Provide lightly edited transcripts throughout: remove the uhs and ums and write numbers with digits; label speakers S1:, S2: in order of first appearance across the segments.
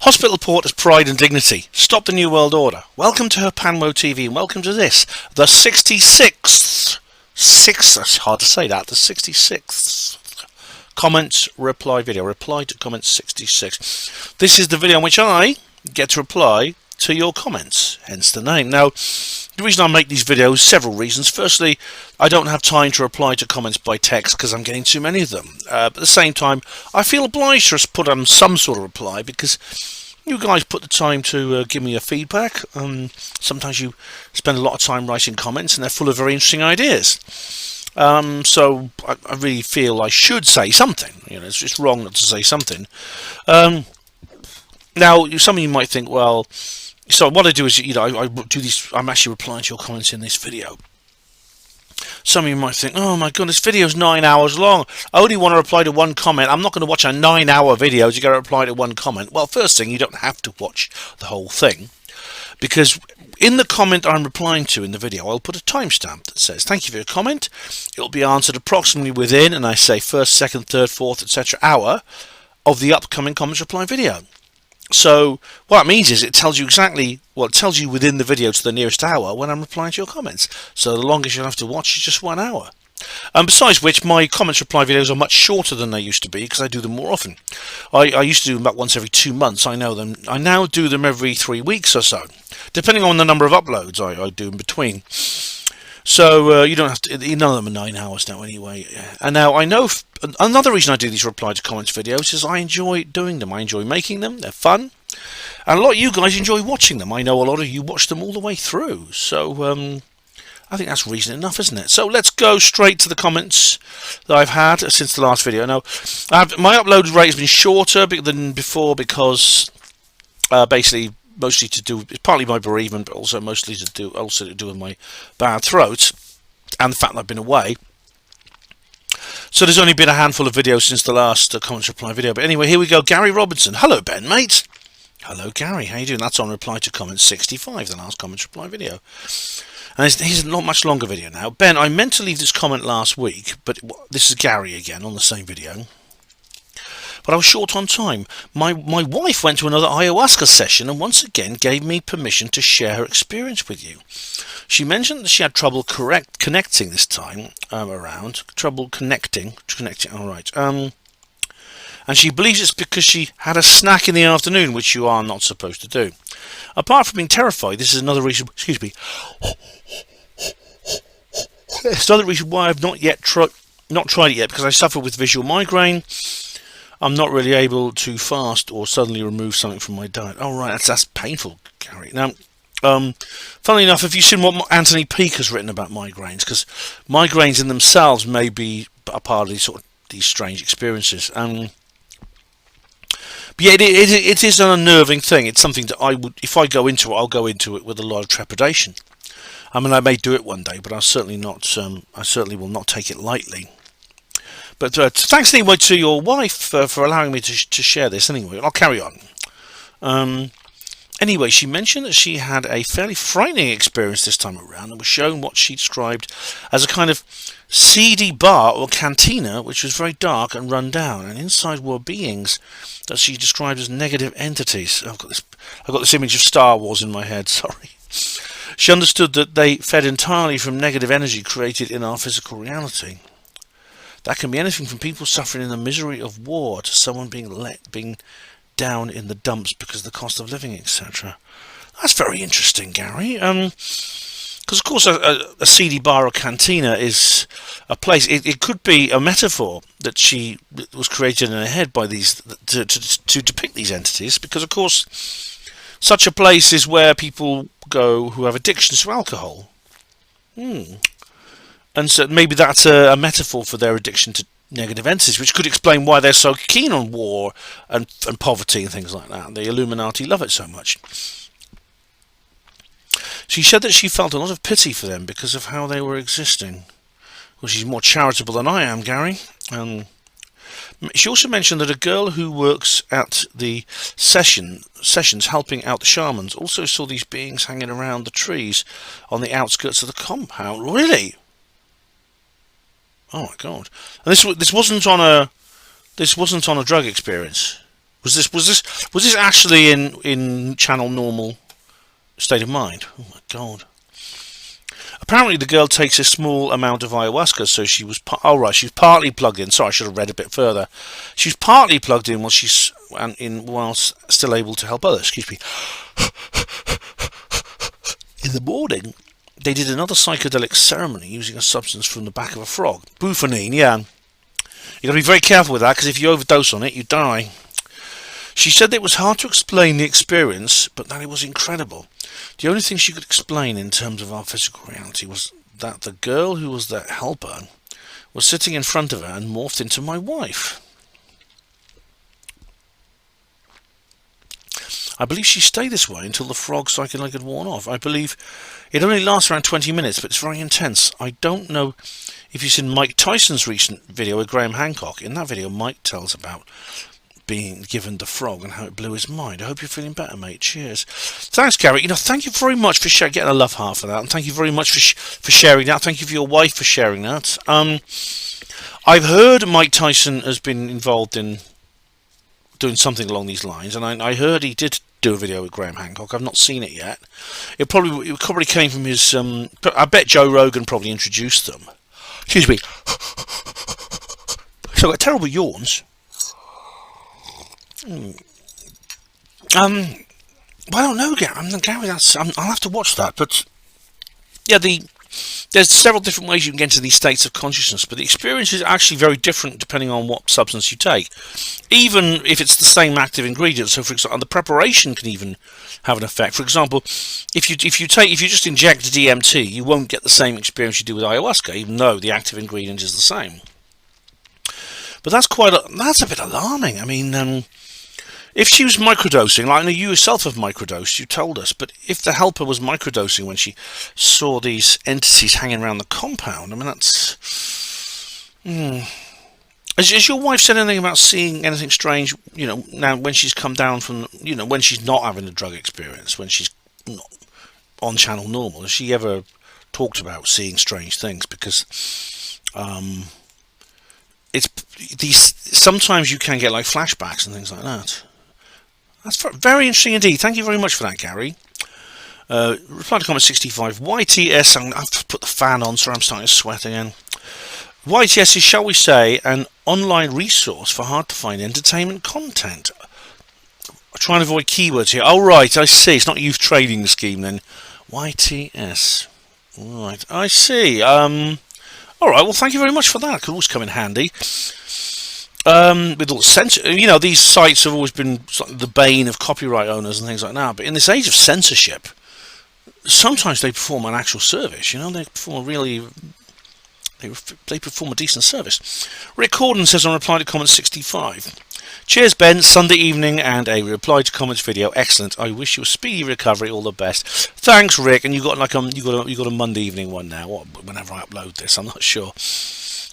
S1: Hospital Porter's pride and dignity. Stop the New World Order. Welcome to HPANWO TV and welcome to this, the 66th, it's hard to say that, the 66th comments reply video. Reply to comments 66. This is the video in which I get to reply to your comments, hence the name. Now, the reason I make these videos, several reasons. Firstly, I don't have time to reply to comments by text because I'm getting too many of them. But at the same time, I feel obliged to just put on some sort of reply because you guys put the time to give me your feedback. Sometimes you spend a lot of time writing comments and they're full of very interesting ideas. So I really feel I should say something. You know, it's just wrong not to say something. Now, some of you might think, well, so what I do is, I do these. I'm actually replying to your comments in this video. Some of you might think, oh my goodness, this video's 9 hours long. I only want to reply to one comment. I'm not going to watch a 9-hour video to go reply to one comment. Well, first thing, you don't have to watch the whole thing, because in the comment I'm replying to in the video, I'll put a timestamp that says, thank you for your comment. It'll be answered approximately within, and I say first, second, third, fourth, etc. hour of the upcoming comments reply video. So what it means is it tells you exactly, well, it tells you within the video to the nearest hour when I'm replying to your comments. So the longest you'll have to watch is just 1 hour. Besides which, my comments reply videos are much shorter than they used to be because I do them more often. I used to do them about once every 2 months. I now do them every 3 weeks or so, depending on the number of uploads I do in between. So you don't have to. None of them are 9 hours now, anyway. And now I know another reason I do these reply to comments videos is I enjoy doing them. I enjoy making them. They're fun, and a lot of you guys enjoy watching them. I know a lot of you watch them all the way through. So I think that's reason enough, isn't it? So let's go straight to the comments that I've had since the last video. Now, my upload rate has been shorter than before because basically. Mostly to do, it's partly my bereavement, but also mostly to do with my bad throat and the fact that I've been away. So there's only been a handful of videos since the last comments reply video. But anyway, here we go. Gary Robinson. Hello, Ben, mate. Hello, Gary. How you doing? That's on reply to comment 65, the last comments reply video. And here's a not much longer video now. Ben, I meant to leave this comment last week, but this is Gary again on the same video. But I was short on time. My wife went to another ayahuasca session and once again gave me permission to share her experience with you. She mentioned that she had trouble connecting this time around. Trouble connecting. All right. And she believes it's because she had a snack in the afternoon, which you are not supposed to do. Apart from being terrified, this is another reason. Excuse me. It's another reason why I've not tried it yet, because I suffer with visual migraine. I'm not really able to fast or suddenly remove something from my diet. Oh, right, that's painful, Gary. Now, funnily enough, have you seen what Anthony Peake has written about migraines? Because migraines in themselves may be a part of these strange experiences. But yeah, it is an unnerving thing. It's something that if I go into it, I'll go into it with a lot of trepidation. I mean, I may do it one day, but I certainly will not take it lightly. But thanks anyway to your wife for allowing me to share this. Anyway, I'll carry on. Anyway, she mentioned that she had a fairly frightening experience this time around and was shown what she described as a kind of seedy bar or cantina, which was very dark and run down, and inside were beings that she described as negative entities. I've got this image of Star Wars in my head. Sorry. She understood that they fed entirely from negative energy created in our physical reality. That can be anything from people suffering in the misery of war to someone being down in the dumps because of the cost of living, etc. That's very interesting, Gary. Because of course a seedy bar or cantina is a place. It could be a metaphor that was created in her head by these to depict these entities. Because of course, such a place is where people go who have addictions to alcohol. And so maybe that's a metaphor for their addiction to negative entities, which could explain why they're so keen on war and poverty and things like that. The Illuminati love it so much. She said that she felt a lot of pity for them because of how they were existing. Well, she's more charitable than I am, Gary. She also mentioned that a girl who works at the sessions helping out the shamans also saw these beings hanging around the trees on the outskirts of the compound. Really? Oh my God! And this wasn't on a drug experience. Was this actually in channel normal state of mind? Oh my god. Apparently, the girl takes a small amount of ayahuasca, so she was. She's partly plugged in. Sorry, I should have read a bit further. She's partly plugged in whilst still able to help others. Excuse me. In the morning, they did another psychedelic ceremony using a substance from the back of a frog. Bufonine, yeah. You got to be very careful with that, because if you overdose on it, you die. She said that it was hard to explain the experience, but that it was incredible. The only thing she could explain in terms of our physical reality was that the girl who was the helper was sitting in front of her and morphed into my wife. I believe she stayed this way until the frog psychedelic had worn off. I believe it only lasts around 20 minutes, but it's very intense. I don't know if you've seen Mike Tyson's recent video with Graham Hancock. In that video, Mike tells about being given the frog and how it blew his mind. I hope you're feeling better, mate. Cheers. Thanks, Gary. Thank you very much for getting a love heart for that, and thank you very much for sharing that. Thank you for your wife for sharing that. I've heard Mike Tyson has been involved in doing something along these lines, and I heard he did do a video with Graham Hancock. I've not seen it yet. It probably came from his. I bet Joe Rogan probably introduced them. Excuse me. So I've got terrible yawns. I don't know, Gary. I'll have to watch that. But yeah, there's several different ways you can get into these states of consciousness, but the experience is actually very different depending on what substance you take, even if it's the same active ingredient. So, for example, the preparation can even have an effect. For example, if you just inject DMT, you won't get the same experience you do with ayahuasca, even though the active ingredient is the same. But that's a bit alarming. I mean, if she was microdosing, like I know you yourself have microdosed, you told us, but if the helper was microdosing when she saw these entities hanging around the compound, I mean, that's... Has your wife said anything about seeing anything strange, now when she's come down from, when she's not having a drug experience, when she's not on channel normal? Has she ever talked about seeing strange things? Because sometimes you can get like flashbacks and things like that. That's very interesting indeed. Thank you very much for that, Gary. Reply to comment 65. YTS, I have to put the fan on, so I'm starting to sweat again. YTS is, shall we say, an online resource for hard-to-find entertainment content. I'm trying to avoid keywords here. Oh, right, I see. It's not a youth trading scheme, then. YTS. Right, I see. All right, well, thank you very much for that. Could always come in handy. With all the these sites have always been the bane of copyright owners and things like that. But in this age of censorship, sometimes they perform an actual service. They perform they perform a decent service. Rick Corden says on reply to comment 65. Cheers, Ben. Sunday evening and a reply to comments video. Excellent. I wish you a speedy recovery. All the best. Thanks, Rick. And you got a Monday evening one now. Whenever I upload this, I'm not sure.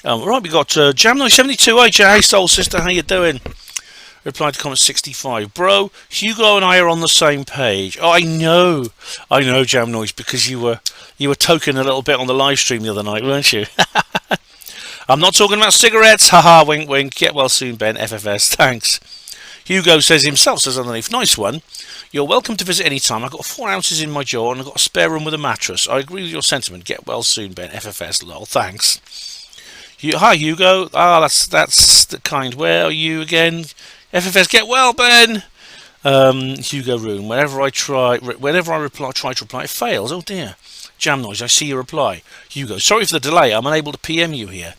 S1: Right, we got Jamno72. Hey, Soul Sister, how you doing? Reply to comment 65. Bro, Hugo and I are on the same page. Oh, I know, Jam Noise, because you were toking a little bit on the live stream the other night, weren't you? I'm not talking about cigarettes. Haha, wink, wink. Get well soon, Ben. FFS. Thanks. Hugo says underneath. Nice one. You're welcome to visit any time. I've got 4 ounces in my jaw and I've got a spare room with a mattress. I agree with your sentiment. Get well soon, Ben. FFS. Lol. Thanks. Hi, Hugo. That's the kind. Where are you again? FFS, get well, Ben. Hugo Room. Whenever I try to reply, it fails. Oh dear. Jam Noise, I see your reply. Hugo, sorry for the delay. I'm unable to PM you here.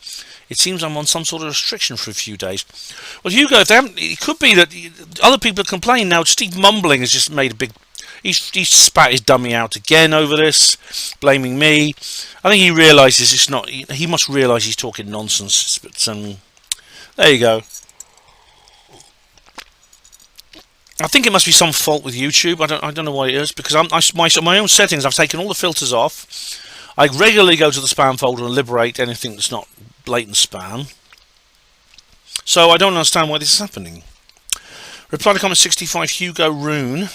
S1: It seems I'm on some sort of restriction for a few days. Well, Hugo, it could be that other people complain now. Steve Mumbling has just made a big... He's spat his dummy out again over this, blaming me. I think he realises it's not... He must realise he's talking nonsense. But there you go. I think it must be some fault with YouTube. I don't know what it is, because my own settings, I've taken all the filters off. I regularly go to the spam folder and liberate anything that's not blatant spam. So I don't understand why this is happening. Reply to comment 65, Hugo Rune.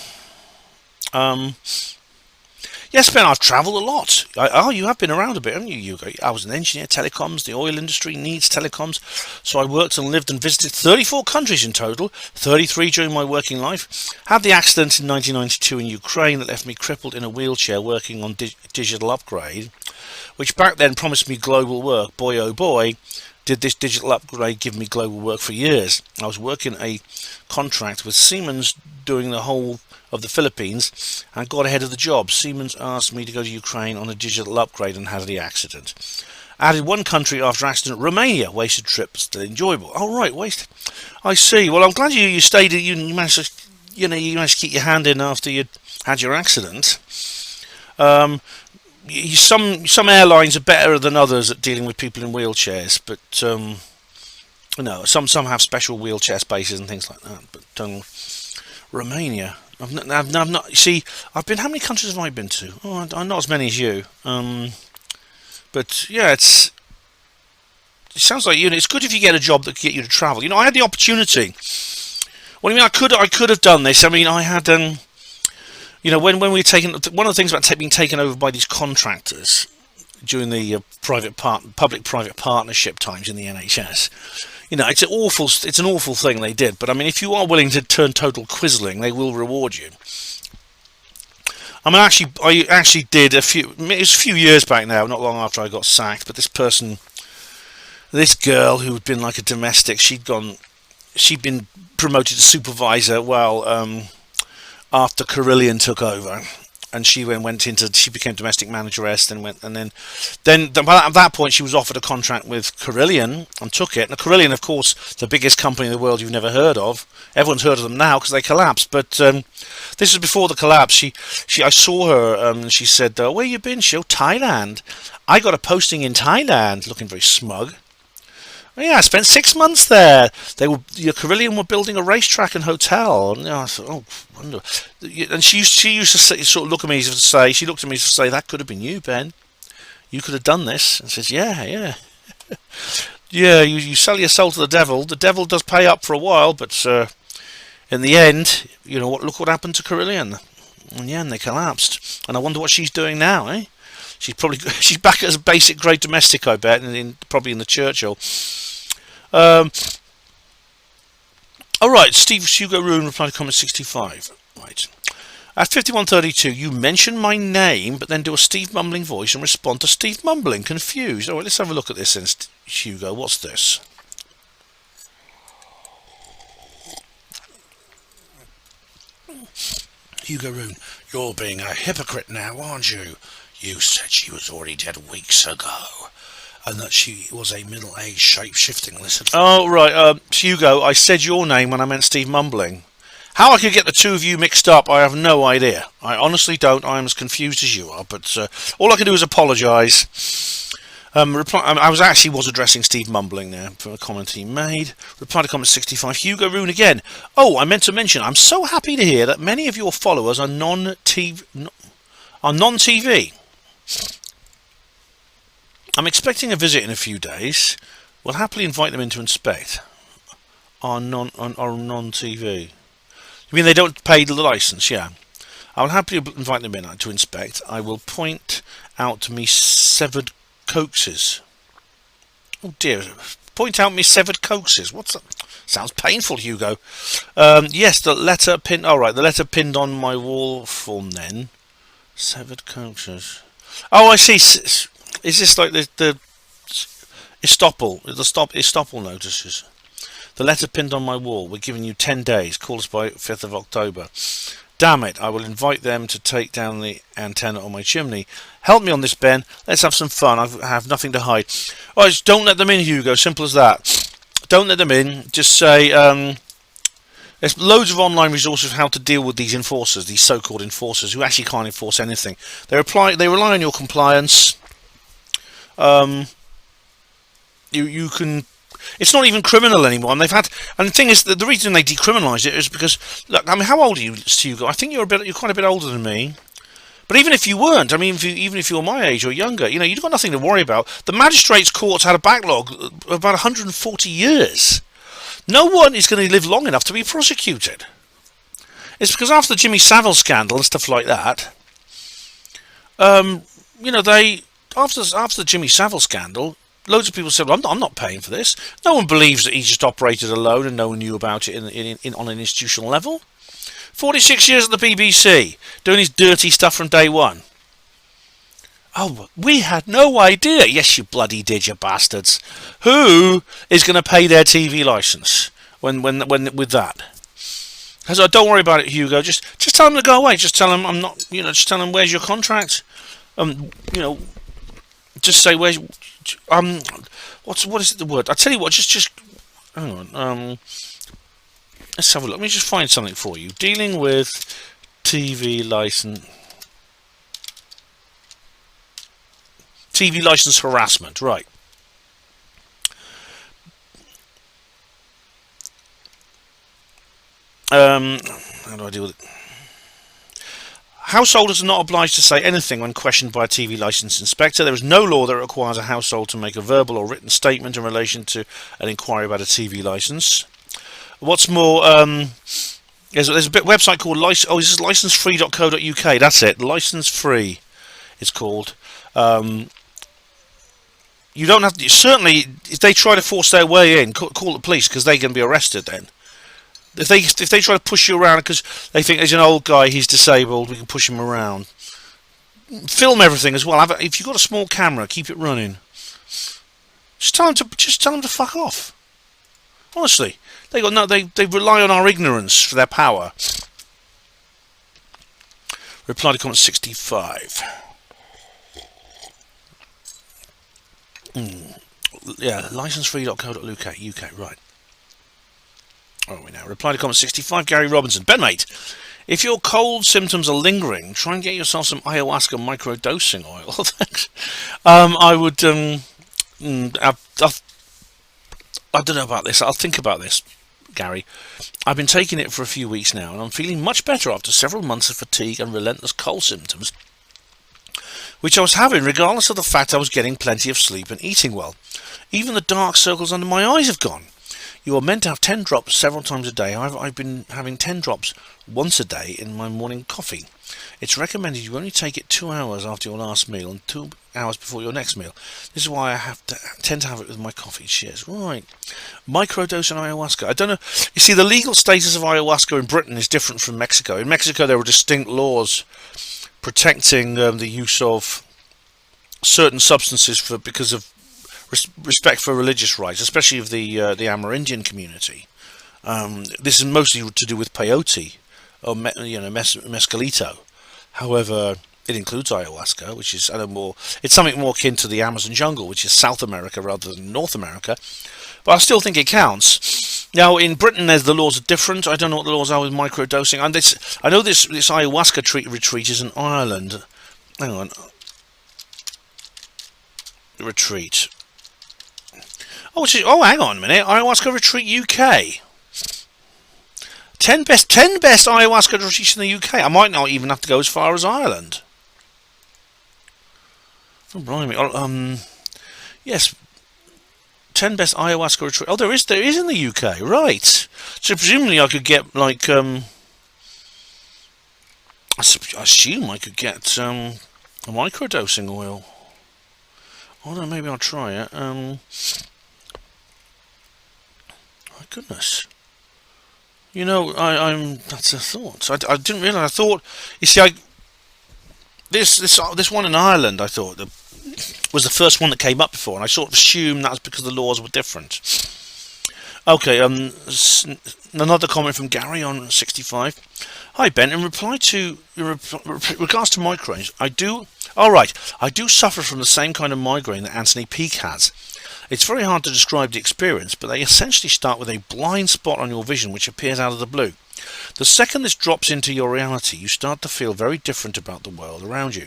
S1: Yes, Ben, I've travelled a lot. Oh, you have been around a bit, haven't you, Hugo? I was an engineer, telecoms. The oil industry needs telecoms. So I worked and lived and visited 34 countries in total, 33 during my working life. Had the accident in 1992 in Ukraine that left me crippled in a wheelchair working on digital upgrade, which back then promised me global work. Boy, oh boy, did this digital upgrade give me global work for years. I was working a contract with Siemens doing the whole of the Philippines and got ahead of the job. Siemens asked me to go to Ukraine on a digital upgrade and had the accident. Added one country after accident, Romania. Wasted trip, still enjoyable. Oh right, wasted. I see. Well, I'm glad you stayed. You managed to, you managed to keep your hand in after you had your accident. Some airlines are better than others at dealing with people in wheelchairs, but some have special wheelchair spaces and things like that. But Romania. I've not. See, I've been. How many countries have I been to? Oh, not as many as you. But yeah, it sounds like it's good if you get a job that can get you to travel. I had the opportunity. Well, I could have done this. I mean, I had when we were taken. One of the things about being taken over by these contractors during the public-private partnership times in the NHS. It's an awful thing they did. But I mean, if you are willing to turn total quisling, they will reward you. I mean, I actually did it was a few years back now, not long after I got sacked. But this girl who had been like a domestic, she'd been promoted to supervisor. After Carillion took over. And she she became domestic manageress, and then at that point she was offered a contract with Carillion and took it. Now Carillion, of course, the biggest company in the world you've never heard of. Everyone's heard of them now because they collapsed. But this was before the collapse. I saw her and she said, "Where you been?" Thailand. I got a posting in Thailand, looking very smug. Yeah, I spent 6 months there. Carillion were building a racetrack and hotel. And I thought, oh, wonder. And she used to sort of look at me to say, that could have been you, Ben. You could have done this. And says, yeah. Yeah, you sell your soul to the devil. The devil does pay up for a while, but in the end, look what happened to Carillion. And they collapsed. And I wonder what she's doing now, eh? She's back as a basic grade domestic, I bet, probably in the Churchill. All right, Steve Hugo Rune replied to comment 65. Right. At 51:32, you mention my name, but then do a Steve mumbling voice and respond to Steve mumbling. Confused. All right, let's have a look at this then, Hugo. What's this? Hugo Rune, you're being a hypocrite now, aren't you? You said she was already dead weeks ago, and that she was a middle-aged shape-shifting lizard. Oh, right, Hugo, I said your name when I meant Steve mumbling. How I could get the two of you mixed up, I have no idea. I honestly don't. I am as confused as you are, but all I can do is apologise. I was addressing Steve mumbling there for a comment he made. Reply to comment 65. Hugo Rune again. Oh, I meant to mention, I'm so happy to hear that many of your followers are non-TV. I'm expecting a visit in a few days. We'll happily invite them in to inspect our non-TV. You mean they don't pay the license? Yeah. I will happily invite them in to inspect. I will point out me severed coaxes. Oh dear. Point out me severed coaxes. What's that? Sounds painful, Hugo. Yes, the letter pinned. All right, the letter pinned on my wall form then. Severed coaxes. Oh, I see. Is this like the estoppel notices? The letter pinned on my wall. We're giving you 10 days. Call us by 5th of October. Damn it. I will invite them to take down the antenna on my chimney. Help me on this, Ben. Let's have some fun. I have nothing to hide. Oh, just don't let them in, Hugo. Simple as that. Don't let them in. Just say, there's loads of online resources of how to deal with these enforcers, these so-called enforcers, who actually can't enforce anything. They rely on your compliance. You can. It's not even criminal anymore. And the thing is, the reason they decriminalised it is because, look, I mean, how old are you, Hugo? I think you're quite a bit older than me. But even if you weren't, I mean, even if you're my age or younger, you've got nothing to worry about. The magistrates' courts had a backlog of about 140 years. No one is going to live long enough to be prosecuted. It's because after the Jimmy Savile scandal and stuff like that, You know, they after the Jimmy Savile scandal, loads of people said, well, I'm not paying for this. No one believes that he just operated alone and no one knew about it on an institutional level. 46 years at the BBC, doing his dirty stuff from day one. Oh, we had no idea. Yes, you bloody did, you bastards. Who is going to pay their TV licence when with that? So don't worry about it, Hugo. Just tell them to go away. Just tell them I'm not. You know, just tell them where's your contract. You know, just say where's what is it the word? I tell you what. Just hang on. Let's have a look. Let me just find something for you. Dealing with TV license. TV license harassment, right. How do I deal with it? Householders are not obliged to say anything when questioned by a TV license inspector. There is no law that requires a household to make a verbal or written statement in relation to an inquiry about a TV license. What's more, there's a website called this is licensefree.co.uk. That's it, license free. It's called. You don't have to. Certainly, if they try to force their way in, call the police because they're going to be arrested. Then, if they try to push you around because they think there's an old guy, he's disabled, we can push him around. Film everything as well. If you've got a small camera, keep it running. Just tell them to fuck off. Honestly, they rely on our ignorance for their power. Reply to comment 65. Yeah, licensefree.co.uk, right. Where are we now? Reply to comment 65, Gary Robinson. Ben, mate, if your cold symptoms are lingering, try and get yourself some ayahuasca microdosing oil. Thanks. I would, I don't know about this. I'll think about this, Gary. I've been taking it for a few weeks now, and I'm feeling much better after several months of fatigue and relentless cold symptoms, which I was having regardless of the fact I was getting plenty of sleep and eating well. Even the dark circles under my eyes have gone. You are meant to have 10 drops several times a day. I've been having 10 drops once a day in my morning coffee. It's recommended you only take it 2 hours after your last meal and 2 hours before your next meal. This is why I tend to have it with my coffee. Cheers. Right. Microdose and ayahuasca. I don't know. You see, the legal status of ayahuasca in Britain is different from Mexico. In Mexico, there were distinct laws protecting the use of certain substances because of respect for religious rights, especially of the Amerindian community. This is mostly to do with peyote or mescalito. However, it includes ayahuasca, which is it's something more akin to the Amazon jungle, which is South America rather than North America. But I still think it counts. Now, in Britain, the laws are different. I don't know what the laws are with microdosing. I know this ayahuasca retreat is in Ireland. Hang on. Retreat. Hang on a minute. Ayahuasca retreat UK. 10 best ayahuasca retreats in the UK. I might not even have to go as far as Ireland. Oh, blimey. Yes. 10 best ayahuasca retreat. Oh, there is in the UK, right? So presumably I could get like I assume I could get a microdosing oil. Oh no, maybe I'll try it. My goodness. You know, that's a thought. I didn't realise. I thought, you see, this one in Ireland, I thought was the first one that came up before, and I sort of assumed that was because the laws were different. Okay, another comment from Gary on 65. Hi Ben, in reply to regards to migraines, I do suffer from the same kind of migraine that Anthony Peake has. It's very hard to describe the experience, but they essentially start with a blind spot on your vision which appears out of the blue. The second this drops into your reality, you start to feel very different about the world around you.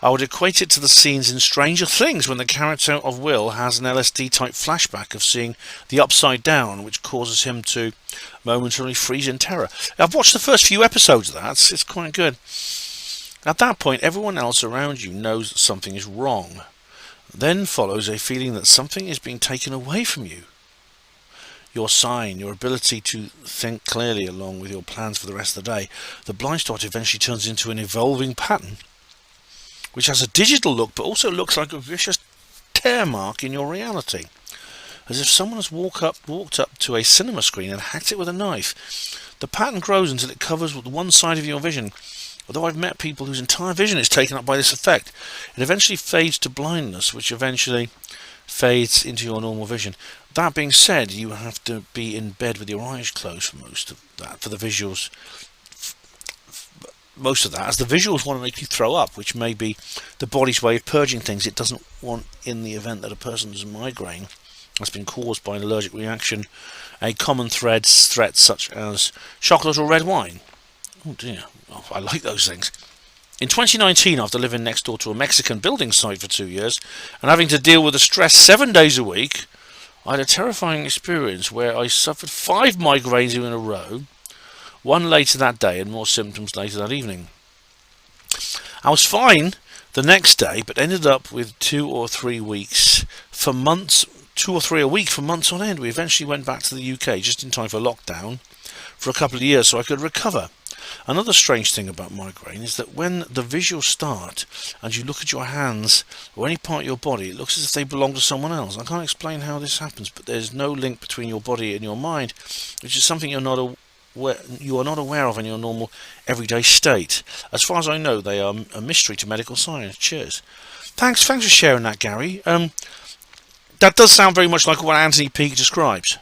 S1: I would equate it to the scenes in Stranger Things when the character of Will has an LSD-type flashback of seeing the Upside Down, which causes him to momentarily freeze in terror. I've watched the first few episodes of that. It's quite good. At that point, everyone else around you knows that something is wrong. Then follows a feeling that something is being taken away from you. Your sign, your ability to think clearly along with your plans for the rest of the day. The blind spot eventually turns into an evolving pattern which has a digital look but also looks like a vicious tear mark in your reality, as if someone has walked up to a cinema screen and hacked it with a knife. The pattern grows until it covers one side of your vision. Although I've met people whose entire vision is taken up by this effect, it eventually fades to blindness, which eventually fades into your normal vision. That being said, you have to be in bed with your eyes closed for most of that, for the visuals. Most of that, as the visuals want to make you throw up, which may be the body's way of purging things it doesn't want in the event that a person's migraine has been caused by an allergic reaction. A common threat such as chocolate or red wine. Oh dear, oh, I like those things. In 2019, after living next door to a Mexican building site for 2 years and having to deal with the stress 7 days a week, I had a terrifying experience where I suffered 5 migraines in a row, one later that day and more symptoms later that evening. I was fine the next day, but ended up with 2 or 3 weeks for months, 2 or 3 a week for months on end. We eventually went back to the UK just in time for lockdown for a couple of years so I could recover. Another strange thing about migraine is that when the visuals start and you look at your hands or any part of your body, it looks as if they belong to someone else. I can't explain how this happens, but there's no link between your body and your mind, which is something you are not aware of in your normal everyday state. As far as I know, they are a mystery to medical science. Cheers. Thanks for sharing that, Gary. That does sound very much like what Anthony Peake describes.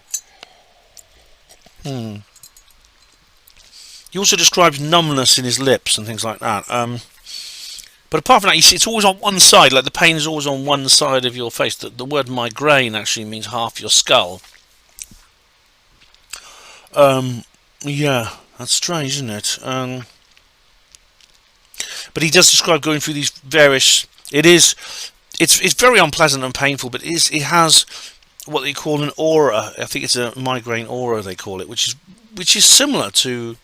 S1: He also describes numbness in his lips and things like that. But apart from that, you see, it's always on one side. Like the pain is always on one side of your face. The word migraine actually means half your skull. Yeah, that's strange, isn't it? But he does describe going through these various. It's very unpleasant and painful, but it has what they call an aura. I think it's a migraine aura they call it, which is similar to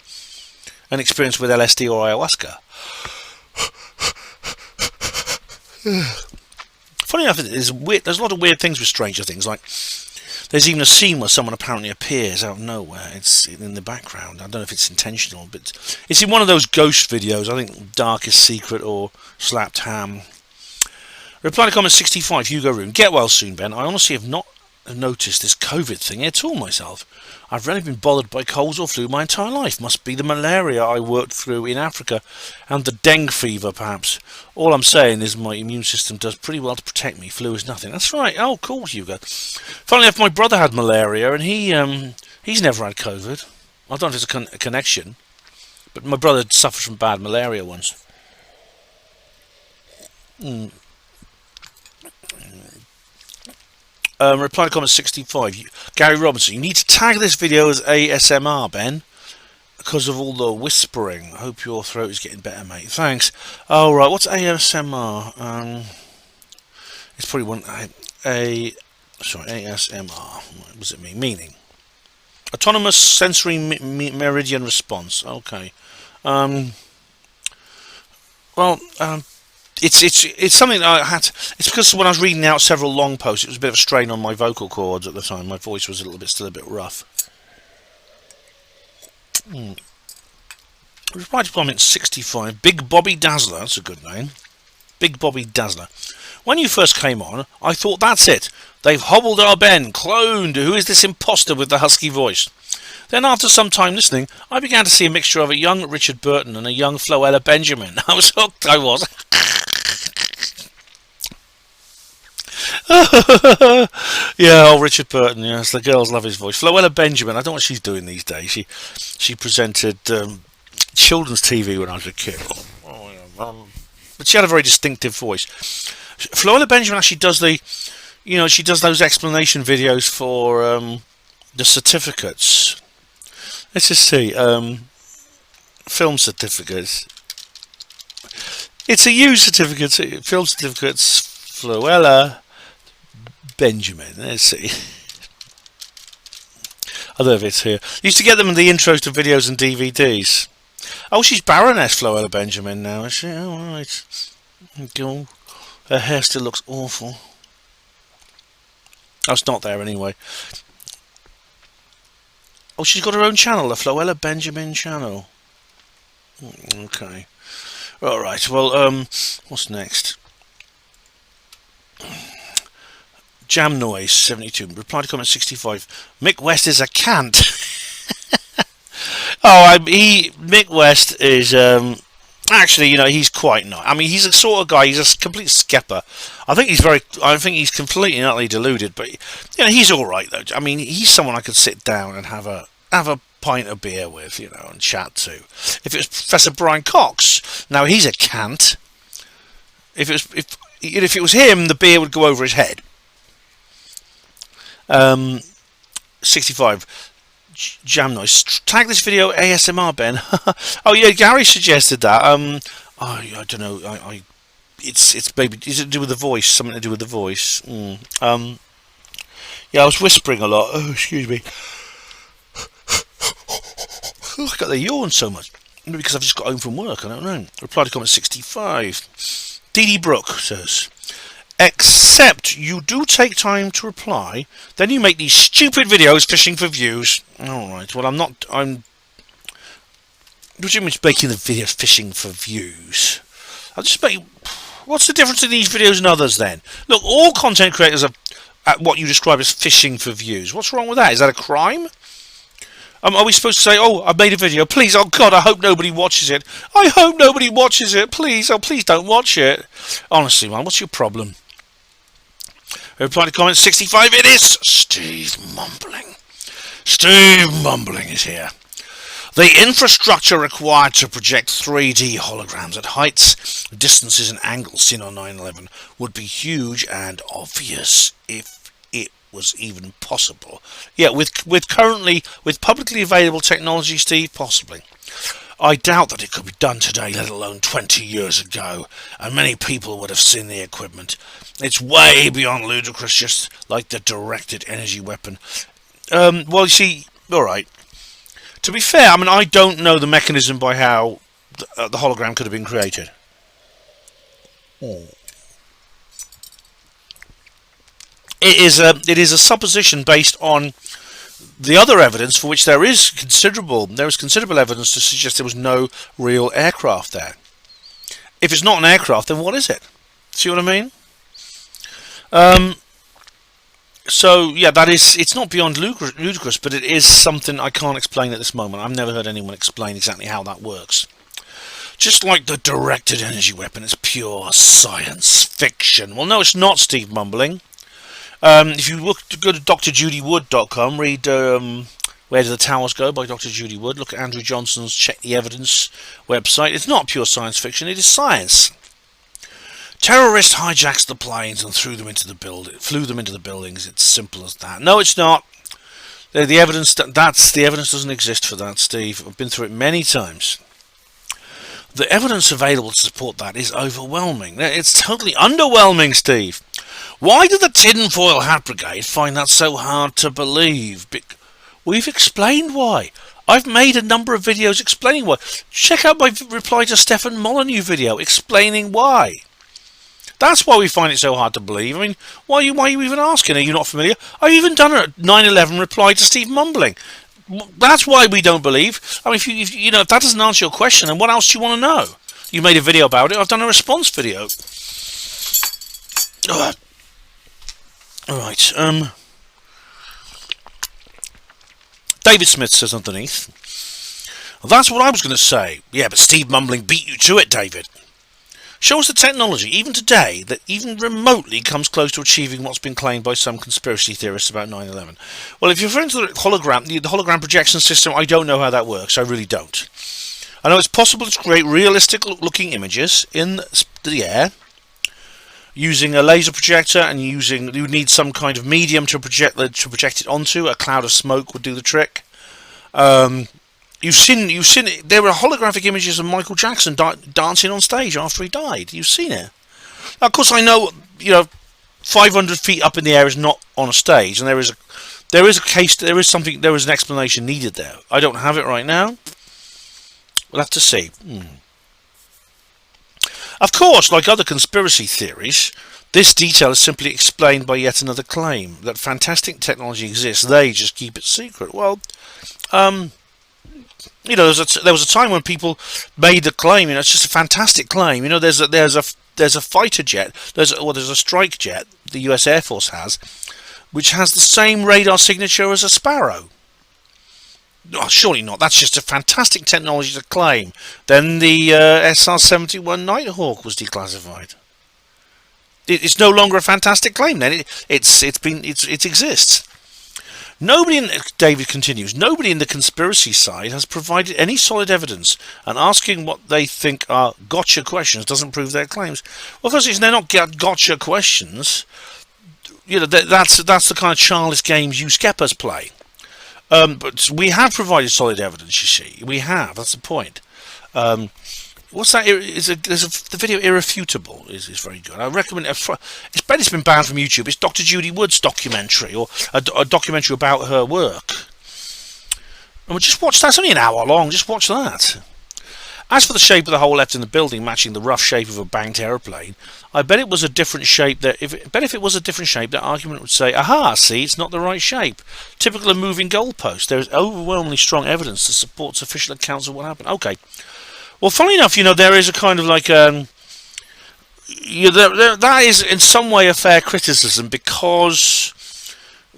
S1: an experience with LSD or ayahuasca. Funny enough, there's a lot of weird things with Stranger Things. Like there's even a scene where someone apparently appears out of nowhere. It's in the background. I don't know if it's intentional, but it's in one of those ghost videos. I think Darkest Secret or Slapped Ham. Reply to comment 65, Hugo Room. Get well soon, Ben. I honestly have not noticed this COVID thing at all myself. I've rarely been bothered by colds or flu my entire life. Must be the malaria I worked through in Africa and the dengue fever, perhaps. All I'm saying is my immune system does pretty well to protect me. Flu is nothing. That's right. Oh, cool, Hugo. Funnily enough, my brother had malaria and he's never had COVID. I don't know if it's a connection, but my brother suffered from bad malaria once. Reply to comment 65. Gary Robinson, you need to tag this video as ASMR, Ben, because of all the whispering. I hope your throat is getting better, mate. Thanks. Oh, right. What's ASMR? It's probably one. ASMR. What does it mean? Meaning. Autonomous Sensory Meridian Response. Okay. It's something that I had. It's because when I was reading out several long posts, it was a bit of a strain on my vocal cords at the time. My voice was still a bit rough. Reply to comment 65. Big Bobby Dazzler. That's a good name. Big Bobby Dazzler. When you first came on, I thought that's it. They've hobbled our Ben, cloned. Who is this imposter with the husky voice? Then after some time listening, I began to see a mixture of a young Richard Burton and a young Floella Benjamin. I was hooked, I was. Yeah, old Richard Burton, yes, the girls love his voice. Floella Benjamin, I don't know what she's doing these days. She presented children's TV when I was a kid. But she had a very distinctive voice. Floella Benjamin actually does she does those explanation videos for the certificates. Let's just see. Film certificates. It's a U certificate. Film certificates. Floella Benjamin. Let's see. I don't know if it's here. Used to get them in the intros to videos and DVDs. Oh, she's Baroness Floella Benjamin now, is she? Oh, right. Oh, her hair still looks awful. Oh, it's not there anyway. Oh, she's got her own channel, the Floella Benjamin channel. Okay. All right. Well, what's next? Jam Noise 72. Reply to comment 65. Mick West is a cant. Mick West is actually, he's quite not. I mean, he's a sort of guy. He's a complete skepper. I think he's completely and utterly deluded. But he's all right though. I mean, he's someone I could sit down and have a pint of beer with, and chat to. If it was Professor Brian Cox, now he's a cant. If it was him, the beer would go over his head. 65. Jam Noise. Tag this video ASMR, Ben. Oh yeah, Gary suggested that. I don't know. It's maybe, is it to do with the voice? Something to do with the voice. Yeah, I was whispering a lot. Oh, excuse me. Oh, I got the yawn so much. Maybe because I've just got home from work. I don't know. Reply to comment 65. Dee Brooke says, except you do take time to reply, then you make these stupid videos fishing for views. Alright, well, what do you mean making the videos fishing for views? What's the difference in these videos and others then? Look, all content creators are at what you describe as fishing for views. What's wrong with that? Is that a crime? Are we supposed to say, oh, I made a video, please, oh God, I hope nobody watches it. I hope nobody watches it, please, oh, please don't watch it. Honestly, man, what's your problem? Reply to comment 65, it is Steve Mumbling. Steve Mumbling is here. The infrastructure required to project 3D holograms at heights, distances and angles seen on 9/11 would be huge and obvious if it was even possible. Yeah, with publicly available technology, Steve, possibly. I doubt that it could be done today, let alone 20 years ago, and many people would have seen the equipment. It's way beyond ludicrous, just like the directed energy weapon. Well, you see, alright. To be fair, I mean, I don't know the mechanism by how the hologram could have been created. It is a supposition based on the other evidence for which there is considerable evidence to suggest there was no real aircraft there. If it's not an aircraft, then what is it? See what I mean? So yeah, it's not beyond ludicrous, but it is something I can't explain at this moment. I've never heard anyone explain exactly how that works. Just like the directed energy weapon, it's pure science fiction. Well, no, it's not, Steve Mumbling. If you go to drjudywood.com, read Where Do the Towers Go by Dr. Judy Wood, look at Andrew Johnson's Check the Evidence website. It's not pure science fiction, it is science. Terrorists hijacked the planes and flew them into the buildings. It's simple as that. No, it's not. The evidence doesn't exist for that, Steve. I've been through it many times. The evidence available to support that is overwhelming. It's totally underwhelming, Steve. Why did the tinfoil hat brigade find that so hard to believe? We've explained why. I've made a number of videos explaining why. Check out my reply to Stefan Molyneux video explaining why. That's why we find it so hard to believe. I mean, why are you even asking? Are you not familiar? I've even done a 9/11 reply to Steve Mumbling. That's why we don't believe. I mean, if that doesn't answer your question, then what else do you want to know? You made a video about it. I've done a response video. All right. David Smith says underneath. Well, that's what I was going to say. Yeah, but Steve Mumbling beat you to it, David. Show us the technology, even today, that even remotely comes close to achieving what's been claimed by some conspiracy theorists about 9/11. Well, if you're referring to the hologram projection system, I don't know how that works. I really don't. I know it's possible to create realistic-looking images in the air using a laser projector, and you need some kind of medium to project it onto. A cloud of smoke would do the trick. You've seen it. There were holographic images of Michael Jackson dancing on stage after he died. You've seen it. Now, of course, I know 500 feet up in the air is not on a stage, and there is an explanation needed there. I don't have it right now. We'll have to see. Of course, like other conspiracy theories, this detail is simply explained by yet another claim that fantastic technology exists. They just keep it secret. Well, you know, there was a time when people made the claim. You know, it's just a fantastic claim. You know, there's a fighter jet. There's a strike jet the U.S. Air Force has, which has the same radar signature as a Sparrow. Oh, surely not. That's just a fantastic technology to claim. Then the SR-71 Nighthawk was declassified. It's no longer a fantastic claim. Then it exists. David continues, nobody in the conspiracy side has provided any solid evidence, and asking what they think are gotcha questions doesn't prove their claims. Well, first, they're not gotcha questions. You know, that's the kind of childish games you skeppers play. But we have provided solid evidence, you see. We have, that's the point. What's that? The video Irrefutable is very good. I recommend it. It's been banned from YouTube. It's Dr. Judy Wood's documentary, or a documentary about her work. And we'll just watch that. It's only an hour long. Just watch that. As for the shape of the hole left in the building matching the rough shape of a banked aeroplane, I bet it was a different shape. If it was a different shape, that argument would say, aha, see, it's not the right shape. Typical of moving goalposts. There is overwhelmingly strong evidence that supports official accounts of what happened. Okay. Well, funnily enough, you know, there is a kind of like that is in some way a fair criticism, because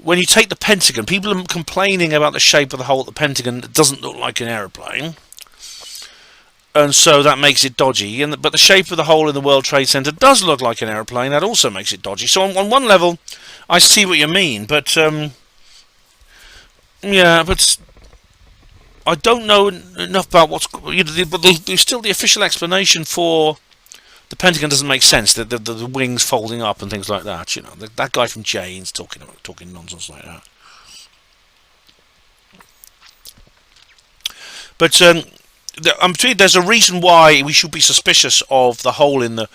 S1: when you take the Pentagon, people are complaining about the shape of the hole at the Pentagon that doesn't look like an aeroplane, and so that makes it dodgy. But the shape of the hole in the World Trade Center does look like an aeroplane. That also makes it dodgy. So on one level, I see what you mean, but yeah, but I don't know enough about what's. You know, but there's still the official explanation for the Pentagon doesn't make sense. The wings folding up and things like that. You know, that guy from Jane's talking nonsense like that. But there's a reason why we should be suspicious of the hole in the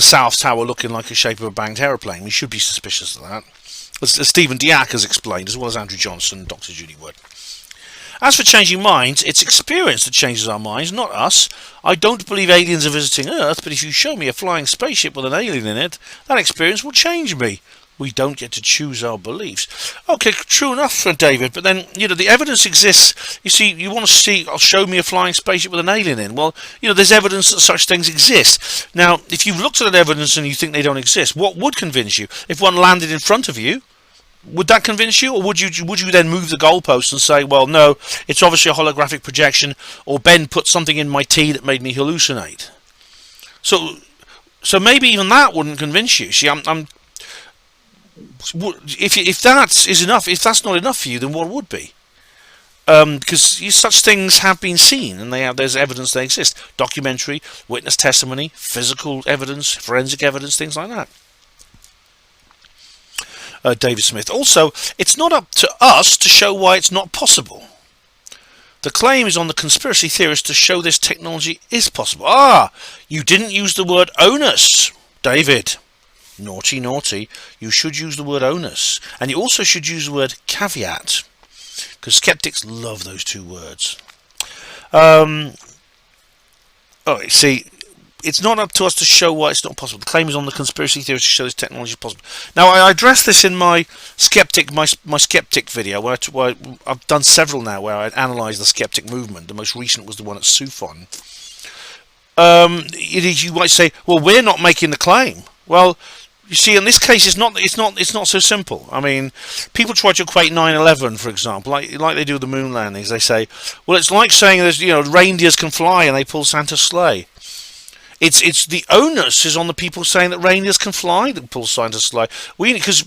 S1: South Tower looking like the shape of a banked aeroplane. We should be suspicious of that, as Stephen Diac has explained, as well as Andrew Johnson and Dr. Judy Wood. As for changing minds, it's experience that changes our minds, not us. I don't believe aliens are visiting Earth, but if you show me a flying spaceship with an alien in it, that experience will change me. We don't get to choose our beliefs. Okay, true enough, David, but then, you know, the evidence exists. You see, you want to see, show me a flying spaceship with an alien in. Well, you know, there's evidence that such things exist. Now, if you've looked at that evidence and you think they don't exist, what would convince you? If one landed in front of you, would that convince you, or would you then move the goalpost and say, well, no, it's obviously a holographic projection, or Ben put something in my tea that made me hallucinate? So maybe even that wouldn't convince you. See, if that is enough, if that's not enough for you, then what would be? Because such things have been seen, and there's evidence they exist: documentary, witness testimony, physical evidence, forensic evidence, things like that. David Smith. Also, it's not up to us to show why it's not possible. The claim is on the conspiracy theorists to show this technology is possible. Ah, you didn't use the word onus, David. Naughty, naughty. You should use the word onus. And you also should use the word caveat, because skeptics love those two words. See, it's not up to us to show why it's not possible. The claim is on the conspiracy theorists to show this technology is possible. Now, I addressed this in my skeptic video, where I've done several now where I analyse the skeptic movement. The most recent was the one at Sufon. You might say, well, we're not making the claim. Well, you see, in this case, it's not so simple. I mean, people try to equate 9/11, for example, like they do with the moon landings. They say, well, it's like saying there's, you know, reindeers can fly and they pull Santa's sleigh. It's the onus is on the people saying that reindeers can fly that pull Santa's sleigh. Because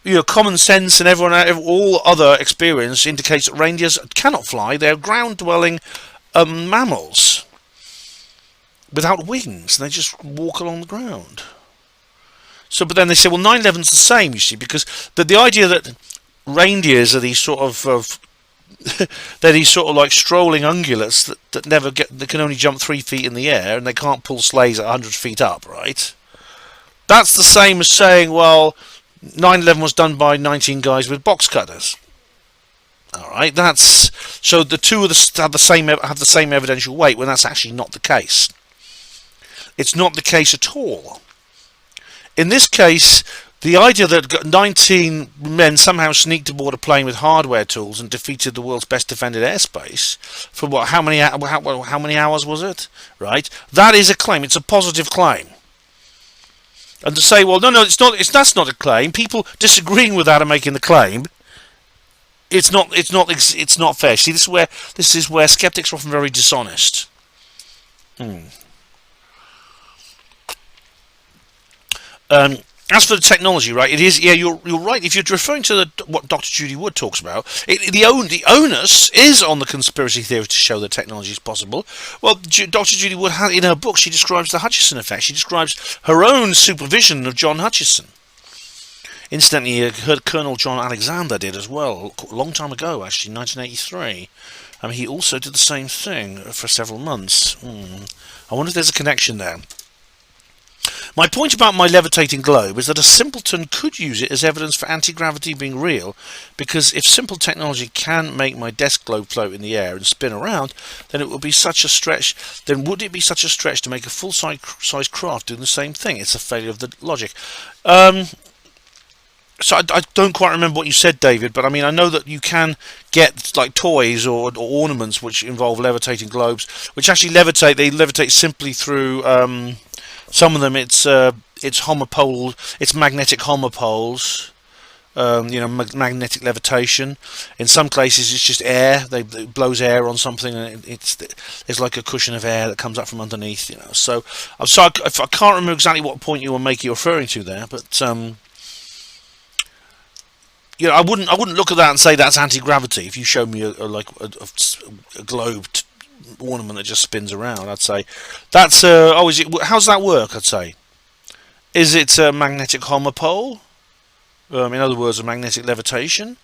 S1: you know, common sense and all other experience indicates that reindeers cannot fly. They're ground-dwelling mammals without wings, and they just walk along the ground. So, but then they say, well, 9/11's the same, you see, because the idea that reindeers are these sort of they're these sort of like strolling ungulates that can only jump 3 feet in the air, and they can't pull sleighs at 100 feet up, right? That's the same as saying, well, 9/11 was done by 19 guys with box cutters. All right, so the two have the same evidential weight, when that's actually not the case. It's not the case at all. In this case, The idea that 19 men somehow sneaked aboard a plane with hardware tools and defeated the world's best defended airspace for what? How many hours was it? Right. That is a claim. It's a positive claim. And to say, well, no, it's not. That's not a claim. People disagreeing with that are making the claim. It's not fair. See, this is where skeptics are often very dishonest. As for the technology, right? It is. Yeah, you're right. If you're referring to what Dr. Judy Wood talks about, the onus is on the conspiracy theory to show that technology is possible. Well, Dr. Judy Wood, in her book, she describes the Hutchison effect. She describes her own supervision of John Hutchison. Incidentally, Colonel John Alexander did as well, a long time ago, actually, 1983. He also did the same thing for several months. I wonder if there's a connection there. My point about my levitating globe is that a simpleton could use it as evidence for anti-gravity being real, because if simple technology can make my desk globe float in the air and spin around, then it would be such a stretch. Then would it be such a stretch to make a full-size craft doing the same thing? It's a failure of the logic. So I don't quite remember what you said, David, but I mean, I know that you can get like toys or ornaments which involve levitating globes, which actually levitate. They levitate simply through. Some of them, it's homopole, it's magnetic homopoles. Magnetic levitation. In some cases, it's just air. It blows air on something, and there's like a cushion of air that comes up from underneath. So I'm sorry, I can't remember exactly what point you were referring to there, but. I wouldn't look at that and say that's anti-gravity. If you showed me a globe ornament that just spins around, I'd say that's how's that work? I'd say, is it a magnetic homopole? In other words, a magnetic levitation,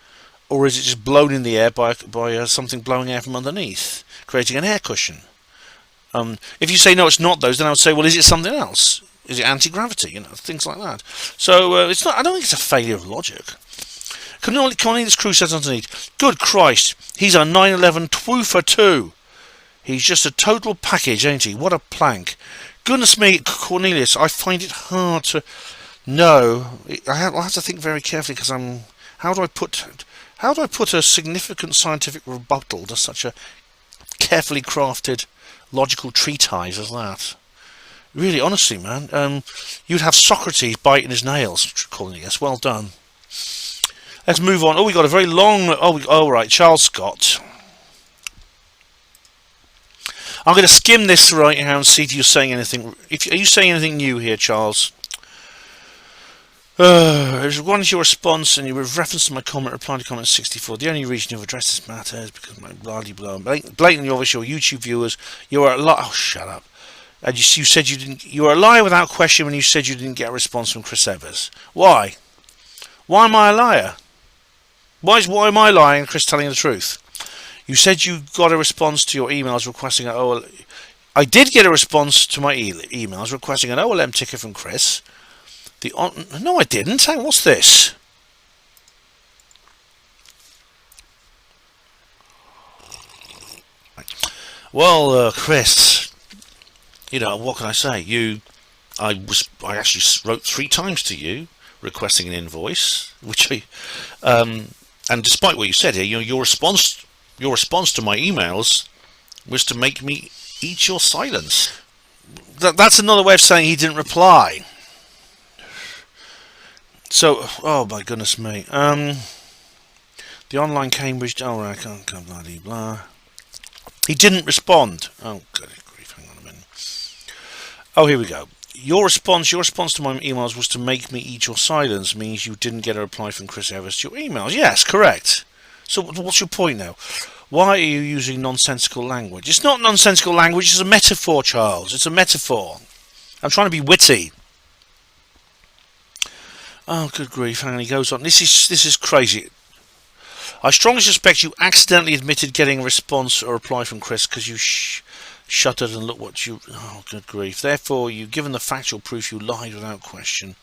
S1: or is it just blown in the air by something blowing air from underneath, creating an air cushion? If you say no, it's not those, then I would say, well, is it something else? Is it anti-gravity? Things like that. So it's not. I don't think it's a failure of logic. Cornelius Crew says underneath, good Christ, he's a 9/11 twoofer too. He's just a total package, ain't he? What a plank. Goodness me, Cornelius, I find it hard to know. I'll have to think very carefully, because how do I put a significant scientific rebuttal to such a carefully crafted logical treatise as that? Really, honestly, man, you'd have Socrates biting his nails, Cornelius. Well done. Let's move on. We got a very long. Right, Charles Scott. I'm going to skim this right now and see if you're saying anything. Are you saying anything new here, Charles? One is your response, and you with reference to my comment, replying to comment 64. The only reason you've addressed this matter is because my bloody blow. Blatantly obvious, your YouTube viewers. You are a lot. Oh, shut up. And you said you didn't. You are a liar without question when you said you didn't get a response from Chris Evers. Why? Why am I a liar? Why am I lying and Chris telling the truth? You said you got a response to your emails requesting an OLM. I did get a response to my emails requesting an OLM ticket from Chris. No, I didn't. Hang on, what's this? Well, Chris, what can I say? I actually wrote 3 times to you requesting an invoice, which and despite what you said here, your response to my emails was to make me eat your silence. That's another way of saying he didn't reply. So, oh my goodness me. The online Cambridge. Oh, I can't bloody blah. He didn't respond. Oh, good grief! Hang on a minute. Oh, here we go. Your response to my emails was to make me eat your silence, means you didn't get a reply from Chris Evers to your emails. Yes, correct. So what's your point now? Why are you using nonsensical language? It's not nonsensical language, it's a metaphor, Charles. It's a metaphor. I'm trying to be witty. Oh, good grief. Hang on, he goes on. This is crazy. I strongly suspect you accidentally admitted getting a response or reply from Chris because you shuttered and look what you... Oh, good grief. Therefore, you've given the factual proof you lied without question.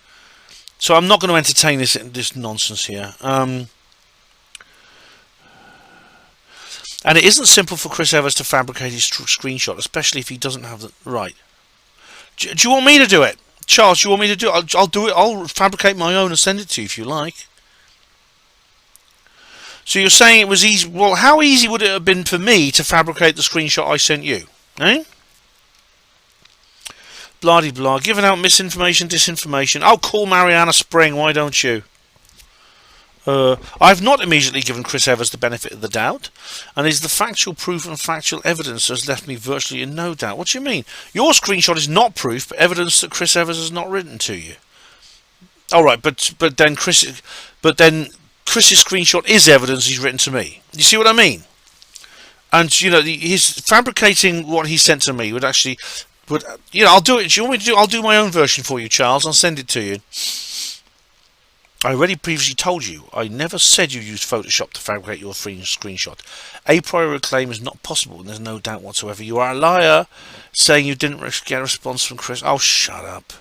S1: So I'm not going to entertain this nonsense here. And it isn't simple for Chris Evers to fabricate his screenshot, especially if he doesn't have the... Right. Do you want me to do it? Charles, you want me to do it? I'll do it. I'll fabricate my own and send it to you if you like. So you're saying it was easy? Well, how easy would it have been for me to fabricate the screenshot I sent you? Eh? Blah-de-blah. Giving out misinformation, disinformation. I'll call Mariana Spring, why don't you? I've not immediately given Chris Evers the benefit of the doubt, and it's the factual proof and factual evidence that has left me virtually in no doubt. What do you mean? Your screenshot is not proof, but evidence that Chris Evers has not written to you. All right, but then Chris's screenshot is evidence he's written to me. You see what I mean? And he's fabricating what he sent to me would actually, I'll do it. Do you want me to do? I'll do my own version for you, Charles. I'll send it to you. I already previously told you, I never said you used Photoshop to fabricate your free screenshot. A priori claim is not possible, and there's no doubt whatsoever. You are a liar, saying you didn't get a response from Chris. Oh, shut up.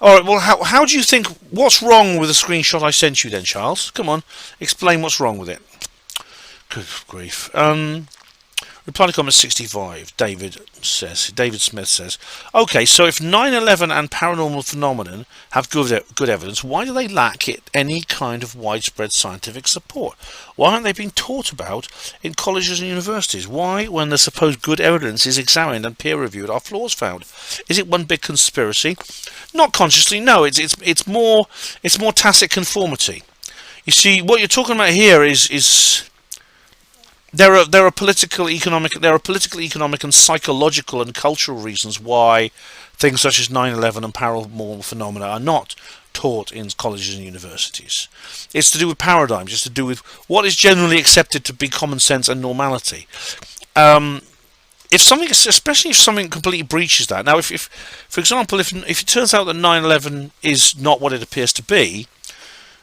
S1: Alright, well, how do you think, what's wrong with the screenshot I sent you then, Charles? Come on, explain what's wrong with it. Good grief. Reply to comment 65. David Smith says, okay, so if 9/11 and paranormal phenomenon have good evidence, why do they lack any kind of widespread scientific support? Why aren't they being taught about in colleges and universities? Why, when the supposed good evidence is examined and peer-reviewed, are flaws found? Is it one big conspiracy? Not consciously, no. It's more tacit conformity. You see, what you're talking about here is there are political, economic, and psychological and cultural reasons why things such as 9/11 and paranormal phenomena are not taught in colleges and universities. It's to do with paradigms. It's to do with what is generally accepted to be common sense and normality. Especially if something completely breaches that. Now, if for example, if it turns out that 9/11 is not what it appears to be,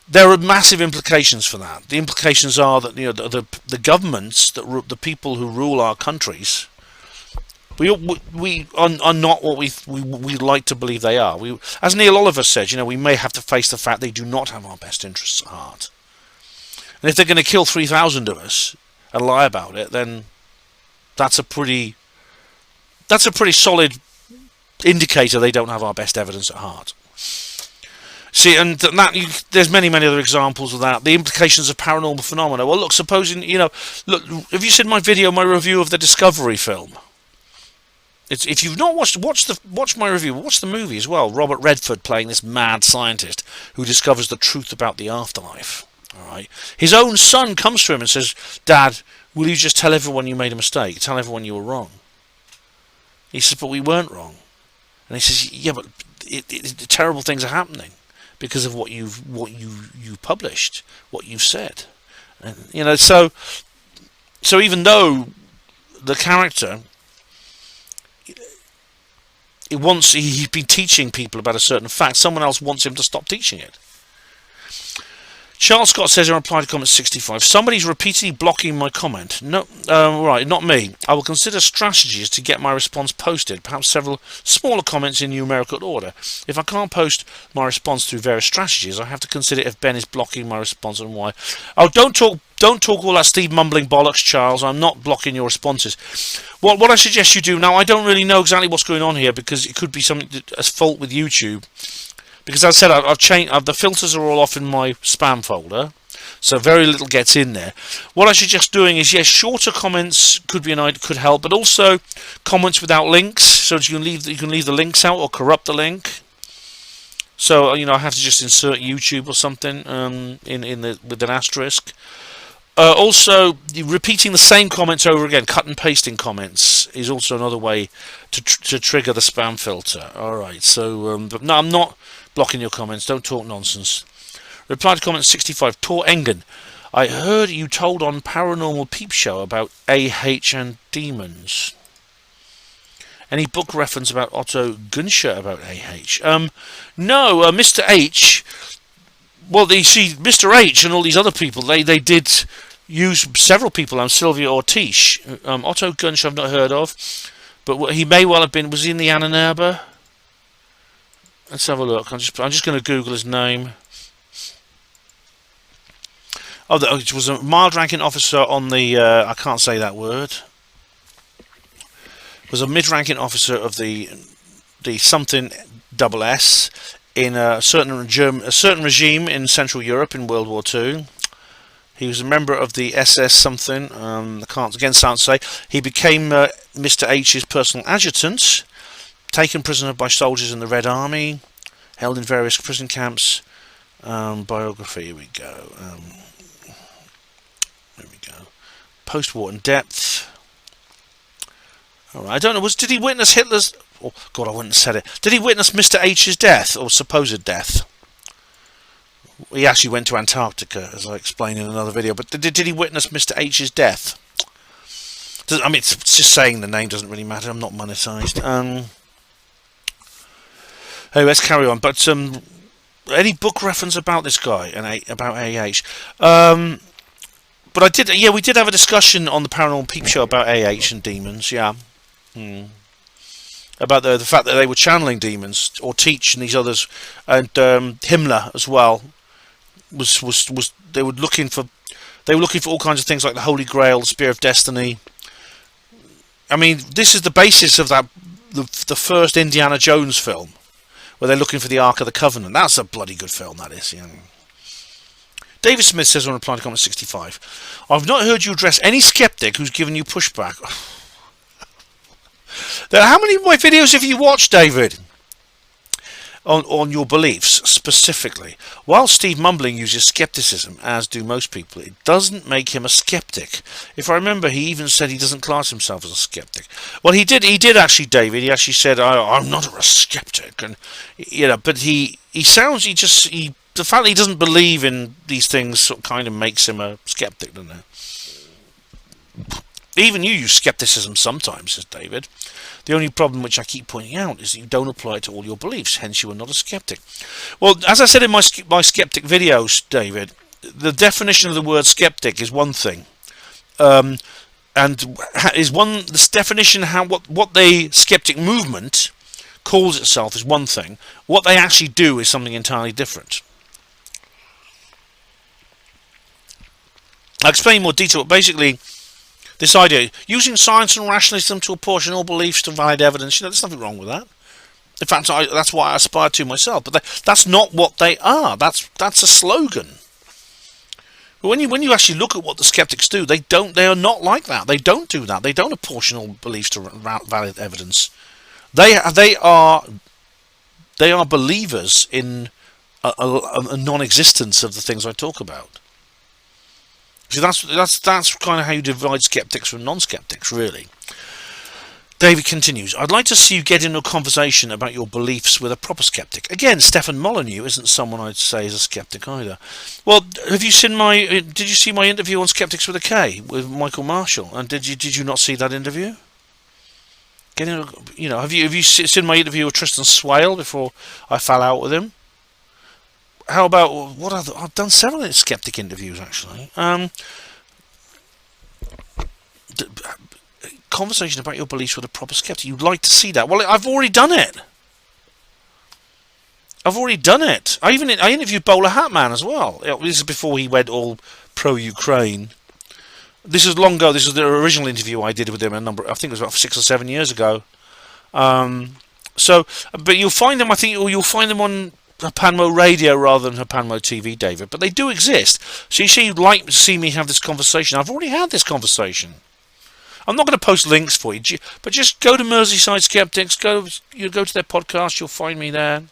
S1: there are massive implications for that. The implications are that the governments, the people who rule our countries, we are not what we like to believe they are. As Neil Oliver said, we may have to face the fact they do not have our best interests at heart. And if they're going to kill 3,000 of us and lie about it, then that's a pretty solid indicator they don't have our best evidence at heart. See, and there's many other examples of that. The implications of paranormal phenomena. Well, look, supposing, have you seen my review of the Discovery film? If you've not watched my review, watch the movie as well. Robert Redford playing this mad scientist who discovers the truth about the afterlife. All right, his own son comes to him and says, "Dad, will you just tell everyone you made a mistake? Tell everyone you were wrong." He says, "But we weren't wrong." And he says, "Yeah, but terrible things are happening because of what you published, what you've said." And so even though the character, he's been teaching people about a certain fact, someone else wants him to stop teaching it. Charles Scott says in reply to comment 65, somebody's repeatedly blocking my comment. No, right, not me. I will consider strategies to get my response posted, perhaps several smaller comments in numerical order. If I can't post my response through various strategies, I have to consider if Ben is blocking my response and why. Oh, don't talk all that Steve mumbling bollocks, Charles. I'm not blocking your responses. What I suggest you do now, I don't really know exactly what's going on here because it could be something as fault with YouTube. Because as I said, I've changed. The filters are all off in my spam folder, so very little gets in there. What I suggest doing is, yes, shorter comments could help, but also comments without links, so that you can leave the links out or corrupt the link. So I have to just insert YouTube or something with an asterisk. Also, repeating the same comments over again, cut and pasting comments, is also another way to trigger the spam filter. All right, so no, I'm not blocking your comments. Don't talk nonsense. Reply to comment 65. Tor Engen, I heard you told on Paranormal Peep Show about AH and demons. Any book reference about Otto Günscher about AH? No, Mr. H. Well, Mr. H and all these other people, they did use several people, Sylvia Ortiz. Otto Günscher I've not heard of, but he may well have been. Was he in the Anna? Let's have a look. I'm just going to Google his name. Oh, it was a mild-ranking officer on the. I can't say that word. It was a mid-ranking officer of the something double S, in a certain regime in Central Europe in World War II. He was a member of the SS something. I can't again sound say. He became Mr. H's personal adjutant, taken prisoner by soldiers in the Red Army, held in various prison camps. Biography. Here we go. There we go. Post-war in depth. All right. I don't know. Did he witness Hitler's? Oh God, I wouldn't have said it. Did he witness Mr. H's death or supposed death? He actually went to Antarctica, as I explained in another video. But did he witness Mr. H's death? I mean, it's just saying the name doesn't really matter. I'm not monetized. Hey, let's carry on. But any book reference about this guy and about AH? But I did. Yeah, we did have a discussion on the Paranormal Peep Show about AH and demons. Yeah. About the fact that they were channeling demons or teaching these others, and Himmler as well was they were looking for all kinds of things like the Holy Grail, the Spear of Destiny. I mean, this is the basis of the first Indiana Jones film, where they're looking for the Ark of the Covenant. That's a bloody good film, that is. Yeah. David Smith says on reply to comment 65, I've not heard you address any skeptic who's given you pushback. How many of my videos have you watched, David? On your beliefs, specifically. While Steve Mumbling uses skepticism, as do most people, it doesn't make him a skeptic. If I remember, he even said he doesn't class himself as a skeptic. Well, he did actually, David. He actually said, I'm not a skeptic. And, but the fact that he doesn't believe in these things sort of kind of makes him a skeptic, doesn't it? Even you use skepticism sometimes, says David. The only problem which I keep pointing out is that you don't apply it to all your beliefs, hence you are not a skeptic. Well, as I said in my skeptic videos, David, the definition of the word skeptic is one thing. And this definition, what the skeptic movement calls itself is one thing. What they actually do is something entirely different. I'll explain in more detail, but basically, this idea, using science and rationalism to apportion all beliefs to valid evidence, there's nothing wrong with that. In fact, that's what I aspire to myself. But that's not what they are. That's a slogan. But when you actually look at what the skeptics do, they are not like that. They don't do that. They don't apportion all beliefs to valid evidence. They are believers in a non-existence of the things I talk about. So that's kind of how you divide skeptics from non-skeptics, really. David continues, I'd like to see you get into a conversation about your beliefs with a proper skeptic. Again, Stefan Molyneux isn't someone I'd say is a skeptic either. Well, did you see my interview on Skeptics with a K with Michael Marshall? And did you not see that interview? Have you seen my interview with Tristan Swale before I fell out with him? How about I've done several skeptic interviews actually. Conversation about your beliefs with a proper skeptic. You'd like to see that? Well, I've already done it. I interviewed Bowler Hatman as well. This is before he went all pro-Ukraine. This is long ago. This is the original interview I did with him I think it was about 6 or 7 years ago. But you'll find them. I think you'll find them on HPANWO Radio rather than HPANWO TV, David. But they do exist. So you see, you'd like to see me have this conversation. I've already had this conversation. I'm not going to post links for you, but just go to Merseyside Skeptics. Go to their podcast. You'll find me there.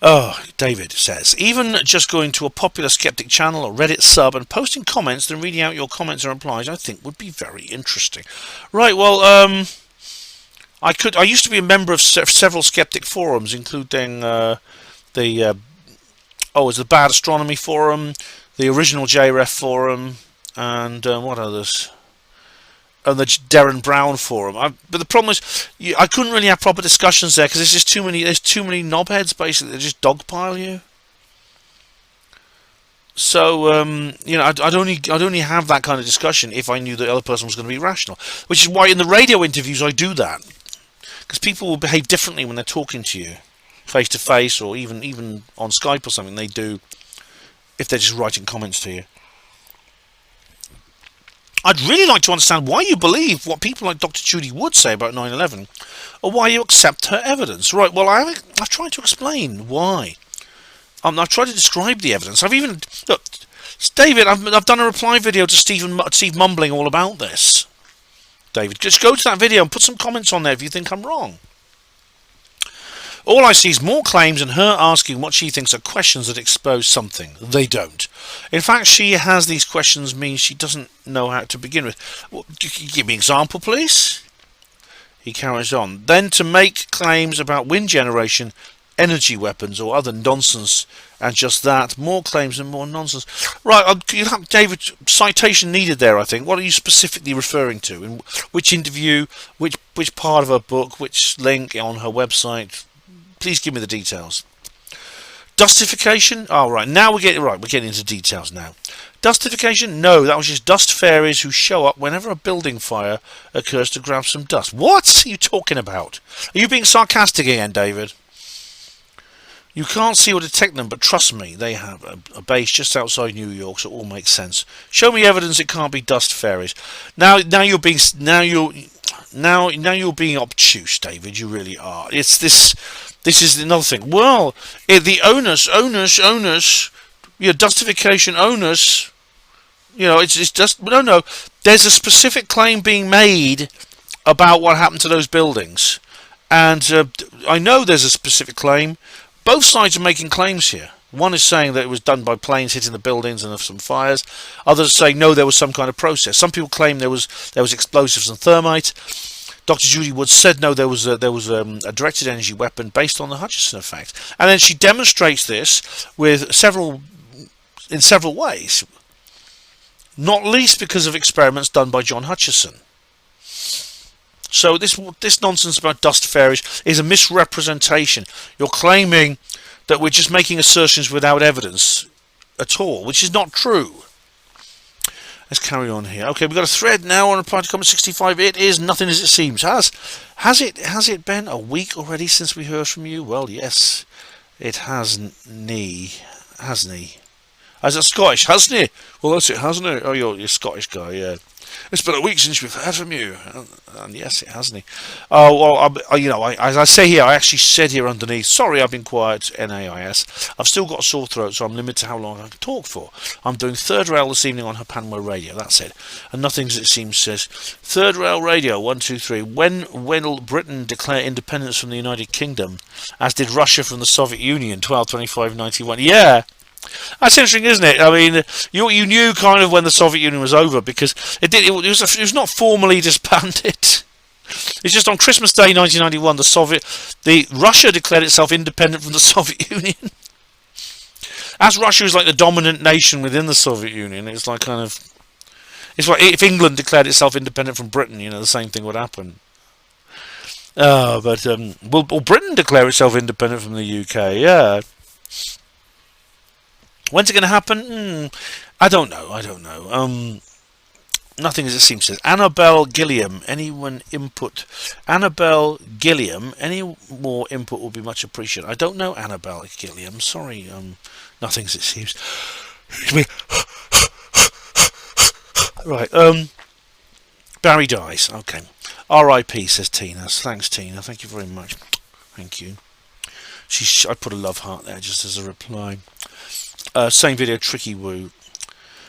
S1: Oh, David says, even just going to a popular skeptic channel or Reddit sub and posting comments, then reading out your comments and replies, I think would be very interesting. Right. Well, I used to be a member of several skeptic forums, including the Bad Astronomy Forum, the original JREF Forum, and what others? And the Darren Brown Forum. But the problem is, I couldn't really have proper discussions there because there's too many knobheads basically that just dogpile you. So I'd only have that kind of discussion if I knew the other person was going to be rational. Which is why in the radio interviews I do that, because people will behave differently when they're talking to you, face to face, or even on Skype or something. They do if they're just writing comments to you. I'd really like to understand why you believe what people like Dr. Judy Wood say about 9/11, or why you accept her evidence. Right, well, I've tried to explain why. I've tried to describe the evidence. I've even... Look, David, I've done a reply video to Steve mumbling all about this. David, just go to that video and put some comments on there if you think I'm wrong. All I see is more claims and her asking what she thinks are questions that expose something. They don't. In fact, she has these questions means she doesn't know how to begin with. Well, give me an example, please? He carries on. Then to make claims about wind generation, energy weapons or other nonsense, and just that, more claims and more nonsense. Right, David, citation needed there, I think. What are you specifically referring to? In which interview, which part of her book, which link on her website? Please give me the details. Dustification? Oh, right, now we're getting into details now. Dustification? No, that was just dust fairies who show up whenever a building fire occurs to grab some dust. What are you talking about? Are you being sarcastic again, David? You can't see or detect them, but trust me, they have a base just outside New York, so it all makes sense. Show me evidence it can't be dust fairies. Now you're being obtuse, David. You really are. It's this. This is another thing. Well, the onus, dustification onus. It's just no. There's a specific claim being made about what happened to those buildings, and I know there's a specific claim. Both sides are making claims here. One is saying that it was done by planes hitting the buildings and of some fires. Others are saying no, there was some kind of process. Some people claim there was explosives and thermite. Dr. Judy Wood said no, there was a directed energy weapon based on the Hutchison effect, and then she demonstrates this in several ways, not least because of experiments done by John Hutchison. So this nonsense about dust fairies is a misrepresentation. You're claiming that we're just making assertions without evidence at all, which is not true. Let's carry on here. Okay, we've got a thread now on reply to comment 65. It is nothing as it seems. Has it been a week already since we heard from you? Well, yes, it hasn't. Hasn't he? Is it Scottish? Hasn't he? Well, that's it, hasn't it? Oh, you're a Scottish guy, yeah. It's been a week since we've heard from you, and yes, it hasn't he? Oh well, as I say here, I actually said here underneath. Sorry, I've been quiet. NAIS. I've still got a sore throat, so I'm limited to how long I can talk for. I'm doing Third Rail this evening on HPANWO Radio. That's it. And nothing as it seems says Third Rail Radio 123. When will Britain declare independence from the United Kingdom, as did Russia from the Soviet Union? 12/25/91. Yeah. That's interesting, isn't it? I mean, you knew kind of when the Soviet Union was over because it was not formally disbanded. It's just on Christmas Day 1991, Russia declared itself independent from the Soviet Union. As Russia is like the dominant nation within the Soviet Union, it's like if England declared itself independent from Britain, the same thing would happen. Will Britain declare itself independent from the UK? Yeah. When's it going to happen? I don't know. Nothing as it seems. Says Annabelle Gilliam. Anyone input? Annabelle Gilliam. Any more input will be much appreciated. I don't know Annabelle Gilliam. Sorry. Nothing as it seems. Right. Barry dies. Okay. R.I.P. says Tina. Thanks, Tina. Thank you very much. Thank you. I put a love heart there just as a reply. Same video, Tricky Woo.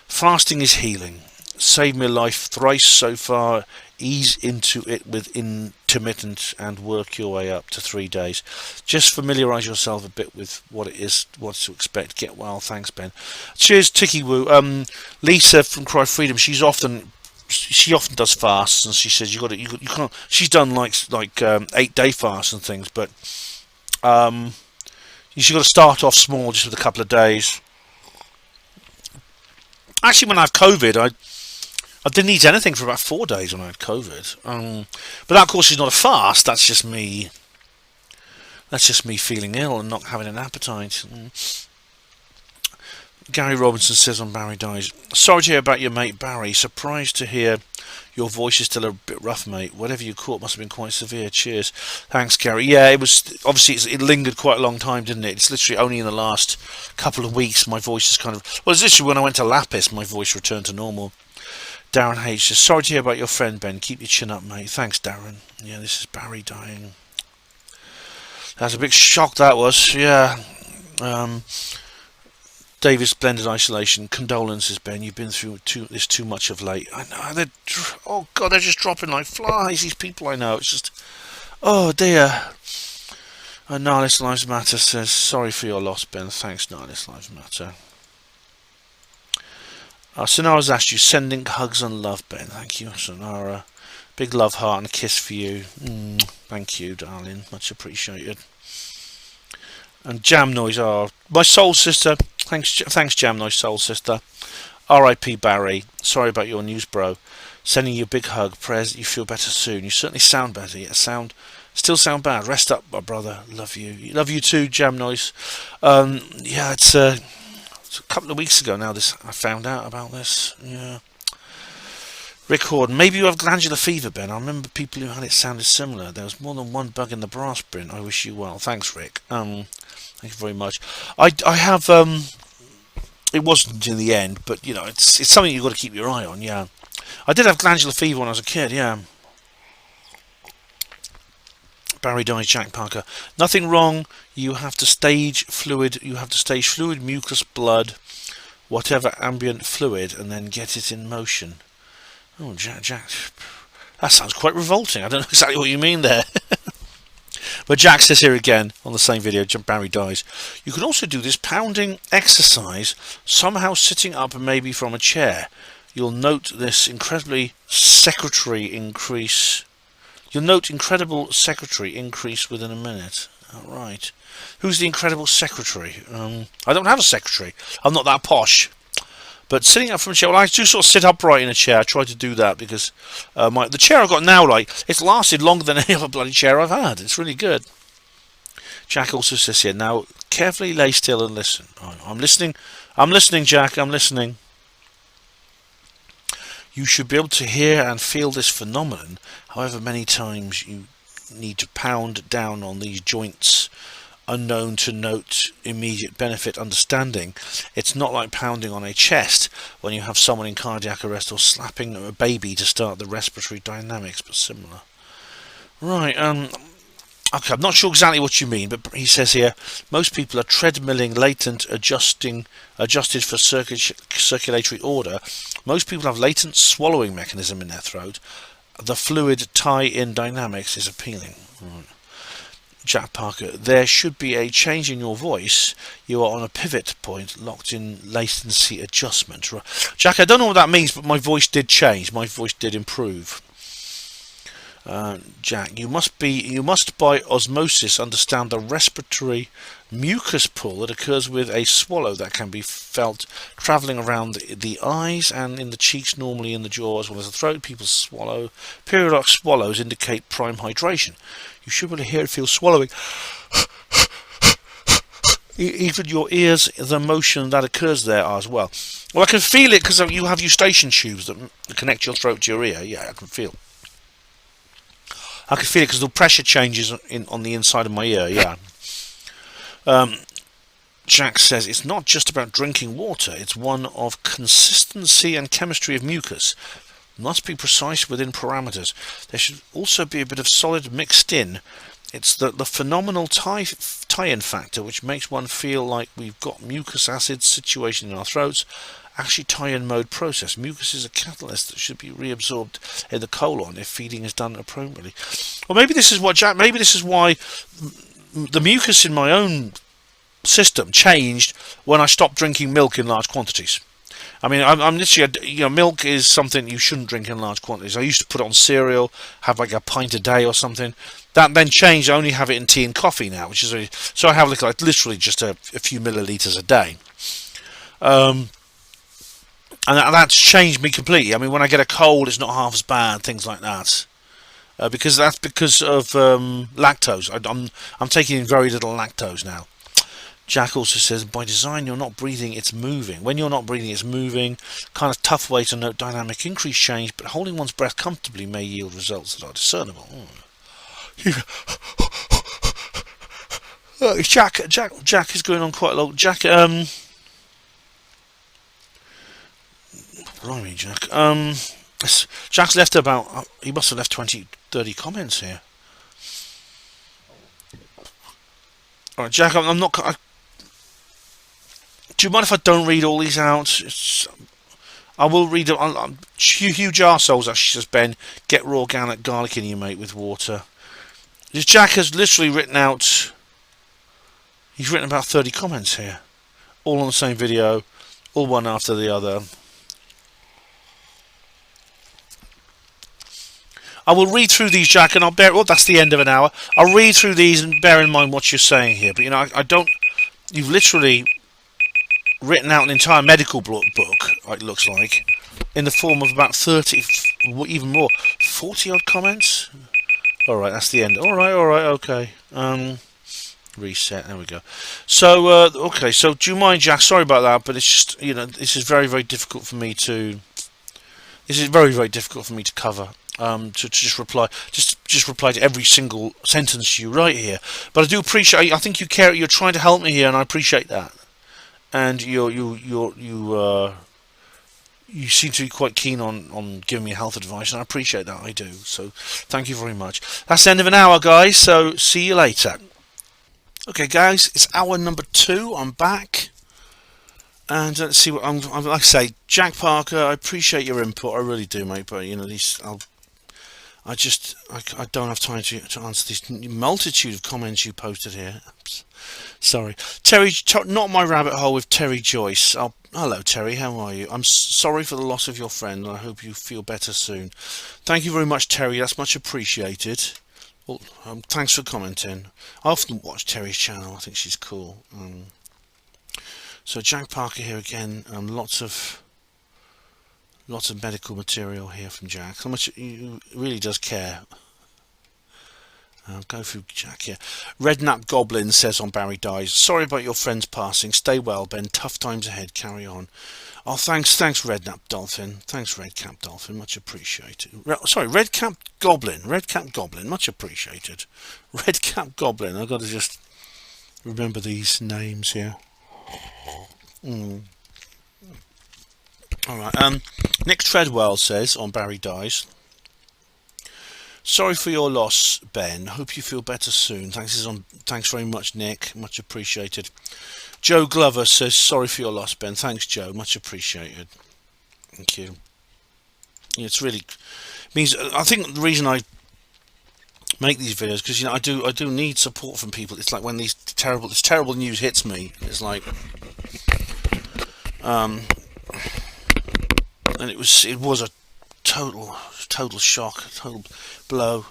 S1: Fasting is healing. Saved my life thrice so far. Ease into it with intermittent and work your way up to 3 days. Just familiarise yourself a bit with what it is, what to expect. Get well. Thanks, Ben. Cheers, Tricky Woo. Lisa from Cry Freedom. She often does fasts, and she says you can't. She's done like 8-day fasts and things, but you've got to start off small, just with a couple of days. Actually, when I had COVID, I didn't eat anything for about 4 days when I had COVID. But that, of course, is not a fast. That's just me. That's just me feeling ill and not having an appetite. Gary Robinson says on Barry dies. Sorry to hear about your mate Barry. Surprised to hear your voice is still a bit rough, mate. Whatever you caught must have been quite severe. Cheers. Thanks, Gary. Yeah, it was obviously it lingered quite a long time, didn't it? It's literally only in the last couple of weeks my voice is kind of. Well, it's literally when I went to Lapis, my voice returned to normal. Darren H says, sorry to hear about your friend, Ben. Keep your chin up, mate. Thanks, Darren. Yeah, this is Barry dying. That's a big shock, that was. Yeah. Davis Blended Isolation. Condolences, Ben. You've been through this too much of late. I know. Oh, God, they're just dropping like flies, these people I know. It's just... Oh, dear. Nihilist Lives Matter says, sorry for your loss, Ben. Thanks, Nihilist Lives Matter. Sonara's asked you, sending hugs and love, Ben. Thank you, Sonara. Big love heart and a kiss for you. Thank you, darling. Much appreciated. And Jam Noise, my soul sister. Thanks, Jam Noise, soul sister. R.I.P. Barry. Sorry about your news, bro. Sending you a big hug. Prayers that you feel better soon. You certainly sound better. Yet still sound bad. Rest up, my brother. Love you. Love you too, Jam Noise. Yeah, it's a couple of weeks ago now. I found out about this. Yeah. Rick Horden, maybe you have glandular fever, Ben. I remember people who had it sounded similar. There was more than one bug in the brass bin. I wish you well. Thanks, Rick. Thank you very much. I have it wasn't in the end, but you know, it's something you've got to keep your eye on. Yeah, I did have glandular fever when I was a kid. Yeah. Barry dies, Jack Parker. Nothing wrong. You have to stage fluid. You have to stage fluid, mucus, blood, whatever ambient fluid, and then get it in motion. Oh, Jack. That sounds quite revolting. I don't know exactly what you mean there. But Jack says here again on the same video, Barry dies. You can also do this pounding exercise, somehow sitting up maybe from a chair. You'll note this incredibly secretary increase. You'll note incredible secretary increase within a minute. All right. Who's the incredible secretary? I don't have a secretary. I'm not that posh. But sitting up from a chair, well, I do sort of sit upright in a chair. I try to do that because the chair I've got now, like, it's lasted longer than any other bloody chair I've had. It's really good. Jack also says here, now carefully lay still and listen. I'm listening. I'm listening, Jack. I'm listening. You should be able to hear and feel this phenomenon, however many times you need to pound down on these joints, unknown to note immediate benefit understanding. It's not like pounding on a chest when you have someone in cardiac arrest or slapping a baby to start the respiratory dynamics, but similar. Right, okay, I'm not sure exactly what you mean, but he says here, most people are treadmilling latent adjusted for circulatory order. Most people have latent swallowing mechanism in their throat. The fluid tie-in dynamics is appealing. Right. Jack Parker, there should be a change in your voice. You are on a pivot point, locked in latency adjustment. Jack, I don't know what that means, but my voice did change. My voice did improve. Jack, you must by osmosis understand the respiratory mucus pull that occurs with a swallow that can be felt travelling around the eyes and in the cheeks, normally in the jaw as well as the throat. People swallow. Periodic swallows indicate prime hydration. You should be able to hear it feel swallowing. Even your ears, the motion that occurs there as well. Well, I can feel it because you have eustachian tubes that connect your throat to your ear. Yeah, I can feel it because the pressure changes on the inside of my ear. Yeah. Jack says it's not just about drinking water. It's one of consistency and chemistry of mucus. Must be precise within parameters. There should also be a bit of solid mixed in. It's the phenomenal tie-in factor which makes one feel like we've got mucus acid situation in our throats. Actually, tie-in mode process. Mucus is a catalyst that should be reabsorbed in the colon if feeding is done appropriately. Well, maybe this is what Jack. Maybe this is why the mucus in my own system changed when I stopped drinking milk in large quantities. I mean, I'm literally, milk is something you shouldn't drink in large quantities. I used to put it on cereal, have like a pint a day or something. That then changed. I only have it in tea and coffee now, which is so I have like literally just a few millilitres a day. And that's changed me completely. I mean, when I get a cold, it's not half as bad. Things like that, because of lactose. I'm taking in very little lactose now. Jack also says, by design, you're not breathing, it's moving. When you're not breathing, it's moving. Kind of tough way to note dynamic increase change, but holding one's breath comfortably may yield results that are discernible. Jack is going on quite a lot. Jack, blimey, Jack. Jack's left about. He must have left 20, 30 comments here. All right, Jack. I'm not. Do you mind if I don't read all these out? I will read them. Huge arseholes, actually, says Ben. Get raw organic garlic in you, mate, with water. Jack has literally written out. He's written about 30 comments here, all on the same video, all one after the other. I will read through these, Jack, and I'll bear. Oh, that's the end of an hour. I'll read through these and bear in mind what you're saying here. But I don't. You've literally written out an entire medical book, it looks like, in the form of about 30, even more, 40 odd comments. All right, that's the end. All right, okay. Reset. There we go. So, okay. So, do you mind, Jack? Sorry about that, but it's just this is very, very difficult for me to. This is very, very difficult for me to cover. To just reply to every single sentence you write here. But I do appreciate. I think you care. You're trying to help me here, and I appreciate that. And you seem to be quite keen on giving me health advice, and I appreciate that. I do. So thank you very much. That's the end of an hour, guys. So see you later. Okay, guys, it's hour number 2. I'm back, and let's see what I'm like. I say, Jack Parker, I appreciate your input. I really do, mate. But these, I don't have time to answer this multitude of comments you posted here. Sorry, Terry, not my rabbit hole with Terry Joyce. Hello, Terry. How are you? I'm sorry for the loss of your friend. I hope you feel better soon. Thank you very much, Terry. That's much appreciated. Well, thanks for commenting. I often watch Terry's channel. I think she's cool. So Jack Parker here again. Lots of medical material here from Jack. How much he really does care. I'll go through Jack here. Redknapp Goblin says on Barry Dies, sorry about your friend's passing. Stay well, Ben. Tough times ahead. Carry on. Oh, thanks, Redknapp Dolphin. Thanks, Redcap Dolphin. Much appreciated. Redcap Goblin. Redcap Goblin. Much appreciated. Redcap Goblin. I've got to just remember these names here. All right. Nick Treadwell says on Barry Dies, sorry for your loss, Ben. Hope you feel better soon. Thanks very much, Nick. Much appreciated. Joe Glover says, sorry for your loss, Ben. Thanks, Joe. Much appreciated. Thank you. It's really means. I think the reason I make these videos because I do need support from people. It's like when this terrible news hits me. It's like, and it was a total shock, a total blow.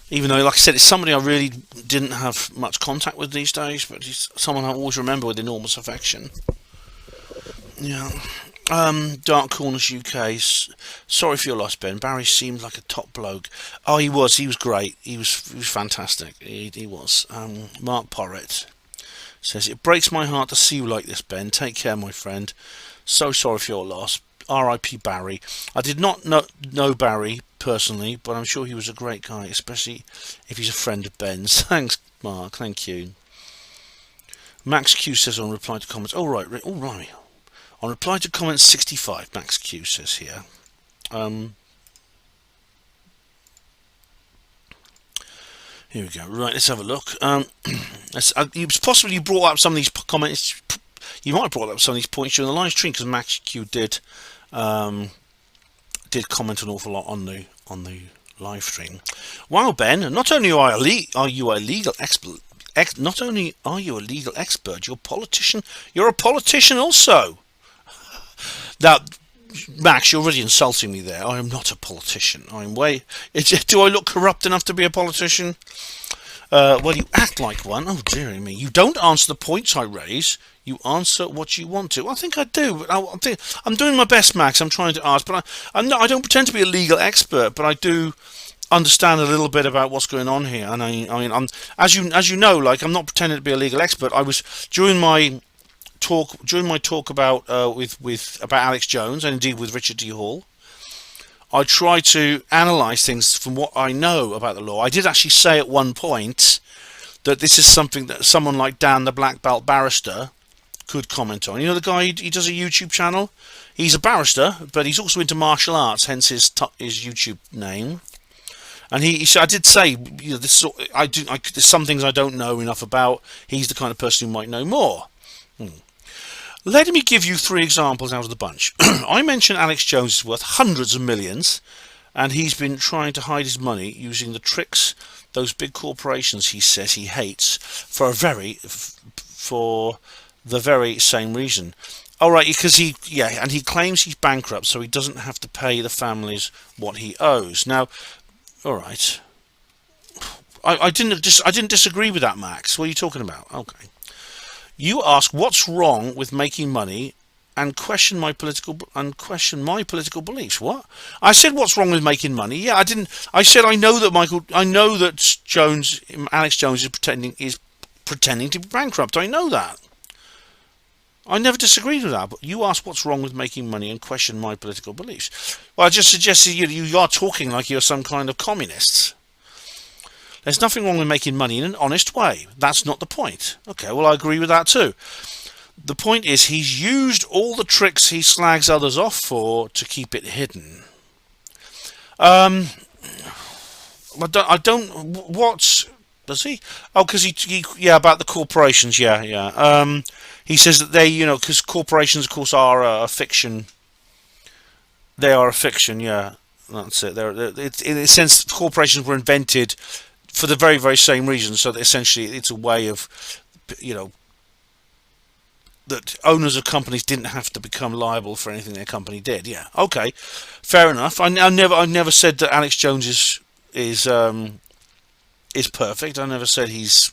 S1: Even though, like I said, it's somebody I really didn't have much contact with these days, but he's someone I always remember with enormous affection. Yeah. Dark Corners UK. Sorry for your loss, Ben. Barry seemed like a top bloke. Oh, he was. He was great. He was fantastic. He was. Mark Porrett says, it breaks my heart to see you like this, Ben. Take care, my friend. So sorry for your loss. R.I.P. Barry. I did not know Barry personally, but I'm sure he was a great guy, especially if he's a friend of Ben's. Thanks, Mark. Thank you. Max Q says on reply to comments. All right. On reply to comments 65, Max Q says here. Here we go. Right, let's have a look. You brought up some of these comments. You might have brought up some of these points during the live stream because Max Q did comment an awful lot on the live stream. Wow, Ben! Not only are you a legal expert, you're a politician. You're a politician also. Now, Max, you're already insulting me there. I am not a politician. Do I look corrupt enough to be a politician? Well, you act like one. Oh, dearie me. You don't answer the points I raise. You answer what you want to. I think I do. But I'm doing my best, Max. I'm trying to ask. But I don't pretend to be a legal expert, but I do understand a little bit about what's going on here. And I'm as you know, like, I'm not pretending to be a legal expert. I was during my talk about about Alex Jones and indeed with Richard D. Hall. I try to analyse things from what I know about the law. I did actually say at one point that this is something that someone like Dan, the black belt barrister, could comment on. You know the guy, he does a YouTube channel. He's a barrister, but he's also into martial arts, hence his YouTube name. And I did say, you know, there's some things I don't know enough about. He's the kind of person who might know more. Let me give you 3 examples out of the bunch. I mentioned Alex Jones is worth hundreds of millions, and he's been trying to hide his money using the tricks those big corporations he says he hates for the very same reason. All right, because he claims he's bankrupt, so he doesn't have to pay the families what he owes. Now, all right, I didn't disagree with that, Max. What are you talking about? Okay. You ask what's wrong with making money and question my political beliefs. What? I said what's wrong with making money? Yeah, I didn't. I said I know that Alex Jones is pretending to be bankrupt. I know that. I never disagreed with that. But you ask what's wrong with making money and question my political beliefs. Well, I just suggested you are talking like you're some kind of communist. There's nothing wrong with making money in an honest way. That's not the point. Okay, well, I agree with that too. The point is he's used all the tricks he slags others off for to keep it hidden. What does he? Oh, because he about the corporations. Yeah. He says that they, you know, because corporations, of course, are a fiction. They are a fiction. Yeah, that's it. In a sense, corporations were invented for the very, very same reason. So that essentially, it's a way of, you know, that owners of companies didn't have to become liable for anything their company did. Yeah, okay, fair enough. I never said that Alex Jones is perfect. I never said he's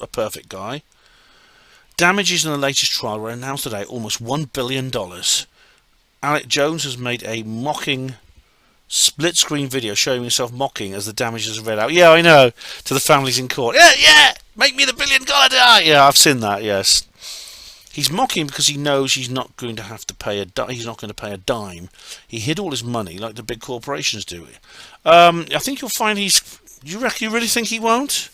S1: a perfect guy. Damages in the latest trial were announced today, almost $1 billion. Alex Jones has made a mocking split-screen video showing himself mocking as the damages are read out. Yeah, I know, to the families in court. Yeah, make me the $1 billion guy. Yeah, I've seen that, yes. He's mocking because he knows he's not going to have to pay he's not going to pay a dime. He hid all his money like the big corporations do. I think you'll find you really think he won't?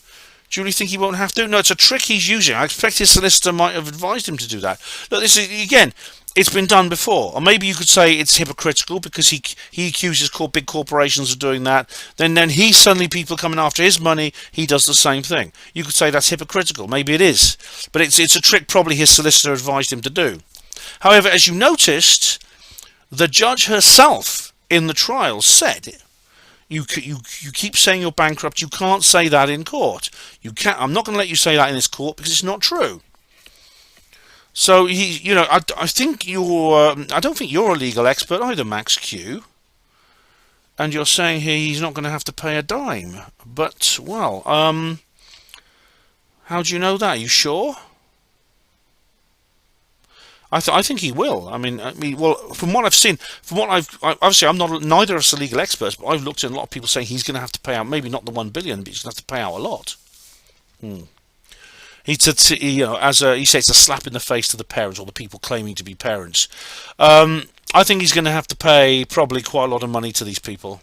S1: Do you really think he won't have to? No, it's a trick he's using. I expect his solicitor might have advised him to do that. Look, this is, again, it's been done before. Or maybe you could say it's hypocritical because he accuses big corporations of doing that. Then he's suddenly people coming after his money. He does the same thing. You could say that's hypocritical. Maybe it is. But it's a trick probably his solicitor advised him to do. However, as you noticed, the judge herself in the trial said, You keep saying you're bankrupt. You can't say that in court. You can't. I'm not going to let you say that in this court because it's not true. So I think you're. I don't think you're a legal expert either, Max Q. And you're saying here he's not going to have to pay a dime. But well, how do you know that? Are you sure? I think he will. I mean, well, from what I've seen, obviously I'm neither of us are legal experts, but I've looked at a lot of people saying he's going to have to pay out, maybe not the $1 billion, but he's going to have to pay out a lot. He said, he said it's a slap in the face to the parents or the people claiming to be parents. I think he's going to have to pay probably quite a lot of money to these people.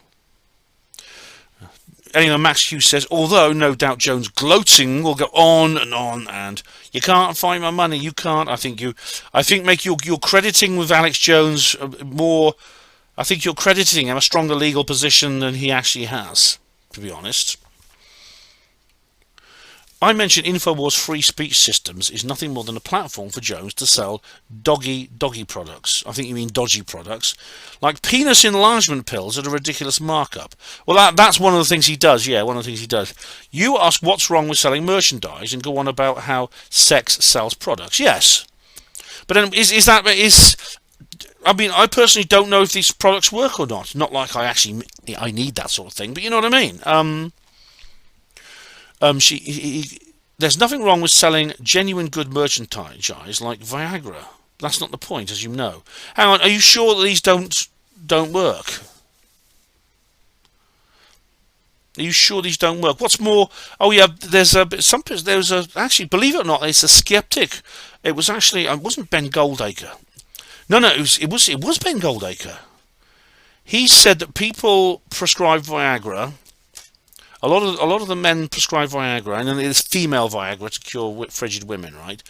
S1: Anyway, Max Hughes says, although no doubt Jones' gloating will go on, and you can't find my money, you can't. I think you're crediting with Alex Jones more. I think you're crediting him a stronger legal position than he actually has, to be honest. I mentioned InfoWars Free Speech Systems is nothing more than a platform for Jones to sell doggy products. I think you mean dodgy products, like penis enlargement pills at a ridiculous markup. Well, that's one of the things he does. Yeah, one of the things he does. You ask what's wrong with selling merchandise and go on about how sex sells products. Yes, but then I mean, I personally don't know if these products work or not. Not like I need that sort of thing, but you know what I mean. There's nothing wrong with selling genuine good merchandise like Viagra. That's not the point, as you know. Hang on, are you sure that these don't work? Are you sure these don't work? What's more? Oh yeah, actually, believe it or not, it's a skeptic. It wasn't Ben Goldacre. No, it was Ben Goldacre. He said that people prescribe Viagra. A lot of the men prescribe Viagra, and then it's female Viagra to cure frigid women, right?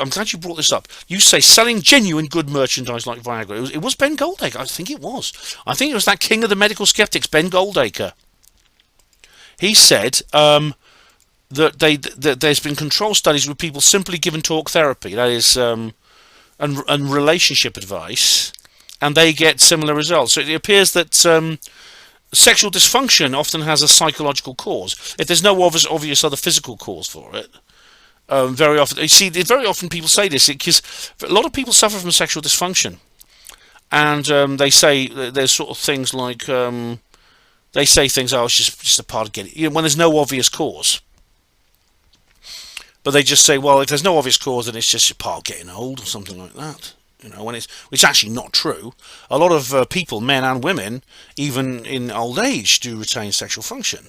S1: I'm glad you brought this up. You say selling genuine good merchandise like Viagra. It was Ben Goldacre. I think it was. I think it was that king of the medical skeptics, Ben Goldacre. He said that there's been control studies with people simply given talk therapy, that is, and relationship advice, and they get similar results. So it appears that sexual dysfunction often has a psychological cause. If there's no obvious other physical cause for it, very often people say this because a lot of people suffer from sexual dysfunction, and they say there's sort of things like they say things, oh, it's just a part of getting, when there's no obvious cause. But they just say, well, if there's no obvious cause, then it's just a part of getting old or something like that. When it's actually not true. A lot of people, men and women, even in old age, do retain sexual function.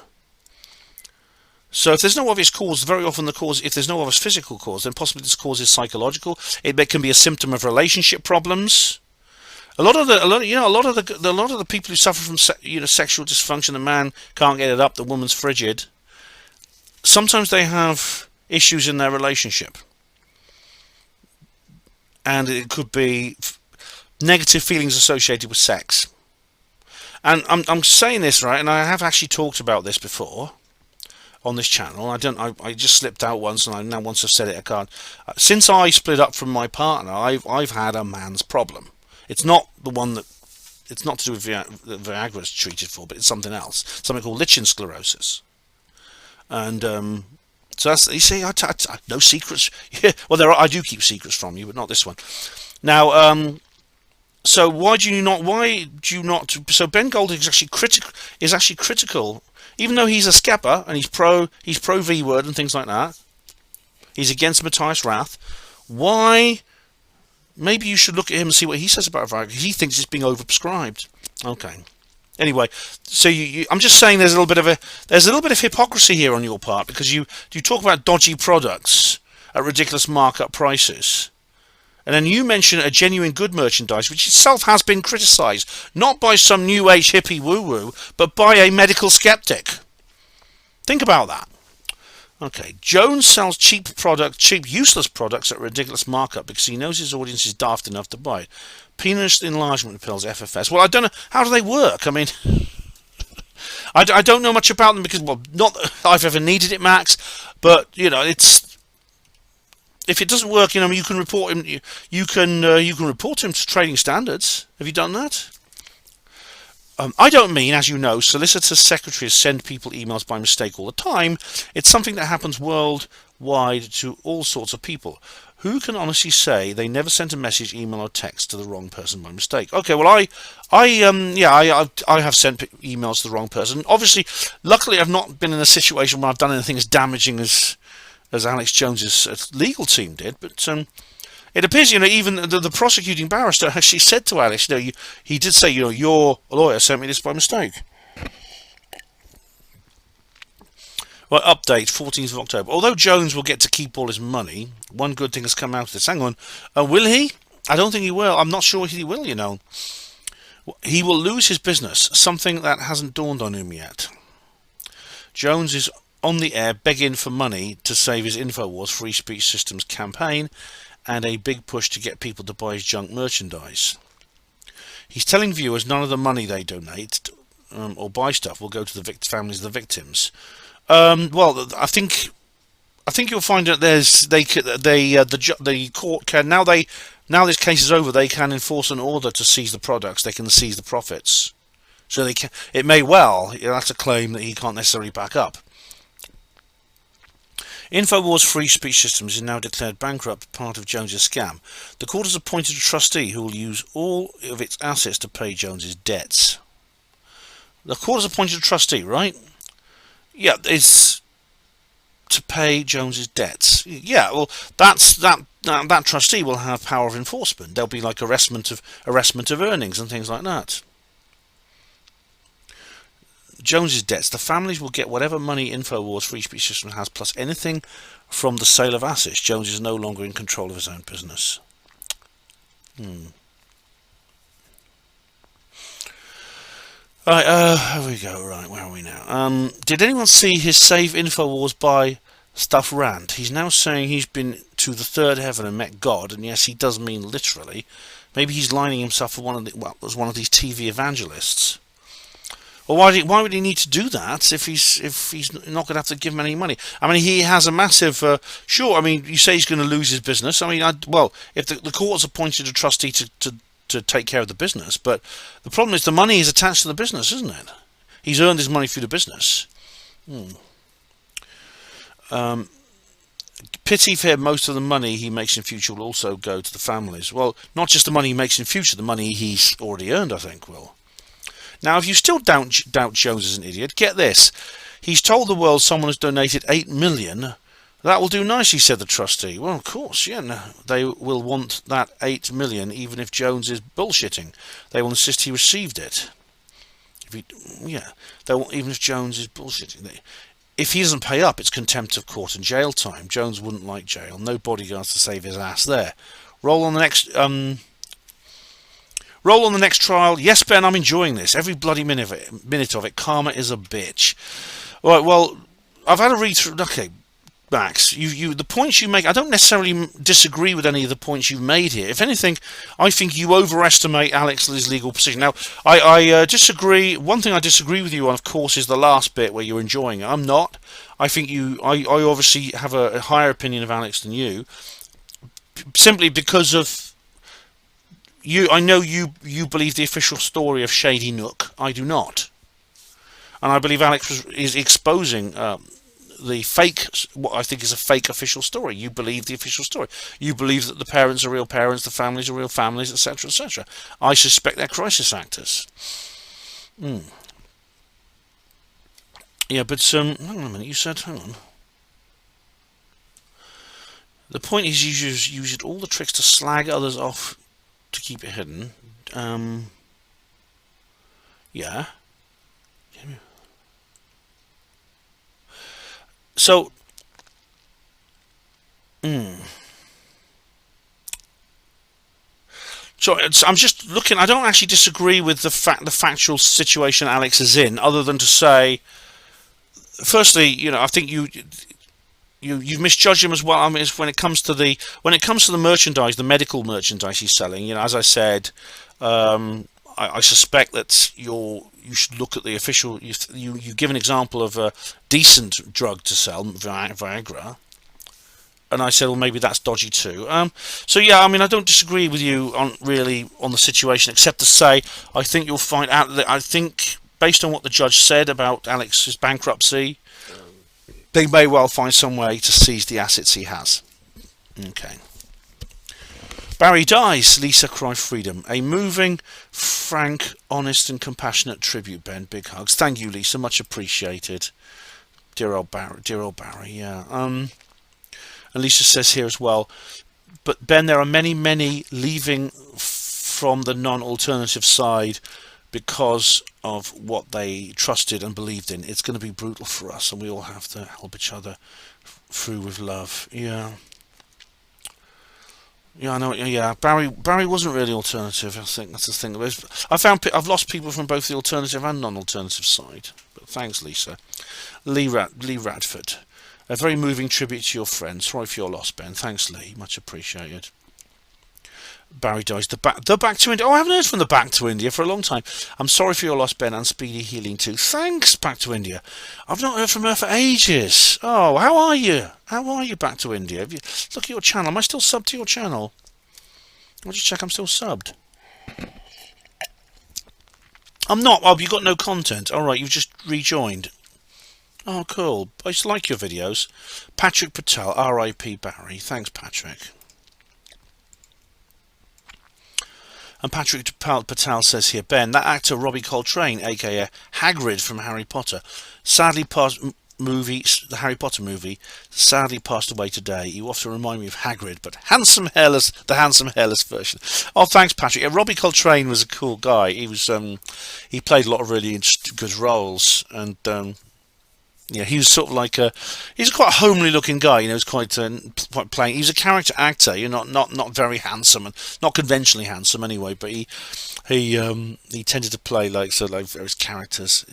S1: So if there's no obvious cause, very often the cause, if there's no obvious physical cause, then possibly this cause is psychological. It can be a symptom of relationship problems. A lot of the people who suffer from sexual dysfunction, the man can't get it up, the woman's frigid. Sometimes they have issues in their relationship, and it could be negative feelings associated with sex. And I'm saying this right, and I have actually talked about this before on this channel. I just slipped out once, and once I've said it, I can't. Since I split up from my partner, I've had a man's problem. It's not the one that, it's not to do with that Viagra is treated for, but it's something else, something called lichen sclerosis. And so that's, you see, no secrets. Yeah, well, I do keep secrets from you, but not this one. Now, so why do you not? So Ben Goldacre is actually critical, even though he's a skepper and he's pro V word and things like that. He's against Matthias Rath. Why? Maybe you should look at him and see what he says about Viagra. He thinks it's being overprescribed. Okay. Anyway, so I'm just saying there's a little bit of hypocrisy here on your part, because you talk about dodgy products at ridiculous markup prices, and then you mention a genuine good merchandise, which itself has been criticised, not by some new age hippie woo-woo, but by a medical skeptic. Think about that. Okay, Jones sells cheap useless products at ridiculous markup because he knows his audience is daft enough to buy it. Penis enlargement pills, FFS. Well, I don't know, how do they work? I mean, I don't know much about them because, well, not that I've ever needed it, Max, but it's, if it doesn't work, you can report him. You can report him to trading standards. Have you done that? I don't mean, as you know, solicitor secretaries send people emails by mistake all the time. It's something that happens worldwide to all sorts of people. Who can honestly say they never sent a message, email, or text to the wrong person by mistake? Okay, well, I have sent emails to the wrong person. Obviously, luckily, I've not been in a situation where I've done anything as damaging as Alex Jones's legal team did. But it appears, even the prosecuting barrister actually said to Alex, he did say, your lawyer sent me this by mistake. Well, update, 14th of October. Although Jones will get to keep all his money, one good thing has come out of this. Hang on. Will he? I don't think he will. I'm not sure he will, He will lose his business, something that hasn't dawned on him yet. Jones is on the air begging for money to save his InfoWars free speech systems campaign and a big push to get people to buy his junk merchandise. He's telling viewers none of the money they donate or buy stuff will go to the families of the victims. Well, I think you'll find that the court can now this case is over. They can enforce an order to seize the products. They can seize the profits. So they can. It may well. That's a claim that he can't necessarily back up. InfoWars Free Speech Systems is now declared bankrupt, part of Jones's scam. The court has appointed a trustee who will use all of its assets to pay Jones's debts. The court has appointed a trustee, right? Yeah, it's to pay Jones's debts. Yeah, well, that trustee will have power of enforcement. There'll be like arrestment of earnings and things like that. Jones's debts. The families will get whatever money InfoWars Free Speech System has, plus anything from the sale of assets. Jones is no longer in control of his own business. Right, here we go. Right, where are we now? Did anyone see his Save InfoWars buy stuff rant? He's now saying he's been to the third heaven and met God, and yes, he does mean literally, maybe he's lining himself for as one of these TV evangelists. Well, why would he need to do that if he's not going to have to give him any money? I mean, he has a massive. Sure, I mean, you say he's going to lose his business. I mean, if the court's appointed a trustee to take care of the business, but the problem is the money is attached to the business, isn't it? He's earned his money through the business. Pity for him, most of the money he makes in future will also go to the families. Well, not just the money he makes in future, the money he's already earned, I think, will. Now, if you still doubt Jones is an idiot, get this. He's told the world someone has donated $8 million. That will do nicely, said the trustee. Well, of course, yeah, no, they will want that $8 million even if Jones is bullshitting. They will insist he received it. They will, even if Jones is bullshitting. If he doesn't pay up, it's contempt of court and jail time. Jones wouldn't like jail. No bodyguards to save his ass there. Roll on the next trial. Yes, Ben, I'm enjoying this. Every bloody minute of it. Karma is a bitch. Right, well, I've had a read through. Okay, Max, the points you make, I don't necessarily disagree with any of the points you've made here. If anything, I think you overestimate Alex's legal position. Now, I disagree. One thing I disagree with you on, of course, is the last bit where you're enjoying it. I'm not. I think I obviously have a higher opinion of Alex than you, simply because of I know you believe the official story of Shady Nook. I do not, and I believe Alex is exposing the fake, what I think is a fake official story. You believe the official story. You believe that the parents are real parents, the families are real families, etc., etc. I suspect they're crisis actors. Yeah, but hang on a minute. You said, hang on. The point is, you use all the tricks to slag others off to keep it hidden. Yeah. So, so I'm just looking. I don't actually disagree with the factual situation Alex is in, other than to say, firstly, I think you've misjudged him as well. I mean, when it comes to the merchandise, the medical merchandise he's selling. As I said, I suspect that you should look at the official. You give an example of a decent drug to sell, Viagra, and I said, well, maybe that's dodgy too. So yeah, I mean, I don't disagree with you on the situation, except to say I think you'll find out that I think based on what the judge said about Alex's bankruptcy, they may well find some way to seize the assets he has. Okay. Barry dies. Lisa cry freedom. A moving, frank, honest and compassionate tribute, Ben. Big hugs. Thank you, Lisa. Much appreciated. Dear old Barry, yeah. And Lisa says here as well, but Ben, there are many leaving from the non-alternative side because of what they trusted and believed in. It's going to be brutal for us, and we all have to help each other through with love. Yeah. Yeah, I know. Yeah, Barry wasn't really alternative. I think that's the thing. I've lost people from both the alternative and non-alternative side. But thanks, Lisa. Lee Radford. A very moving tribute to your friend. Sorry for your loss, Ben. Thanks, Lee. Much appreciated. Barry dies. The back to India. Oh, I haven't heard from the back to India for a long time. I'm sorry for your loss, Ben, and speedy healing too. Thanks, back to India. I've not heard from her for ages. Oh, how are you? How are you, back to India? Look at your channel. Am I still subbed to your channel? I'll just check I'm still subbed. I'm not. Oh, you've got no content. All right, you've just rejoined. Oh, cool. I used to like your videos. Patrick Patel, R.I.P. Barry. Thanks, Patrick. And Patrick Patel says here, Ben, that actor Robbie Coltrane, aka Hagrid from Harry Potter, the Harry Potter movie, sadly passed away today. You often remind me of Hagrid, but the handsome hairless version. Oh, thanks, Patrick. Yeah, Robbie Coltrane was a cool guy. He played a lot of really good roles, and yeah, he was sort of like he's quite a homely looking guy. He was quite plain. He was a character actor. Not very handsome and not conventionally handsome anyway. But he tended to play like various characters.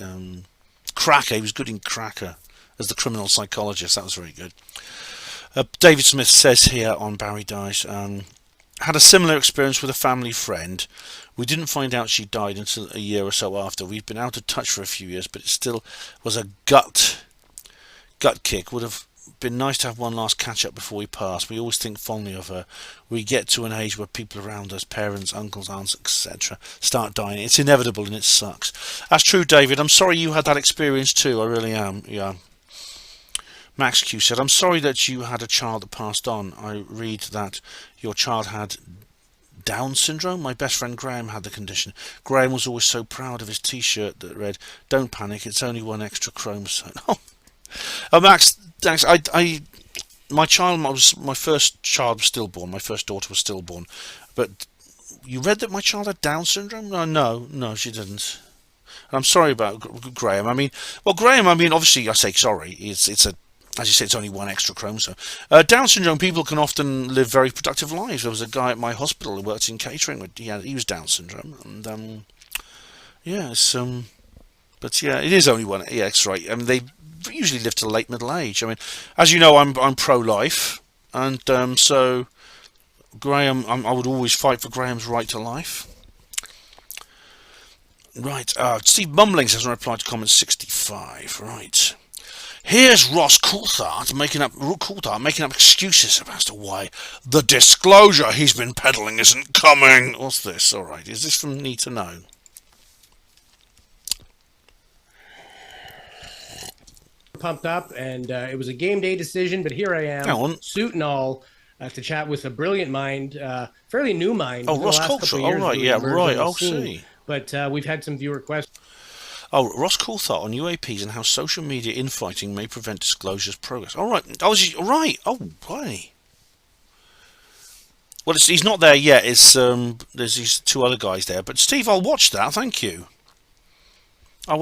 S1: Cracker. He was good in Cracker as the criminal psychologist. That was very good. David Smith says here on Barry Dice, had a similar experience with a family friend. We didn't find out she died until a year or so after. We've been out of touch for a few years, but it still was a gut kick. Would have been nice to have one last catch up before we pass. We always think fondly of her. We get to an age where people around us, parents, uncles, aunts, etc., start dying. It's inevitable and it sucks. That's true, David. I'm sorry you had that experience too. I really am. Yeah. Max Q said, I'm sorry that you had a child that passed on. I read that your child had Down syndrome. My best friend Graham had the condition. Graham was always so proud of his t-shirt that read, don't panic, it's only one extra chromosome. Oh, Max, thanks. My first child was stillborn. My first daughter was stillborn. But you read that my child had Down syndrome? No, she didn't. I'm sorry about Graham. Graham, obviously I say sorry. It's a, as you say, it's only one extra chromosome. Down syndrome people can often live very productive lives. There was a guy at my hospital who worked in catering. He was Down syndrome, and but yeah, it is only one. Yeah, that's right. They usually live to late middle age. As you know, I'm pro-life, and so Graham, I would always fight for Graham's right to life. Right, Steve Mumbling says in reply to comment 65. Right. Here's Ross Coulthard making up excuses as to why the disclosure he's been peddling isn't coming. What's this? All right, is this from Need to Know?
S2: Pumped up, and it was a game day decision, but here I am, suit and all, to chat with a brilliant mind, fairly new mind.
S1: Oh, Ross Coulthard. Oh, right, yeah, right. Oh, see.
S2: But we've had some viewer questions.
S1: Oh, Ross Coulthard on UAPs and how social media infighting may prevent disclosure's progress. All right. Oh, right. Oh, why? Well, he's not there yet. There's these two other guys there. But Steve, I'll watch that. Thank you. I'll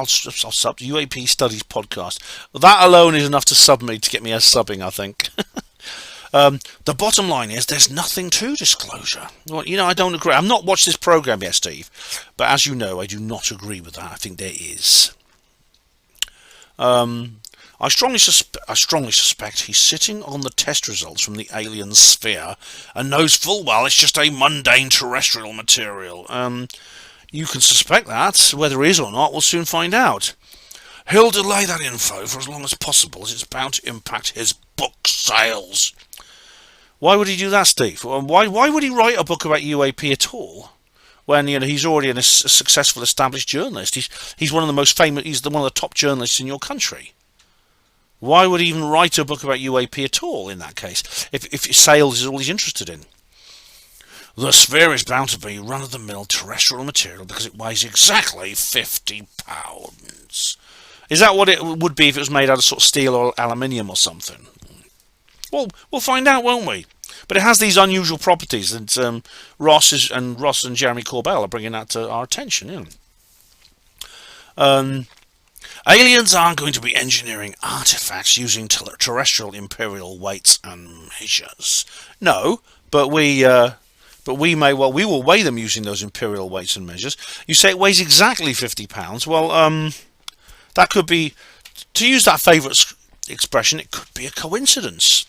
S1: sub UAP Studies podcast. That alone is enough to sub me to get me as subbing, I think. The bottom line is there's nothing to disclosure. Well, I don't agree. I've not watched this program yet, Steve, but as you know, I do not agree with that. I think there is. I strongly suspect he's sitting on the test results from the alien sphere and knows full well it's just a mundane terrestrial material. You can suspect that. Whether it is or not, we'll soon find out. He'll delay that info for as long as possible, as it's bound to impact his book sales. Why would he do that, Steve? Why would he write a book about UAP at all? When he's already a successful, established journalist. He's one of the most famous. He's one of the top journalists in your country. Why would he even write a book about UAP at all? In that case, if sales is all he's interested in. The sphere is bound to be run-of-the-mill terrestrial material because it weighs exactly 50 pounds. Is that what it would be if it was made out of sort of steel or aluminium or something? Well, we'll find out, won't we? But it has these unusual properties, and Ross and Jeremy Corbell are bringing that to our attention. Aliens aren't going to be engineering artifacts using terrestrial imperial weights and measures. No, but we will weigh them using those imperial weights and measures. You say it weighs exactly 50 pounds. Well, that could be, to use that favourite expression, it could be a coincidence.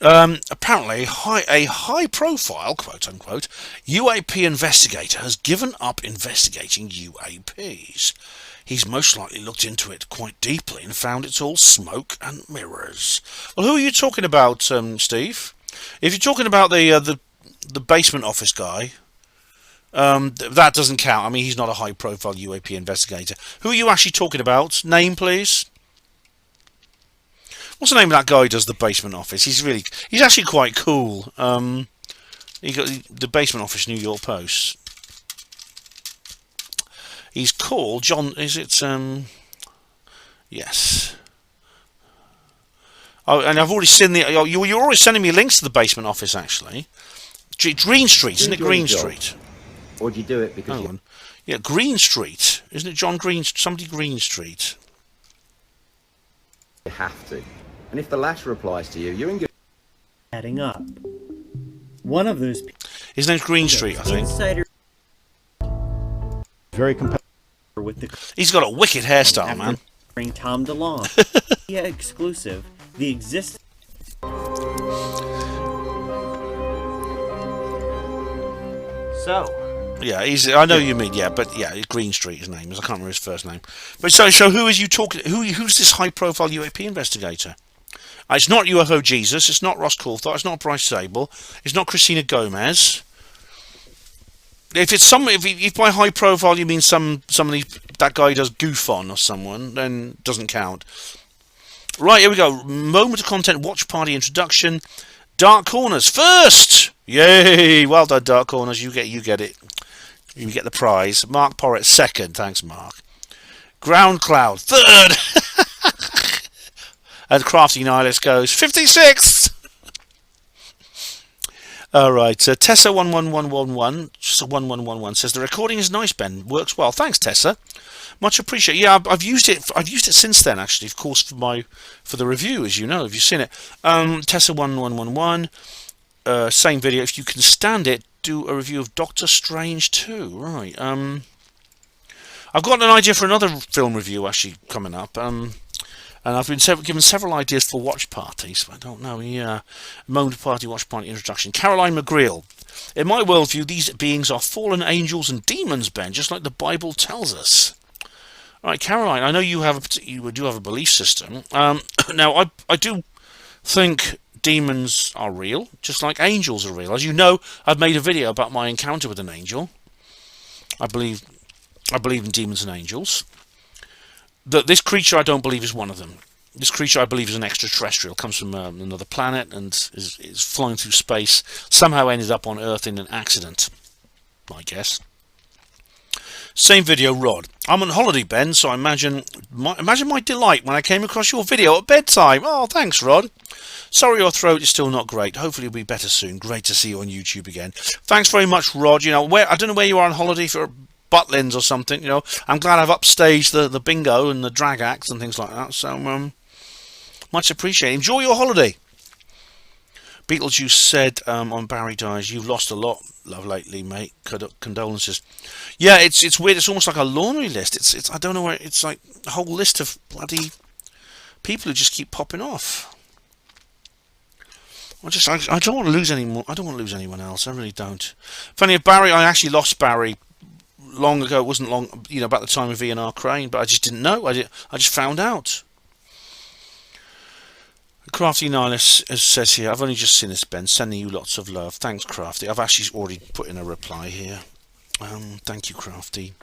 S1: Apparently, a high-profile, quote-unquote, UAP investigator has given up investigating UAPs. He's most likely looked into it quite deeply and found it's all smoke and mirrors. Well, who are you talking about, Steve? If you're talking about the basement office guy, that doesn't count. He's not a high-profile UAP investigator. Who are you actually talking about? Name, please. What's the name of that guy who does the basement office? He's actually quite cool. He got the basement office, New York Post. He's called John. Is it? Yes. Oh, and I've already seen you're already sending me links to the basement office. Actually, Green Street, isn't it? Green Street.
S3: Or do you do it because?
S1: Yeah, Green Street, isn't it? John Green. Somebody Green Street.
S3: You have to. And if the latter applies to you, you're in good.
S4: Adding up. One of those.
S1: His name's Green Street, I think.
S4: Insider. Very competitive with the.
S1: He's got a wicked hairstyle, man.
S4: Bring Tom DeLonge. Yeah, exclusive. the existence. So.
S1: Yeah, I know you mean, yeah, but yeah, Green Street, his name is. I can't remember his first name. But so who is you talking? Who's this high-profile UAP investigator? It's not UFO Jesus. It's not Ross Coulthard. It's not Bryce Zabel. It's not Christina Gomez. If by high-profile you mean somebody that guy does goof on or someone, then it doesn't count. Right, here we go. Moment of content. Watch party introduction. Dark Corners first. Yay! Well done, Dark Corners. You get it. You get the prize. Mark Porritt second. Thanks, Mark. Ground Cloud third. And Crafty Nihilist goes 56th. All right. Tessa 11111, just a 1111 says the recording is nice, Ben. Works well. Thanks, Tessa. Much appreciated. Yeah, I've used it. I've used it since then, actually. Of course, for the review, as you know, if you've seen it. Tessa 1111. Same video. If you can stand it, do a review of Doctor Strange 2. Right. I've got an idea for another film review actually coming up. And I've been given several ideas for watch parties. I don't know. Yeah. Moment party, watch party introduction. Caroline McGreal. In my worldview, these beings are fallen angels and demons, Ben, just like the Bible tells us. All right, Caroline. I know you do have a belief system. Now, I do think demons are real, just like angels are real. As you know, I've made a video about my encounter with an angel. I believe in demons and angels. This creature I don't believe is one of them. This creature I believe is an extraterrestrial, comes from another planet and is flying through space. Somehow ended up on Earth in an accident, I guess. Same video, Rod. I'm on holiday, Ben, so imagine my delight when I came across your video at bedtime. Oh, thanks, Rod. Sorry your throat is still not great. Hopefully it'll be better soon. Great to see you on YouTube again. Thanks very much, Rod. You know, I don't know where you are on holiday, for Butlins or something. You know, I'm glad I've upstaged the bingo and the drag acts and things like that. So much appreciated. Enjoy your holiday. Beetlejuice said on Barry Dies, you've lost a lot, love, lately, mate. Condolences. Yeah, it's weird. It's almost like a laundry list. It's I don't know where. It's like a whole list of bloody people who just keep popping off. I don't want to lose any more. I don't want to lose anyone else. I really don't. Funny, Barry, I actually lost Barry long ago. It wasn't long, you know, about the time of VNR Crane, but I just didn't know. I just found out. Crafty Nihilist says here, I've only just seen this, Ben. Sending you lots of love. Thanks, Crafty. I've actually already put in a reply here. Thank you, Crafty.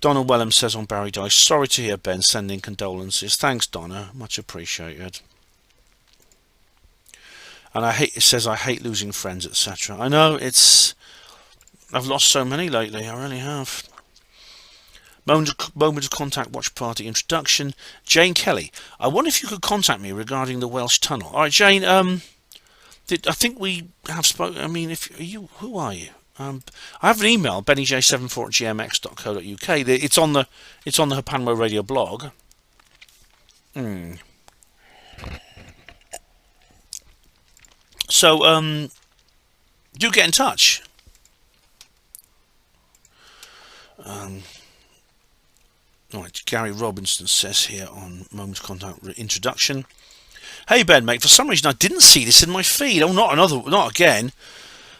S1: Donna Wellham says on Barry Dice, sorry to hear, Ben. Sending condolences. Thanks, Donna. Much appreciated. And it says I hate losing friends, etc. I know, I've lost so many lately. I really have. Moment of contact, watch party introduction. Jane Kelly. I wonder if you could contact me regarding the Welsh Tunnel. All right, Jane. I think we have spoken. I mean, who are you? I have an email, bennyj74@gmx.co.uk. It's on the HPANWO Radio blog. So do get in touch. Right, Gary Robinson says here on Moment of Contact introduction. Hey Ben, mate, for some reason I didn't see this in my feed. Oh, not again.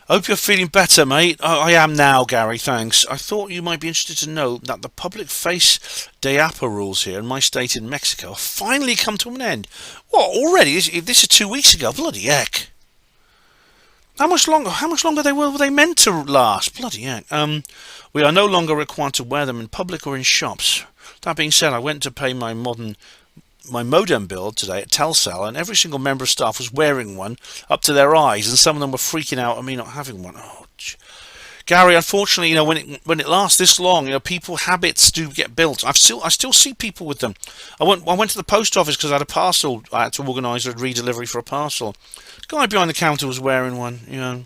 S1: Hope you're feeling better, mate. Oh, I am now, Gary, thanks. I thought you might be interested to know that the public face de APA rules here in my state in Mexico have finally come to an end. What, already? This is 2 weeks ago. Bloody heck. How much longer were they meant to last? Bloody heck. We are no longer required to wear them in public or in shops. That being said, I went to pay my modem bill today at Telcel, and every single member of staff was wearing one up to their eyes, and some of them were freaking out at me not having one. Oh, Gary, unfortunately, you know, when it lasts this long, you know, habits do get built. I still see people with them. I went to the post office because I had a parcel. I had to organise a redelivery for a parcel. The guy behind the counter was wearing one. You know.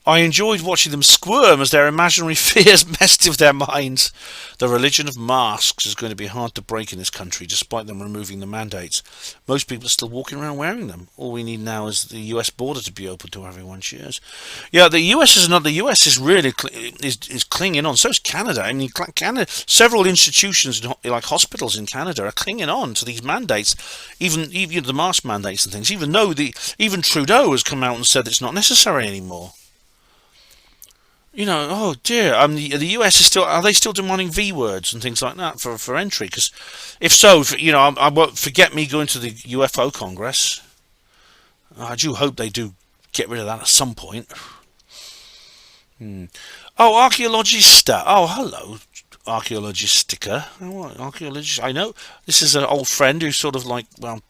S1: I enjoyed watching them squirm as their imaginary fears messed with their minds. The religion of masks is going to be hard to break in this country, despite them removing the mandates. Most people are still walking around wearing them. All we need now is the US border to be open to everyone. Cheers. Yeah, the US is not. The US is really is clinging on. So is Canada. I mean, Canada. Several institutions, like hospitals in Canada, are clinging on to these mandates, even the mask mandates and things. Even though even Trudeau has come out and said it's not necessary anymore. You know, oh dear. The US is still. Are they still demanding V words and things like that for entry? Because if so, I won't forget me going to the UFO Congress. I do hope they do get rid of that at some point. Oh, Archaeologista. Oh, hello, Archaeologistica. Oh, archaeologist. I know this is an old friend who's sort of like, well,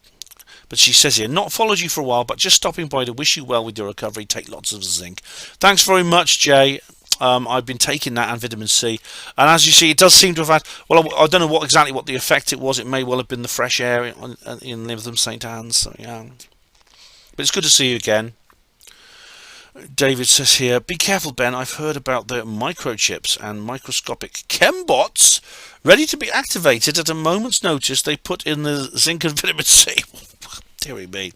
S1: but she says here, not followed you for a while, but just stopping by to wish you well with your recovery. Take lots of zinc. Thanks very much, Jay. I've been taking that and vitamin C, and as you see, it does seem to have had. Well, I don't know exactly what the effect it was. It may well have been the fresh air in Lytham St Anne's. So, yeah, but it's good to see you again. David says here, be careful, Ben. I've heard about the microchips and microscopic chembots ready to be activated at a moment's notice. They put in the zinc and vitamin C. Deary me.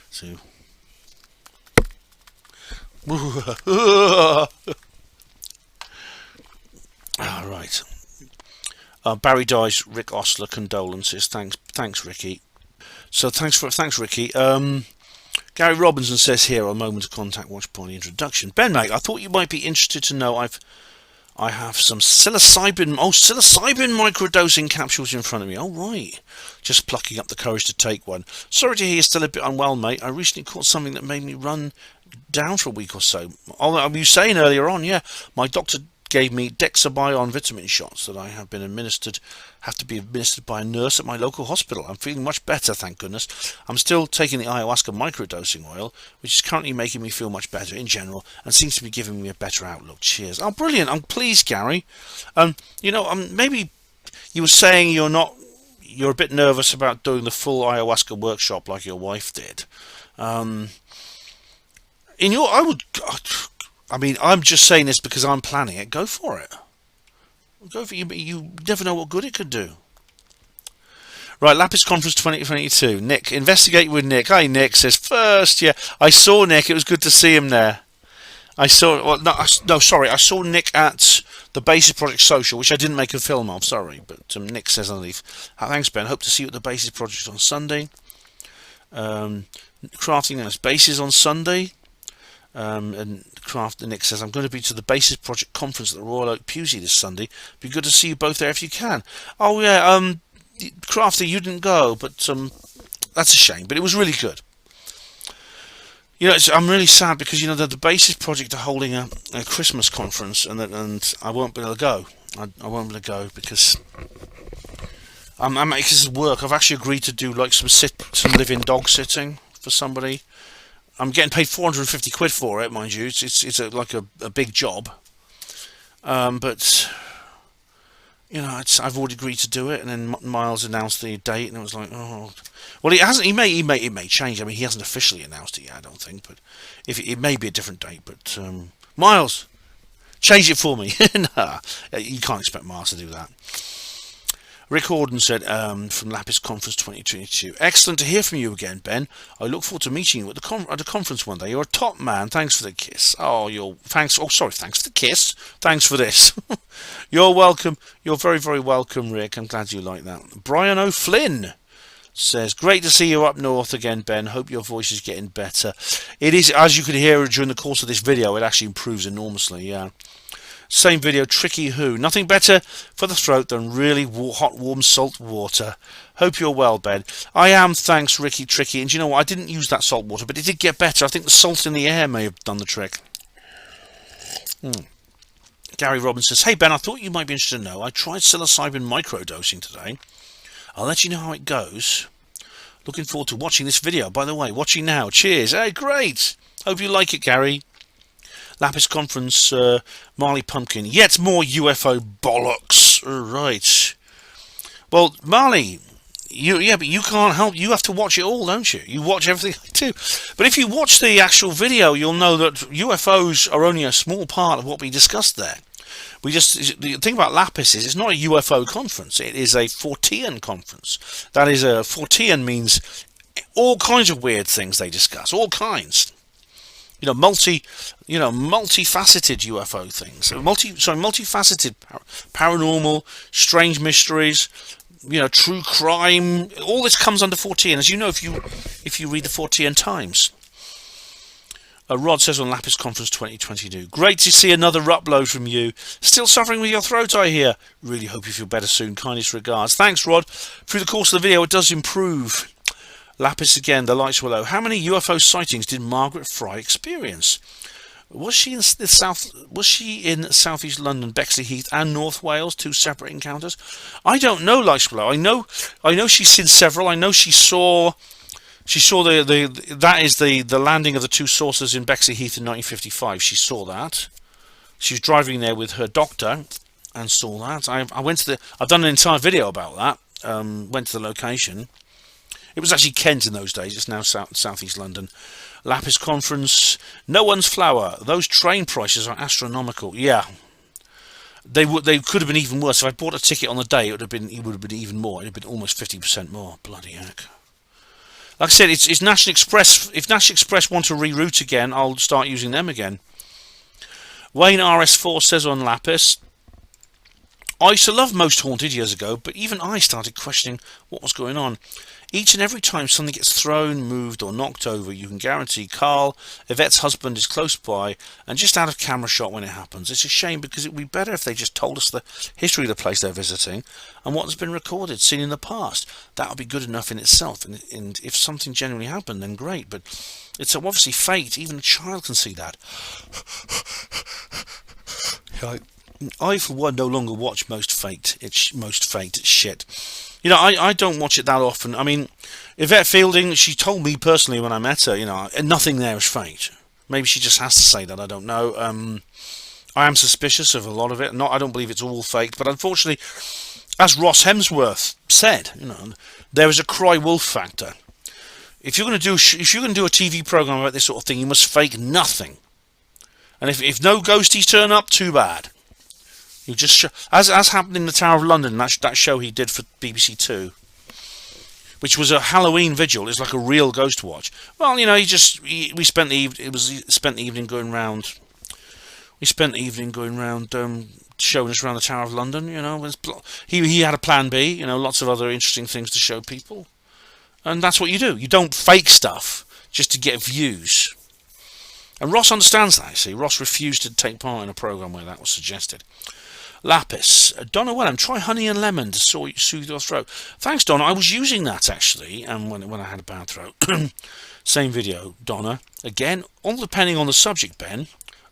S1: So. All right. Barry Dice, Rick Osler, condolences. Thanks, Ricky. So thanks, Ricky. Gary Robinson says here, a moment of contact watch party introduction. Ben, mate, I thought you might be interested to know I have some psilocybin microdosing capsules in front of me. Oh, right. Just plucking up the courage to take one. Sorry to hear you're still a bit unwell, mate. I recently caught something that made me run down for a week or so. I was saying earlier on, yeah, my doctor gave me Dexabion vitamin shots that I have to be administered by a nurse at my local hospital. I'm feeling much better, thank goodness. I'm still taking the ayahuasca microdosing oil, which is currently making me feel much better in general and seems to be giving me a better outlook. Cheers. Oh, brilliant. I'm pleased, Gary. Maybe you were saying you're a bit nervous about doing the full ayahuasca workshop like your wife did. I'm just saying this because I'm planning it. Go for it. Go for it. You never know what good it could do. Right, Lapis Conference 2022. Nick, investigate with Nick. Hi, Nick says first. Yeah, I saw Nick. It was good to see him there. I saw Nick at the Basis Project Social, which I didn't make a film of. Sorry, but Nick says underneath. Thanks, Ben. Hope to see you at the Basis Project on Sunday. Crafting Nice Bases on Sunday. And Nick says, I'm going to be to the Basis Project Conference at the Royal Oak Pewsey this Sunday. Be good to see you both there if you can. Oh, yeah, Crafty, you didn't go, but that's a shame. But it was really good. I'm really sad because, the Basis Project are holding a Christmas conference and I won't be able to go. I won't be able to go because I'm this is work. I've actually agreed to do like some live-in dog sitting for somebody. I'm getting paid 450 quid for it, mind you. It's like a big job, but I've already agreed to do it. And then Miles announced the date, and it was like, oh, well, he hasn't. He may change. I mean, he hasn't officially announced it yet, I don't think. But if it may be a different date, but Miles, change it for me. Nah, you can't expect Miles to do that. Rick Auden said from Lapis Conference 2022, excellent to hear from you again, Ben. I look forward to meeting you at the conference one day. You're a top man. Thanks for the kiss. Thanks. Oh, sorry. Thanks for the kiss. Thanks for this. You're welcome. You're very, very welcome, Rick. I'm glad you like that. Brian O'Flynn says, great to see you up north again, Ben. Hope your voice is getting better. It is, as you can hear during the course of this video, it actually improves enormously. Yeah. Same video, Tricky Who. Nothing better for the throat than really hot, warm salt water. Hope you're well, Ben. I am, thanks, Ricky Tricky. And you know what? I didn't use that salt water, but it did get better. I think the salt in the air may have done the trick. Gary Robbins says, hey, Ben, I thought you might be interested to know. I tried psilocybin microdosing today. I'll let you know how it goes. Looking forward to watching this video. By the way, watching now. Cheers. Hey, great. Hope you like it, Gary. Lapis Conference, Marley Pumpkin. Yet more UFO bollocks. All right. Well, Marley, but you can't help. You have to watch it all, don't you? You watch everything I do. But if you watch the actual video, you'll know that UFOs are only a small part of what we discussed there. The thing about Lapis is it's not a UFO conference. It is a Fortean conference. That is, a Fortean means all kinds of weird things they discuss, all kinds. Multifaceted UFO things. Multifaceted paranormal, strange mysteries, true crime. All this comes under Fortean, as you know if you read the Fortean Times. Rod says on Lapis Conference 2022, great to see another upload from you. Still suffering with your throat, I hear. Really hope you feel better soon. Kindest regards. Thanks, Rod. Through the course of the video, it does improve. Lapis again, the lights were low. How many UFO sightings did Margaret Fry experience? Was she in southeast London, Bexley Heath, and North Wales? 2 separate encounters. I don't know, lights were low. I know she's seen several. I know she saw the landing of the 2 saucers in Bexley Heath in 1955. She saw that. She was driving there with her doctor and saw that. I've done an entire video about that. Went to the location. It was actually Kent in those days. It's now southeast London. Lapis Conference. No one's flower. Those train prices are astronomical. Yeah. They could have been even worse. If I bought a ticket on the day, it would have been even more. It would have been almost 50% more. Bloody heck. Like I said, it's National Express. If National Express want to reroute again, I'll start using them again. Wayne RS4 says on Lapis, I used to love Most Haunted years ago, but even I started questioning what was going on. Each and every time something gets thrown, moved or knocked over, you can guarantee Carl, Yvette's husband, is close by and just out of camera shot when it happens. It's a shame because it would be better if they just told us the history of the place they're visiting and what has been recorded, seen in the past. That would be good enough in itself, and if something genuinely happened, then great, but it's obviously fate. Even a child can see that. I, for one, no longer watch most fate. It's shit. I don't watch it that often. I mean, Yvette Fielding, she told me personally when I met her, nothing there is fate. Maybe she just has to say that, I don't know. I am suspicious of a lot of it. I don't believe it's all fake, but unfortunately, as Ross Hemsworth said, there is a cry wolf factor. If you're going to do a TV program about this sort of thing, you must fake nothing. And if no ghosties turn up, too bad. You just as happened in the Tower of London, that show he did for BBC Two, which was a Halloween vigil. It's like a real ghost watch. Well, we spent the evening going round. We spent the evening going round, showing us around the Tower of London. He had a plan B. Lots of other interesting things to show people, and that's what you do. You don't fake stuff just to get views. And Ross understands that. You see, Ross refused to take part in a program where that was suggested. Lapis. Donna Wellham, try honey and lemon to soothe your throat. Thanks, Donna. I was using that, actually, and when I had a bad throat. Same video, Donna. Again, all depending on the subject, Ben.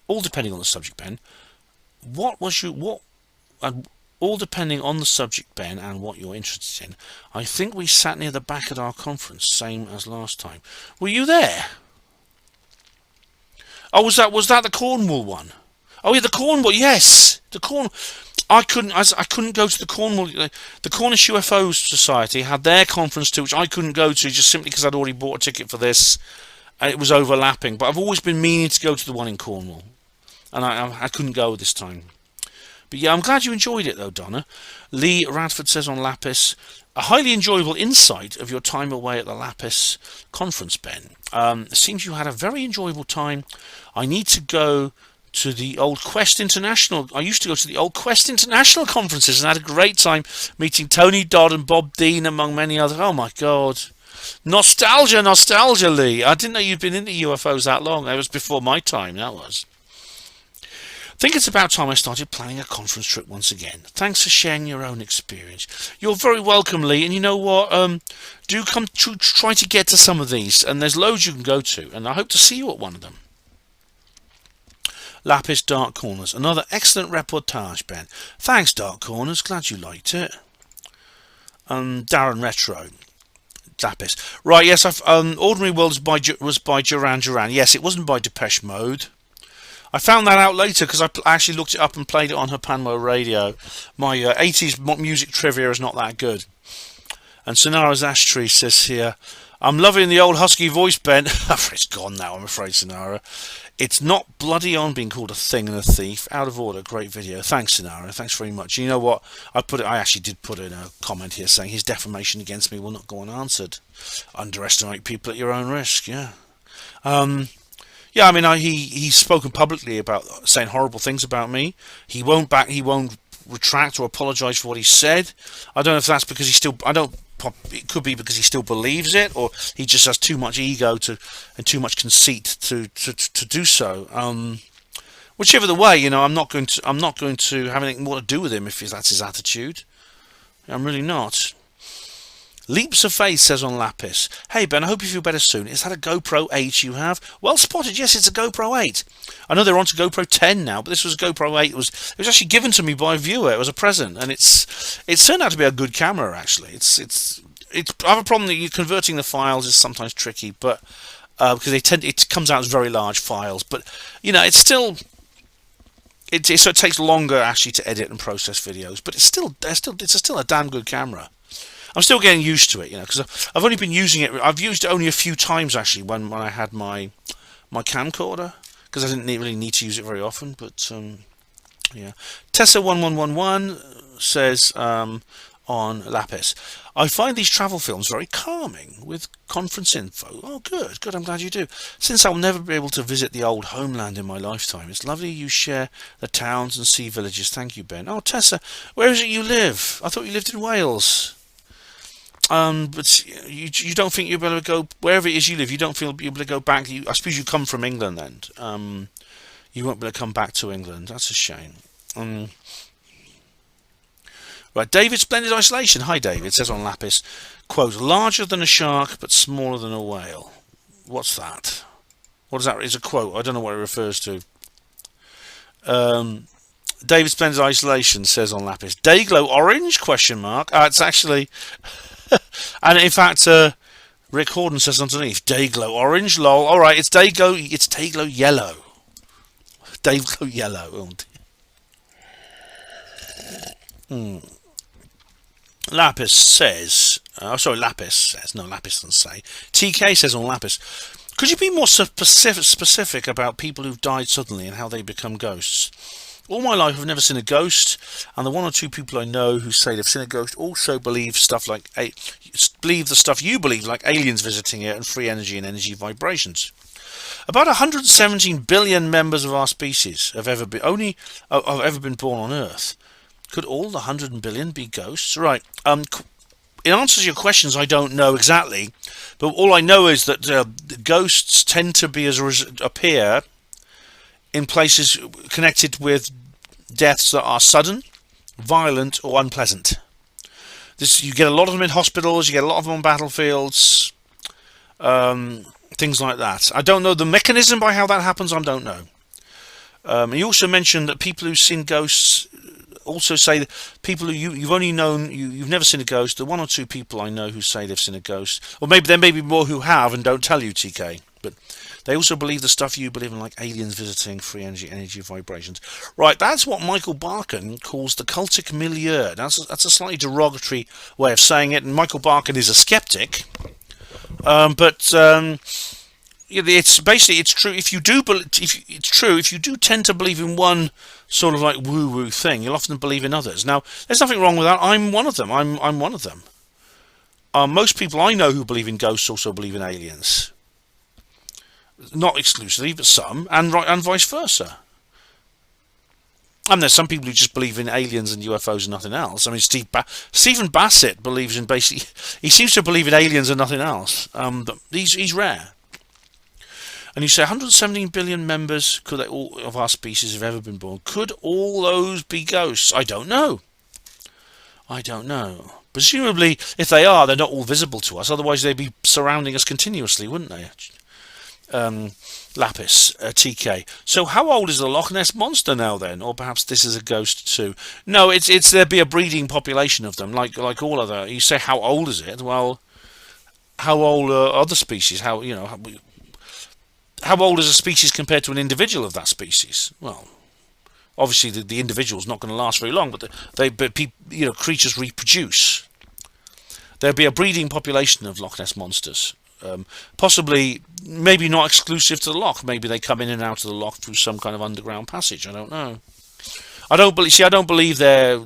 S1: All depending on the subject, Ben. All depending on the subject, Ben, and what you're interested in. I think we sat near the back at our conference, same as last time. Were you there? Oh, was that the Cornwall one? Oh yeah, the Cornwall. Yes, the Cornwall. I couldn't go to the Cornwall. The Cornish UFO Society had their conference too, which I couldn't go to just simply because I'd already bought a ticket for this. And it was overlapping. But I've always been meaning to go to the one in Cornwall, and I couldn't go this time. But yeah, I'm glad you enjoyed it though, Donna. Lee Radford says on Lapis, a highly enjoyable insight of your time away at the Lapis conference, Ben. It seems you had a very enjoyable time. I need to go to the old Quest International. I used to go to the old Quest International conferences and had a great time meeting Tony Dodd and Bob Dean, among many others. Oh my God. Nostalgia, Lee. I didn't know you'd been into UFOs that long. That was before my time, that was. I think it's about time I started planning a conference trip once again. Thanks for sharing your own experience. You're very welcome, Lee. And you know what? Do come to try to get to some of these. And there's loads you can go to. And I hope to see you at one of them. Lapis Dark Corners. Another excellent reportage, Ben. Thanks, Dark Corners. Glad you liked it. Darren Retro. Lapis. Right, yes. Ordinary World was by Duran Duran. Yes, it wasn't by Depeche Mode. I found that out later because I actually looked it up and played it on HPANWO radio. My 80s music trivia is not that good. And Sonara's Ashtree says here, I'm loving the old husky voice, Ben. It's gone now, I'm afraid, Sonara. It's not bloody on being called a thing and a thief. Out of order. Great video. Thanks, Sonara. Thanks very much. You know what? I actually did put in a comment here saying his defamation against me will not go unanswered. Underestimate people at your own risk. Yeah. Yeah, I mean, he's spoken publicly about saying horrible things about me. He won't retract or apologise for what he said. I don't know if that's because it could be because he still believes it, or he just has too much ego and too much conceit to do so. Whichever the way, I'm not going to have anything more to do with him if that's his attitude. I'm really not. Leaps of Faith says on Lapis, hey Ben, I hope you feel better soon. Is that a GoPro 8 you have? Well spotted, yes, it's a GoPro 8. I know they're on to GoPro 10 now, but this was a GoPro 8. It was actually given to me by a viewer. It was a present, and it's turned out to be a good camera actually. I have a problem that converting the files is sometimes tricky, but because it comes out as very large files, but it's still. So it takes longer actually to edit and process videos, but it's still a damn good camera. I'm still getting used to it, because I've only been using it. I've used it only a few times actually when I had my camcorder, because I didn't really need to use it very often. But yeah, Tessa1111 says on Lapis, I find these travel films very calming with conference info. Oh, good. I'm glad you do. Since I'll never be able to visit the old homeland in my lifetime, it's lovely you share the towns and sea villages. Thank you, Ben. Oh, Tessa, where is it you live? I thought you lived in Wales. But you don't think you'll be able to go wherever it is you live. You don't feel you'll be able to go back. I suppose you come from England then. You won't be able to come back to England. That's a shame. Right, David, Splendid Isolation. Hi, David. Says on Lapis, quote, larger than a shark but smaller than a whale. What's that? What is that? It's a quote. I don't know what it refers to. David Splendid Isolation says on Lapis, Dayglow Orange? Question mark. It's actually. And in fact, Rick Horden says underneath, Dayglow Orange, lol. All right, it's Dayglow Yellow. Dayglow Yellow. Lapis says, Lapis says, no, Lapis doesn't say. TK says on Lapis, could you be more specific about people who've died suddenly and how they become ghosts? All my life I've never seen a ghost, and the one or two people I know who say they've seen a ghost also believe the stuff you believe, like aliens visiting it and free energy and energy vibrations. About 117 billion members of our species have ever been born on Earth. Could all the 100 billion be ghosts? Right. In answer to your questions, I don't know exactly, but all I know is that ghosts tend to appear in places connected with deaths that are sudden, violent, or unpleasant. You get a lot of them in hospitals, you get a lot of them on battlefields, things like that. I don't know the mechanism by how that happens, I don't know. He also mentioned that people who've seen ghosts also say that people who you've never seen a ghost. The one or two people I know who say they've seen a ghost, or maybe there may be more who have and don't tell you, TK, but they also believe the stuff you believe in, like aliens visiting, free energy vibrations. Right, that's what Michael Barkin calls the cultic milieu. That's a slightly derogatory way of saying it, and Michael Barkin is a skeptic. It's true. If you do tend to believe in one sort of like woo-woo thing, you'll often believe in others. Now, there's nothing wrong with that. I'm one of them. I'm one of them. Most people I know who believe in ghosts also believe in aliens. Not exclusively, but some, and vice versa. And there's some people who just believe in aliens and UFOs and nothing else. I mean, Stephen Bassett believes in he seems to believe in aliens and nothing else. But he's rare. And you say 117 billion members of our species have ever been born. Could all those be ghosts? I don't know. Presumably, if they are, they're not all visible to us. Otherwise, they'd be surrounding us continuously, wouldn't they? Lapis, TK. So how old is the Loch Ness Monster now then? Or perhaps this is a ghost too? No, it's there'd be a breeding population of them, like all other. You say how old is it? Well, how old are other species? How old is a species compared to an individual of that species? Well, obviously the individual's not going to last very long, but creatures reproduce. there'd be a breeding population of Loch Ness monsters. Possibly, maybe not exclusive to the loch. Maybe they come in and out of the loch through some kind of underground passage. I don't know. I don't believe. See, I don't believe I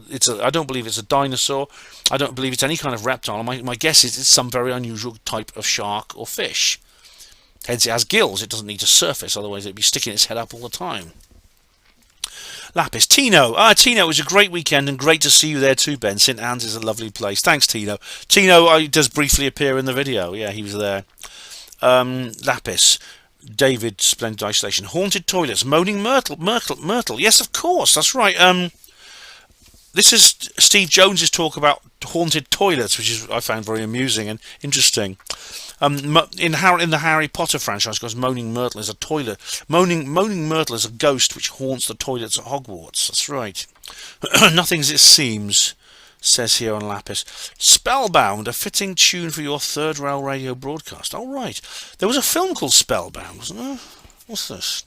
S1: don't believe it's a dinosaur. I don't believe it's any kind of reptile. My guess is it's some very unusual type of shark or fish. Hence, it has gills. It doesn't need to surface. Otherwise, it'd be sticking its head up all the time. Lapis. Tino. Tino, it was a great weekend and great to see you there too, Ben. St. Anne's is a lovely place. Thanks, Tino. Tino does briefly appear in the video. Yeah, he was there. Lapis. David, Splendid Isolation. Haunted toilets. Moaning Myrtle. Yes, of course. That's right. This is Steve Jones's talk about haunted toilets, which I found very amusing and interesting. In the Harry Potter franchise, because Moaning Myrtle is a toilet. Moaning Myrtle is a ghost which haunts the toilets at Hogwarts. That's right. Nothing as it seems, says here on Lapis. Spellbound, a fitting tune for your third rail radio broadcast. Oh, right. There was a film called Spellbound, wasn't there? What's this?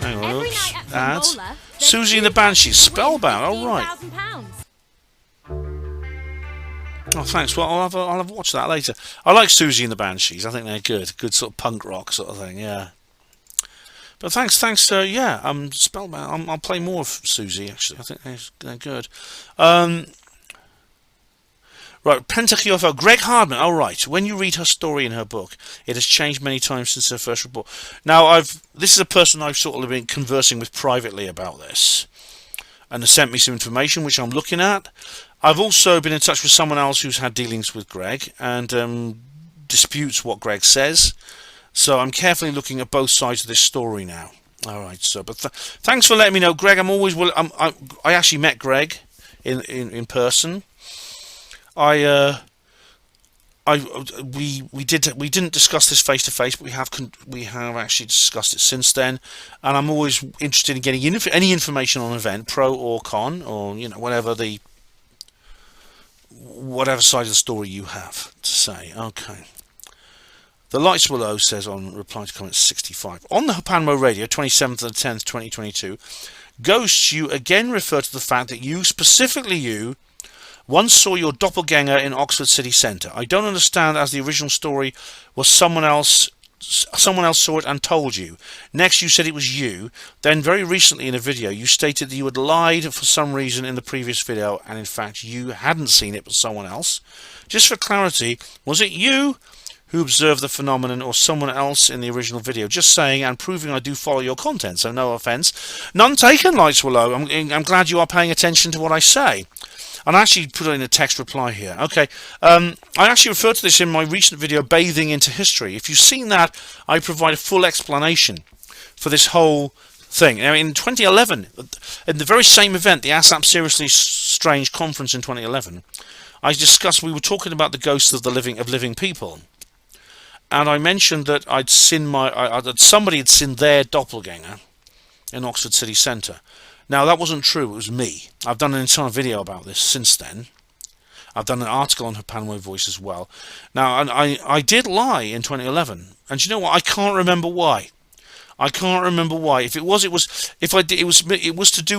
S1: Hang on, oops. Ads. Susie and the Banshees. Spellbound. Oh, right. Oh, thanks. Well, I'll have watched that later. I like Susie and the Banshees. I think they're good. Good sort of punk rock sort of thing. Yeah. But thanks. Yeah. Spellbound. I'll play more of Susie. Actually, I think they're good. Right, Pentachiofo, Greg Hardman. Oh, right. When you read her story in her book, it has changed many times since her first report. Now, this is a person I've sort of been conversing with privately about this, and has sent me some information which I'm looking at. I've also been in touch with someone else who's had dealings with Greg and disputes what Greg says. So I'm carefully looking at both sides of this story now. All right. So, but thanks for letting me know, Greg. I'm always I actually met Greg in person. We didn't discuss this face to face, but we have actually discussed it since then. And I'm always interested in getting any information on an event, pro or con, or whatever side of the story you have to say. Okay. The Lights Below says on reply to comment 65 on the HPANWO radio 27th of the 10th 2022, Ghosts, you again refer to the fact that you once saw your doppelganger in Oxford city centre. I don't understand, as the original story was someone else saw it and told you. Next you said it was you. Then very recently in a video you stated that you had lied for some reason in the previous video, and in fact you hadn't seen it but someone else. Just for clarity, was it you who observed the phenomenon or someone else in the original video? Just saying and proving I do follow your content, so no offence. None taken, Lights Below. I'm glad you are paying attention to what I say. And I actually put it in a text reply here. Okay, I actually referred to this in my recent video, Bathing into History. If you've seen that, I provide a full explanation for this whole thing. Now, in 2011, in the very same event, the ASAP Seriously Strange conference in 2011, we were talking about the ghosts of living people. And I mentioned that that somebody had seen their doppelganger in Oxford city centre. Now, that wasn't true. It was me. I've done an entire video about this since then. I've done an article on HPANWO Voice as well. Now, and I did lie in 2011. And you know what? I can't remember why. If it was to do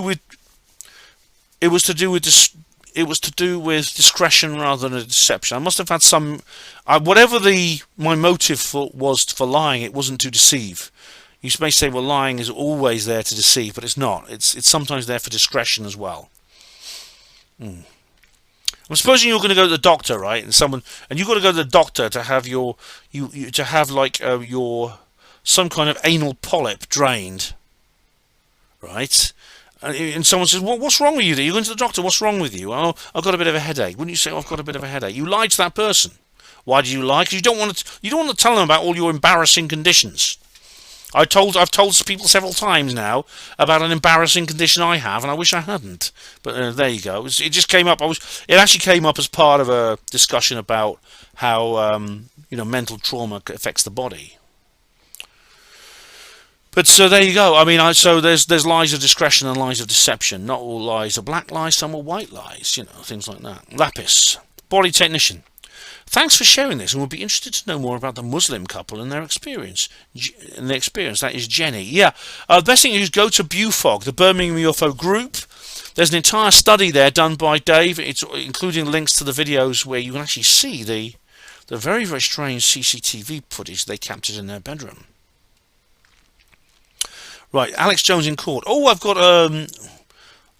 S1: with discretion rather than a deception. I must have had some, whatever my motive was for lying, it wasn't to deceive. You may say, well, lying is always there to deceive, but it's not. It's sometimes there for discretion as well. I'm supposing you're going to go to the doctor, right? And you've got to go to the doctor to have your some kind of anal polyp drained, right? And someone says, well, what's wrong with you? You're going to the doctor. What's wrong with you? Oh, I've got a bit of a headache. Wouldn't you say, oh, I've got a bit of a headache? You lied to that person. Why do you lie? Because you don't want to tell them about all your embarrassing conditions. I've told people several times now about an embarrassing condition I have, and I wish I hadn't. But there you go. It just came up. It actually came up as part of a discussion about how mental trauma affects the body. But so there you go. I mean, so there's lies of discretion and lies of deception. Not all lies are black lies. Some are white lies. Things like that. Lapis, body technician. Thanks for sharing this, and we'll be interested to know more about the Muslim couple and their experience. That is Jenny. Yeah. The best thing is go to BUFOG, the Birmingham UFO group. There's an entire study there done by Dave. It's including links to the videos where you can actually see the very, very strange CCTV footage they captured in their bedroom. Right, Alex Jones in court. Oh, I've got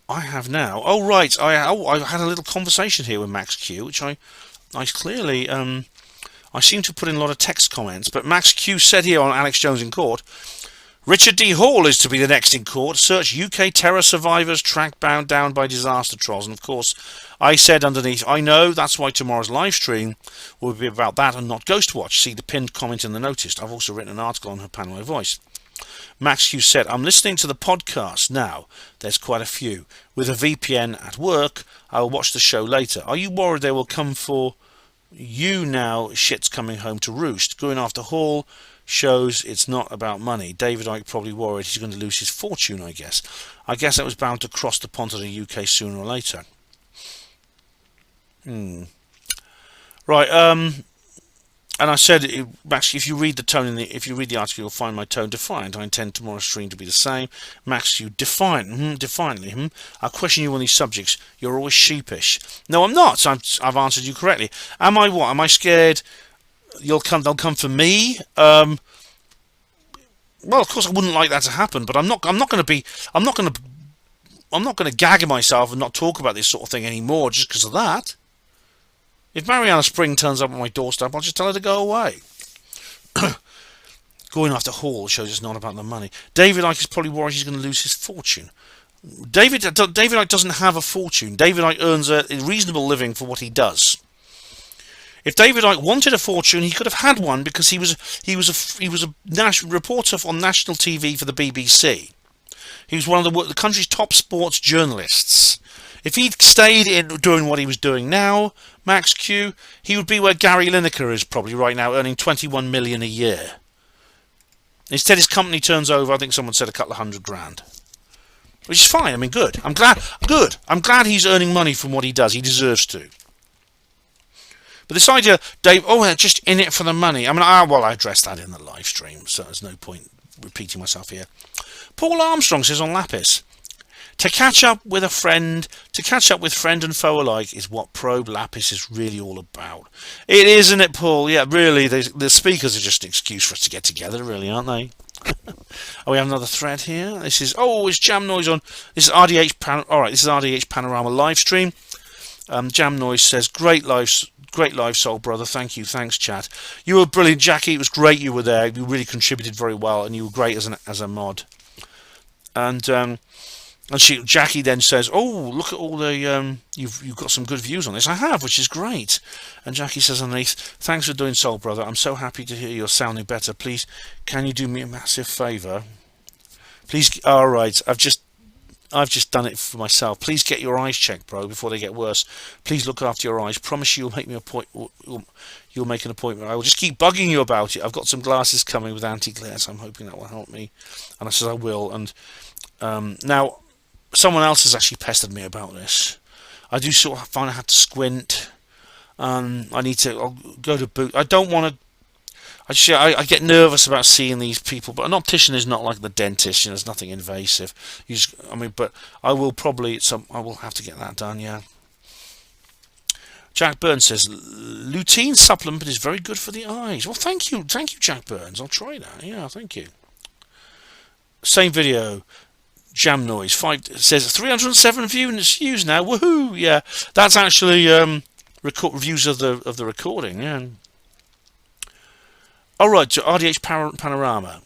S1: I have now. Oh, right. I had a little conversation here with Max Q, which I clearly I seem to put in a lot of text comments, but Max Q said here on Alex Jones in court, Richard D. Hall is to be the next in court. Search UK terror survivors tracked bound down by disaster trolls. And of course, I said underneath, I know, that's why tomorrow's live stream will be about that and not Ghost Watch. See the pinned comment in the notice. I've also written an article on HPANWO Voice. Max Hughes said, I'm listening to the podcast now. There's quite a few. With a VPN at work, I will watch the show later. Are you worried they will come for you now? Shit's coming home to roost. Going after Hall shows it's not about money. David Icke probably worried he's going to lose his fortune, I guess. I guess that was bound to cross the pond to the UK sooner or later. Right, and I said, Max, if you read the tone if you read the article, you'll find my tone defiant. I intend tomorrow's stream to be the same. Max, you defiantly. I question you on these subjects. You're always sheepish. No, I'm not. I've answered you correctly. Am I what? Am I scared? They'll come for me. Well, of course, I wouldn't like that to happen, but I'm not going to gag myself and not talk about this sort of thing anymore just because of that. If Mariana Spring turns up at my doorstep, I'll just tell her to go away. Going after Hall shows it's not about the money. David Icke is probably worried he's going to lose his fortune. David Icke doesn't have a fortune. David Icke earns a reasonable living for what he does. If David Icke wanted a fortune, he could have had one because he was a national reporter on national TV for the BBC. He was one of the country's top sports journalists. If he'd stayed in doing what he was doing now, Max Q, he would be where Gary Lineker is probably right now, earning 21 million a year. Instead, his company turns over, I think someone said, a couple of $100,000. Which is fine. I mean, good. I'm glad he's earning money from what he does. He deserves to. But this idea, Dave, just in it for the money. I mean, I addressed that in the live stream, so there's no point repeating myself here. Paul Armstrong says on Lapis, to catch up with friend and foe alike is what Probe Lapis is really all about. It is, isn't it, Paul? Yeah, really, the speakers are just an excuse for us to get together, really, aren't they? Oh, we have another thread here. This is, it's Jam Noise on. This is RDH Panorama live stream. Jam Noise says, great live, soul brother. Thank you. Thanks, chat. You were brilliant, Jackie. It was great you were there. You really contributed very well, and you were great as a mod. And Jackie then says, look at all the you've got some good views on this. I have, which is great. And Jackie says underneath, thanks for doing Soul Brother. I'm so happy to hear you're sounding better. Please, can you do me a massive favour? Please, all right. I've just done it for myself. Please get your eyes checked, bro, before they get worse. Please look after your eyes. Promise you'll make you'll make an appointment. I will just keep bugging you about it. I've got some glasses coming with anti-glare, so I'm hoping that will help me. And I said I will. And now someone else has actually pestered me about this. I do sort of find I have to squint. I'll go to boot. I don't want to. I get nervous about seeing these people, but an optician is not like the dentist. There's nothing invasive. But I will probably I will have to get that done. Yeah. Jack Burns says lutein supplement is very good for the eyes. Well, thank you, Jack Burns. I'll try that. Yeah, thank you. Same video. Jam Noise says 307 views now. Woohoo! Yeah, that's actually reviews of the recording. Yeah. All right, to RDH Panorama.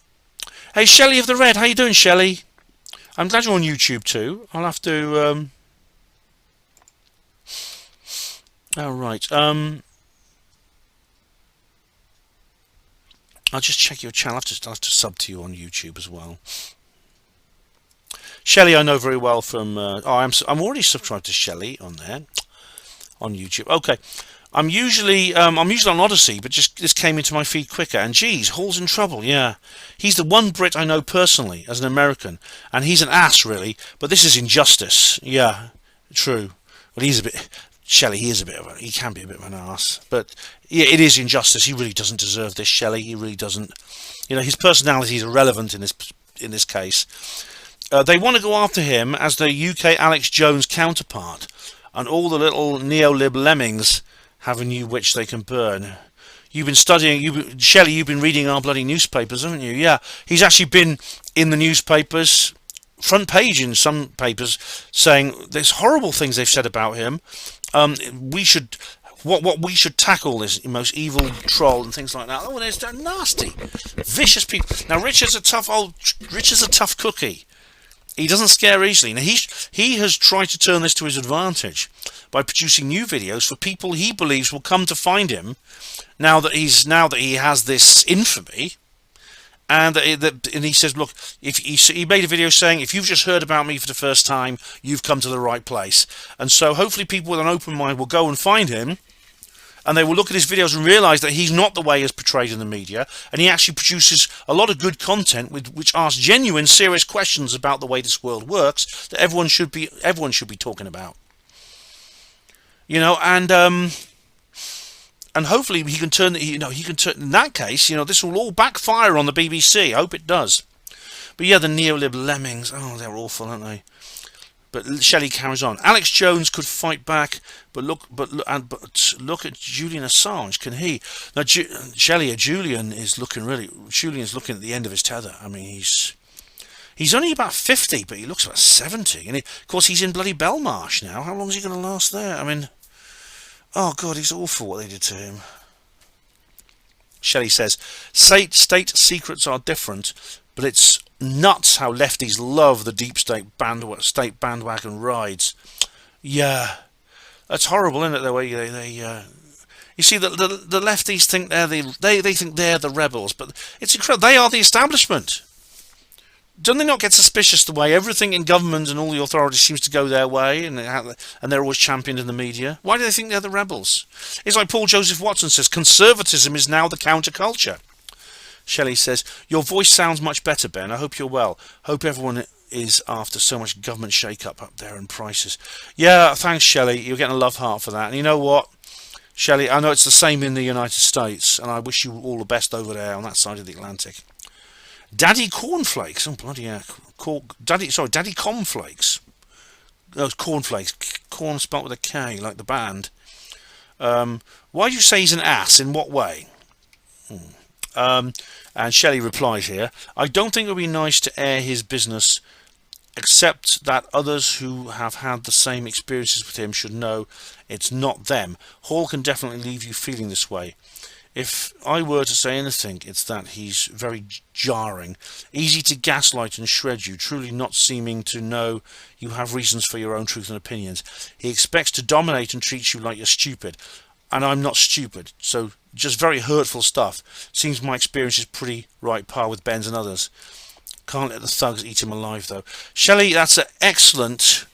S1: Hey, Shelley of the Red, how you doing, Shelley? I'm glad you're on YouTube too. I'll have to. All right. I'll just check your channel. I'll have to sub to you on YouTube as well. Shelley, I know very well from. I'm already subscribed to Shelley on there, on YouTube. Okay, I'm usually on Odyssey, but just this came into my feed quicker. And geez, Hall's in trouble. Yeah, he's the one Brit I know personally as an American, and he's an ass really. But this is injustice. Yeah, true. Well, he's a bit. Shelley, he can be a bit of an ass. But yeah, it is injustice. He really doesn't deserve this, Shelley. He really doesn't. His personality is irrelevant in this case. They want to go after him as the UK Alex Jones counterpart, and all the little neo-lib lemmings have a new witch they can burn. You've been studying, Shelley, you've been reading our bloody newspapers, haven't you? Yeah, he's actually been in the newspapers, front page in some papers, saying there's horrible things they've said about him. We should tackle this most evil troll and things like that. Oh, they're nasty, vicious people. Now, Richard's a tough cookie. He doesn't scare easily. Now, he has tried to turn this to his advantage by producing new videos for people he believes will come to find him now that he has this infamy. And he says, look, he made a video saying, if you've just heard about me for the first time, you've come to the right place. And so hopefully people with an open mind will go and find him, and they will look at his videos and realise that he's not the way as portrayed in the media, and he actually produces a lot of good content which asks genuine, serious questions about the way this world works that everyone should be talking about. You know, and hopefully he can turn. In that case, this will all backfire on the BBC. I hope it does. But yeah, the neo-lib lemmings. Oh, they're awful, aren't they? But Shelley carries on. Alex Jones could fight back, but look at Julian Assange. Can he? Now, Julian is looking at the end of his tether. I mean, he's only about 50, but he looks about 70. And of course, he's in bloody Belmarsh now. How long is he going to last there? I mean, oh God, he's awful what they did to him. Shelley says, state secrets are different, but it's nuts how lefties love the deep state bandwagon rides. Yeah, that's horrible, isn't it? The way they you see, the lefties think they think they're the rebels, but it's incredible. They are the establishment. Don't they not get suspicious the way everything in government and all the authorities seems to go their way, and they're always championed in the media? Why do they think they're the rebels? It's like Paul Joseph Watson says, conservatism is now the counterculture. Shelley says, your voice sounds much better, Ben. I hope you're well. Hope everyone is after so much government shake-up up there and prices. Yeah, thanks, Shelley. You're getting a love heart for that. And you know what, Shelley, I know it's the same in the United States, and I wish you all the best over there on that side of the Atlantic. Daddy Cornflakes. Oh, bloody hell. Daddy Cornflakes. Those cornflakes. Corn spelt with a K, like the band. Why do you say he's an ass? In what way? And Shelley replies here, I don't think it would be nice to air his business, except that others who have had the same experiences with him should know it's not them. Hall can definitely leave you feeling this way. If I were to say anything, it's that he's very jarring, easy to gaslight and shred you, truly not seeming to know you have reasons for your own truth and opinions. He expects to dominate and treat you like you're stupid, and I'm not stupid, so just very hurtful stuff. Seems my experience is pretty right par with Ben's and others. Can't let the thugs eat him alive, though. Shelley, that's an excellent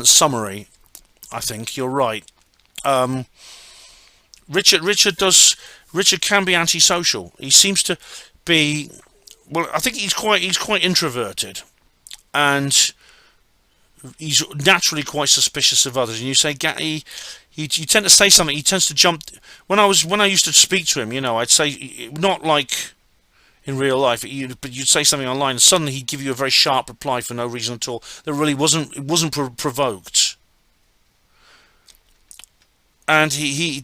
S1: summary. I think you're right. Richard can be antisocial. He seems to be, well, I think he's quite introverted, and he's naturally quite suspicious of others. And you say, you tend to say something. He tends to jump. When I used to speak to him, I'd say, not like in real life, but you'd say something online, and suddenly he'd give you a very sharp reply for no reason at all. That really wasn't provoked. And he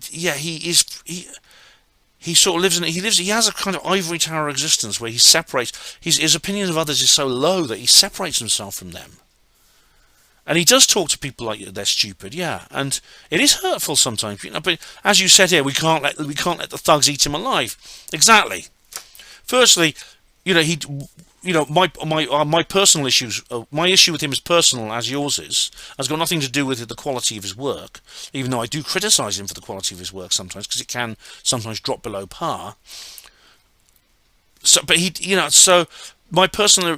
S1: sort of lives he has a kind of ivory tower existence where he separates his opinion of others is so low that he separates himself from them. And he does talk to people like they're stupid, yeah, and it is hurtful sometimes, but as you said here, we can't let the thugs eat him alive. Exactly. Firstly, my personal issues, my issue with him is personal, as yours is. Has got nothing to do with the quality of his work, even though I do criticise him for the quality of his work sometimes, because it can sometimes drop below par. So, but so my personal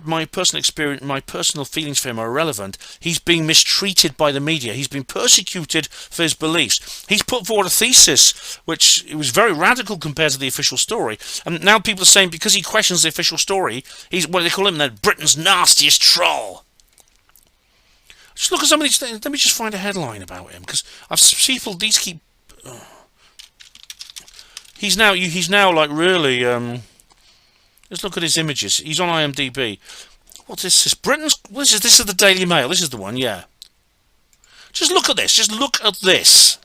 S1: experience, my personal feelings for him are irrelevant. He's being mistreated by the media. He's been persecuted for his beliefs. He's put forward a thesis which was very radical compared to the official story. And now people are saying because he questions the official story, he's what they call him, Britain's nastiest troll. Just look at some of these things. Let me just find a headline about him, because these keep. He's now like really. Let's look at his images. He's on IMDb. What is this? Britain's... This is the Daily Mail. This is the one, yeah. Just look at this. Just look at this.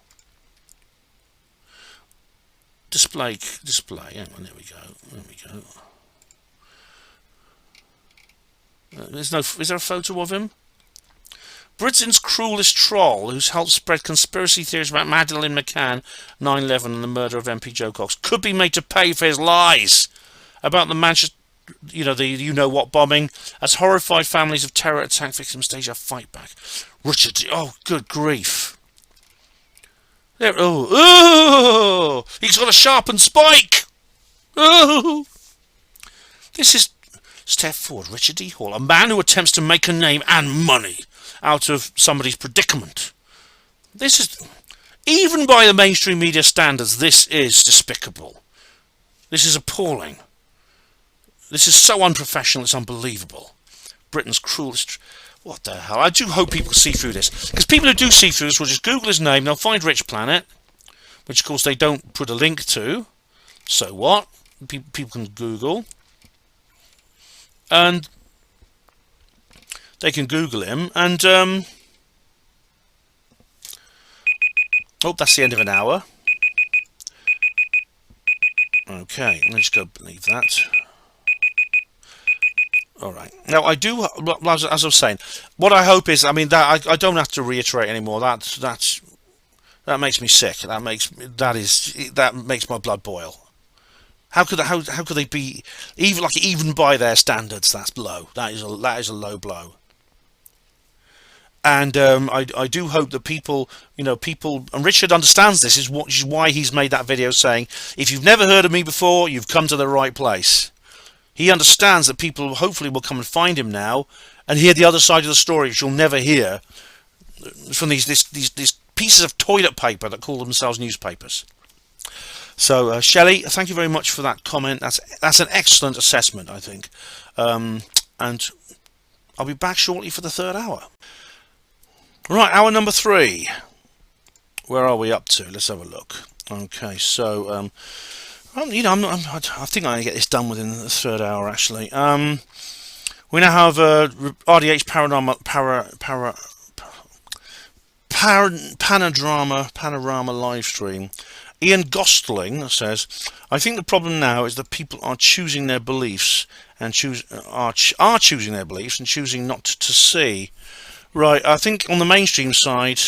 S1: Display. Hang on, there we go. Is there a photo of him? Britain's cruelest troll, who's helped spread conspiracy theories about Madeleine McCann, 9/11, and the murder of MP Joe Cox, could be made to pay for his lies about the Manchester, you-know-what bombing, as horrified families of terror attack victims stage a fight back. Richard, oh, good grief. There, oh, he's got a sharpened spike. Oh, this is Step forward, Richard D. Hall, a man who attempts to make a name and money out of somebody's predicament. This is, even by the mainstream media standards, this is despicable. This is appalling. This is so unprofessional, it's unbelievable. Britain's cruelest... What the hell? I do hope people see through this. Because people who do see through this will just Google his name, they'll find Rich Planet, which of course they don't put a link to. So what? People can Google. And they can Google him, and oh, that's the end of an hour. Okay, let's go leave that. All right. Now I do, as I was saying, what I hope is, I mean, that I don't have to reiterate anymore. That makes me sick. That makes my blood boil. How could they be even by their standards? That's low. That is a low blow. And I do hope that people, and Richard understands this, is why he's made that video saying, if you've never heard of me before, you've come to the right place. He understands that people hopefully will come and find him now and hear the other side of the story, which you'll never hear from these pieces of toilet paper that call themselves newspapers. So, Shelley, thank you very much for that comment. That's an excellent assessment, I think. And I'll be back shortly for the third hour. Right, hour number 3. Where are we up to? Let's have a look. Okay, so, I think I can get this done within the third hour, actually. We now have RDH Panorama live stream. Ian Gostling says, I think the problem now is that people are choosing their beliefs and are choosing their beliefs and choosing not to see. Right, I think on the mainstream side,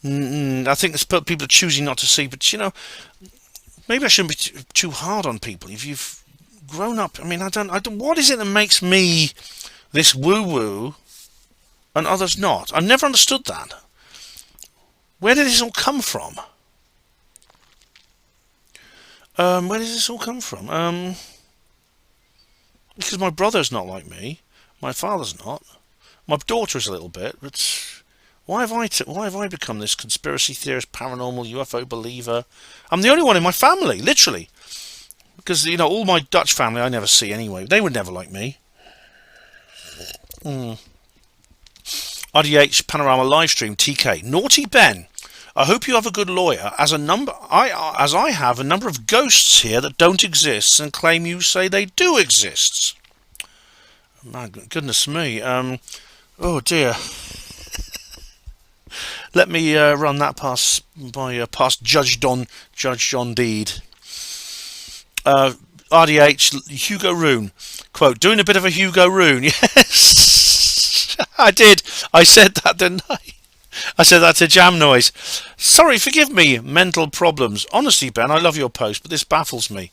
S1: I think people are choosing not to see, but maybe I shouldn't be too hard on people. If you've grown up, I mean, I don't. What is it that makes me this woo-woo and others not? I've never understood that. Where did this all come from? Where does this all come from? Because my brother's not like me, my father's not, my daughter's a little bit, but why have I become this conspiracy theorist, paranormal, UFO believer? I'm the only one in my family, literally, because all my Dutch family I never see anyway. They would never like me. RDH Panorama livestream TK Naughty Ben. I hope you have a good lawyer, as I have a number of ghosts here that don't exist and claim you say they do exist. My goodness me. Oh dear. Let me run that past Judge John Deed. RDH Hugo Rune. Quote, doing a bit of a Hugo Rune. Yes. I did. I said that, didn't I? I said that to Jam Noise. Sorry, forgive me, mental problems. Honestly, Ben, I love your post, but this baffles me.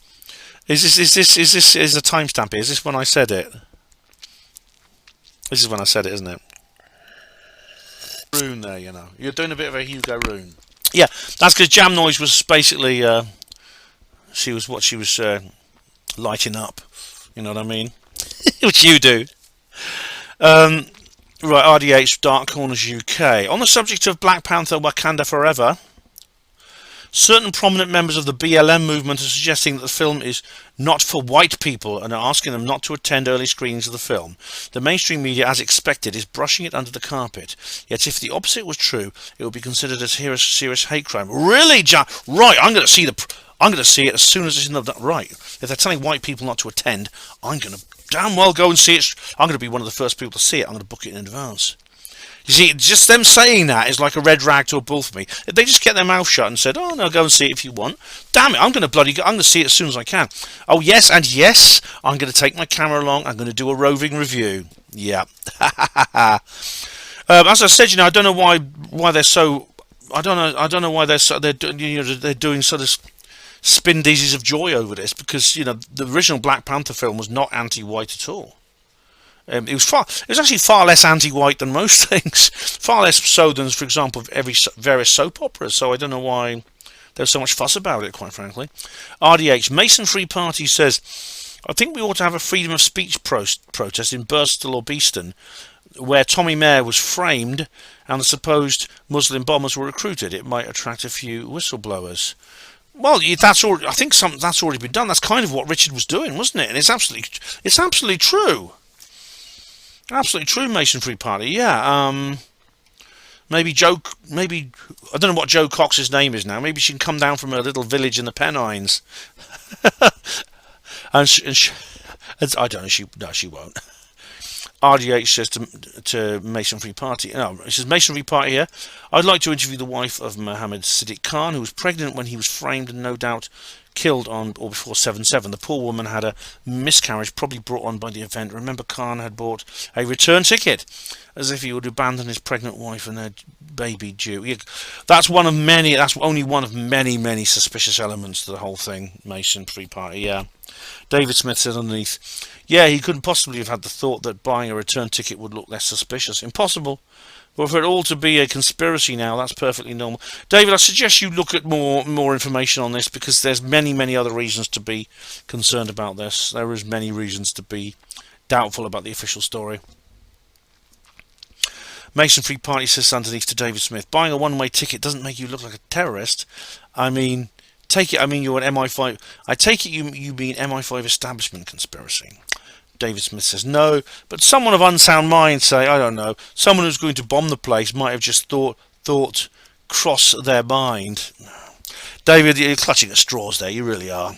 S1: Is a timestamp here? Is this when I said it? This is when I said it, isn't it? Rune there, You're doing a bit of a Hugo Rune. Yeah, that's because Jam Noise was basically she was lighting up. You know what I mean? Which you do. Right, RDH Dark Corners UK. On the subject of Black Panther Wakanda Forever, certain prominent members of the BLM movement are suggesting that the film is not for white people and are asking them not to attend early screenings of the film. The mainstream media, as expected, is brushing it under the carpet. Yet if the opposite was true, it would be considered as serious hate crime. Really, John? Right, I'm going to see it as soon as it's in the right. If they're telling white people not to attend, I'm going to damn well go and see it. I'm going to be one of the first people to see it. I'm going to book it in advance. You see, just them saying that is like a red rag to a bull for me. If they just kept their mouth shut and said, "Oh no, go and see it if you want," damn it, I'm going to see it as soon as I can. Oh yes, and yes, I'm going to take my camera along. I'm going to do a roving review. Yeah. As I said, I don't know why they're so. I don't know why they're doing sort of spin daisies of joy over this, because the original Black Panther film was not anti-white at all. It was actually far less anti-white than most things, far less so than, for example, various soap operas. So I don't know why there's so much fuss about it, quite frankly. RDH Mason Free Party says, I think we ought to have a freedom of speech protest in Bristol or Beeston, where Tommy Mayer was framed and the supposed Muslim bombers were recruited. It might attract a few whistleblowers. Well, that's already. I think that's already been done. That's kind of what Richard was doing, wasn't it? And it's absolutely true. Absolutely true, Mason Free Party. Yeah. Maybe I don't know what Joe Cox's name is now. Maybe she can come down from her little village in the Pennines. and I don't know. She won't. RDH says to Mason Free Party. No, it says Mason Free Party here. I'd like to interview the wife of Mohammed Siddiq Khan, who was pregnant when he was framed and no doubt killed on or before 7/7. The poor woman had a miscarriage, probably brought on by the event. Remember, Khan had bought a return ticket, as if he would abandon his pregnant wife and their baby due. That's one of many. That's only one of many suspicious elements to the whole thing. Mason Free Party. Yeah. David Smith said underneath, yeah, he couldn't possibly have had the thought that buying a return ticket would look less suspicious. Impossible. But for it all to be a conspiracy now, that's perfectly normal. David, I suggest you look at more information on this, because there's many other reasons to be concerned about this. There is many reasons to be doubtful about the official story. Mason Free Party says underneath to David Smith, buying a one-way ticket doesn't make you look like a terrorist. I mean, you're an MI5. I take it you mean MI5 establishment conspiracy. David Smith says no, but someone of unsound mind, say, I don't know, someone who's going to bomb the place might have just thought cross their mind. David, you're clutching at straws there, you really are.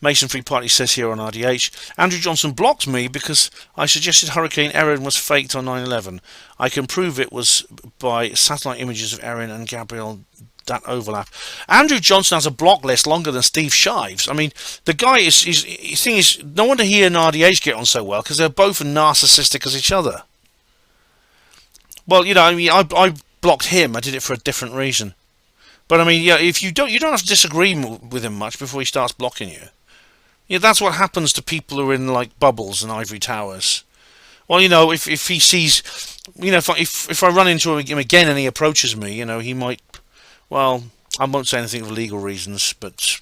S1: Mason Free Party says here on RDH, Andrew Johnson blocked me because I suggested Hurricane Erin was faked on 9/11. I can prove it was by satellite images of Erin and Gabrielle. That overlap. Andrew Johnson has a block list longer than Steve Shives. I mean, the guy is no wonder he and RDH get on so well, because they're both as narcissistic as each other. Well, I blocked him. I did it for a different reason. But I mean, yeah, if you don't have to disagree with him much before he starts blocking you. Yeah, that's what happens to people who are in like bubbles and ivory towers. Well, if he sees, if I run into him again and he approaches me, he might. Well, I won't say anything for legal reasons, but,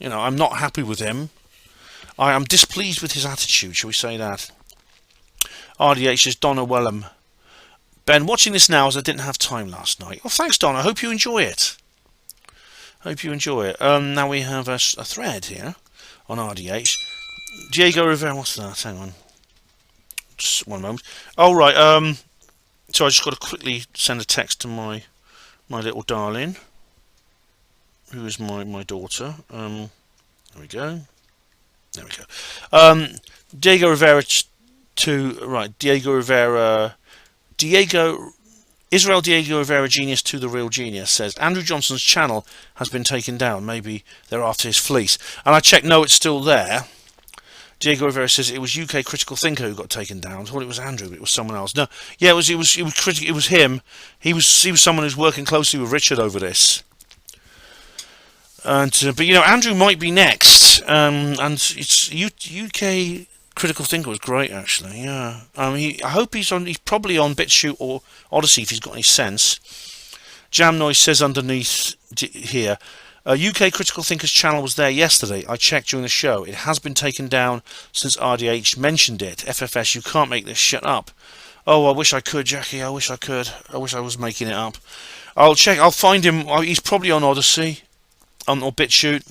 S1: I'm not happy with him. I am displeased with his attitude, shall we say that. RDH says, Donna Wellham. Ben, watching this now as I didn't have time last night. Well, thanks, Donna. I hope you enjoy it. Now we have a thread here on RDH. Diego Rivera, what's that? Hang on. Just one moment. Oh, right. So I just got to quickly send a text to my little darling, who is my daughter. There we go. Diego Rivera Israel Diego Rivera Genius to the Real Genius says Andrew Johnson's channel has been taken down. Maybe they're after his fleece. And I checked. No, it's still there. Diego Rivera says it was UK Critical Thinker who got taken down. I thought it was Andrew, but it was someone else. No, yeah, it was him. He was someone who's working closely with Richard over this. And but Andrew might be next. And it's UK Critical Thinker was great actually. Yeah. I hope he's probably on BitChute or Odyssey if he's got any sense. Jam Noise says underneath here. UK Critical Thinkers channel was there yesterday. I checked during the show. It has been taken down since RDH mentioned it. FFS, you can't make this shit up. Oh, I wish I could, Jackie. I wish I could. I wish I was making it up. I'll check. I'll find him. He's probably on Odyssey, or BitChute.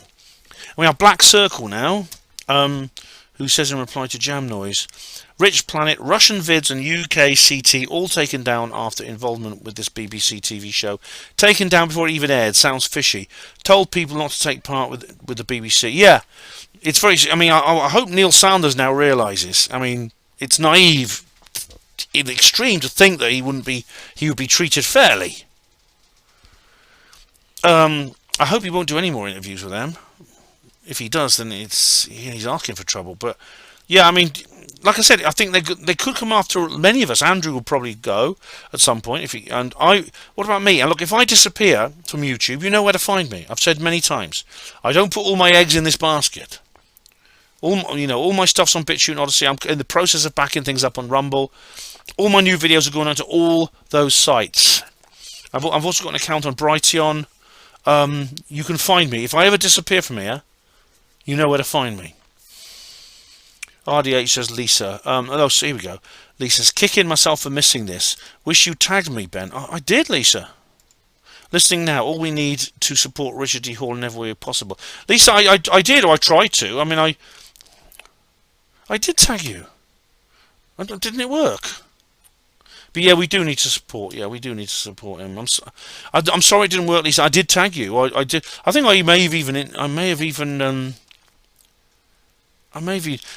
S1: We have Black Circle now, who says in reply to Jam Noise, Rich Planet, Russian vids and UK CT all taken down after involvement with this BBC TV show. Taken down before it even aired. Sounds fishy. Told people not to take part with the BBC. Yeah, it's very. I mean, I hope Neil Sanders now realises. I mean, it's naive in the extreme to think that he would be treated fairly. I hope he won't do any more interviews with them. If he does, then he's asking for trouble. But yeah, I mean, like I said, I think they could come after many of us. Andrew will probably go at some point. What about me? And look, if I disappear from YouTube, you know where to find me. I've said many times, I don't put all my eggs in this basket. All my stuff's on BitChute and Odyssey. I'm in the process of backing things up on Rumble. All my new videos are going onto all those sites. I've also got an account on Brighteon. You can find me if I ever disappear from here. You know where to find me. RDH says Lisa. So here we go. Lisa's kicking myself for missing this. Wish you tagged me, Ben. I did, Lisa. Listening now. All we need to support Richard D. Hall in every way possible. Lisa, I did, or I tried to. I mean, I did tag you. Didn't it work? But yeah, we do need to support. Yeah, we do need to support him. I'm sorry it didn't work, Lisa. I did tag you. I did. I think I may have even.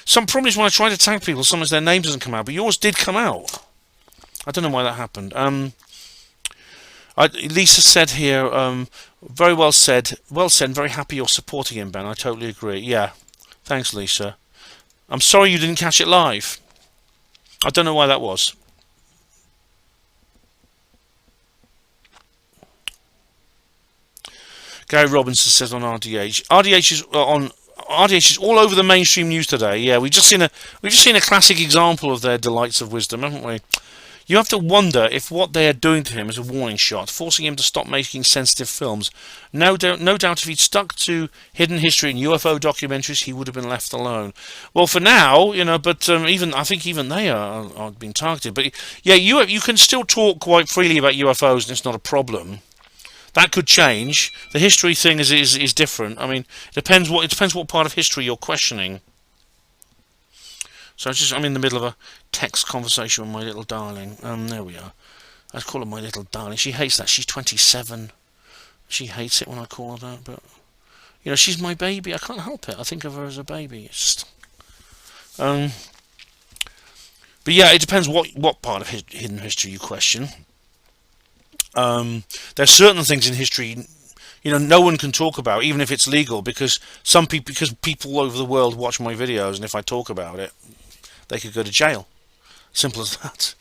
S1: Some problems when I try to tag people, sometimes their name doesn't come out, but yours did come out. I don't know why that happened. Lisa said here, very well said. Well said. Very happy you're supporting him, Ben. I totally agree. Yeah, thanks, Lisa. I'm sorry you didn't catch it live. I don't know why that was. Gary Robinson says on RDH. RDH is all over the mainstream news today. Yeah, we've just seen a classic example of their delights of wisdom, haven't we? You have to wonder if what they are doing to him is a warning shot, forcing him to stop making sensitive films. No doubt if he'd stuck to hidden history and UFO documentaries, he would have been left alone. Well, for now, but I think even they are being targeted. But yeah, you can still talk quite freely about UFOs, and it's not a problem. That could change. The history thing is different. I mean, it depends what part of history you're questioning. So I'm in the middle of a text conversation with my little darling. There we are. I call her my little darling. She hates that. She's 27. She hates it when I call her that. But she's my baby. I can't help it. I think of her as a baby. It's just, but yeah, it depends what part of hidden history you question. There's certain things in history, no one can talk about, even if it's legal, because people all over the world watch my videos, and if I talk about it, they could go to jail. Simple as that.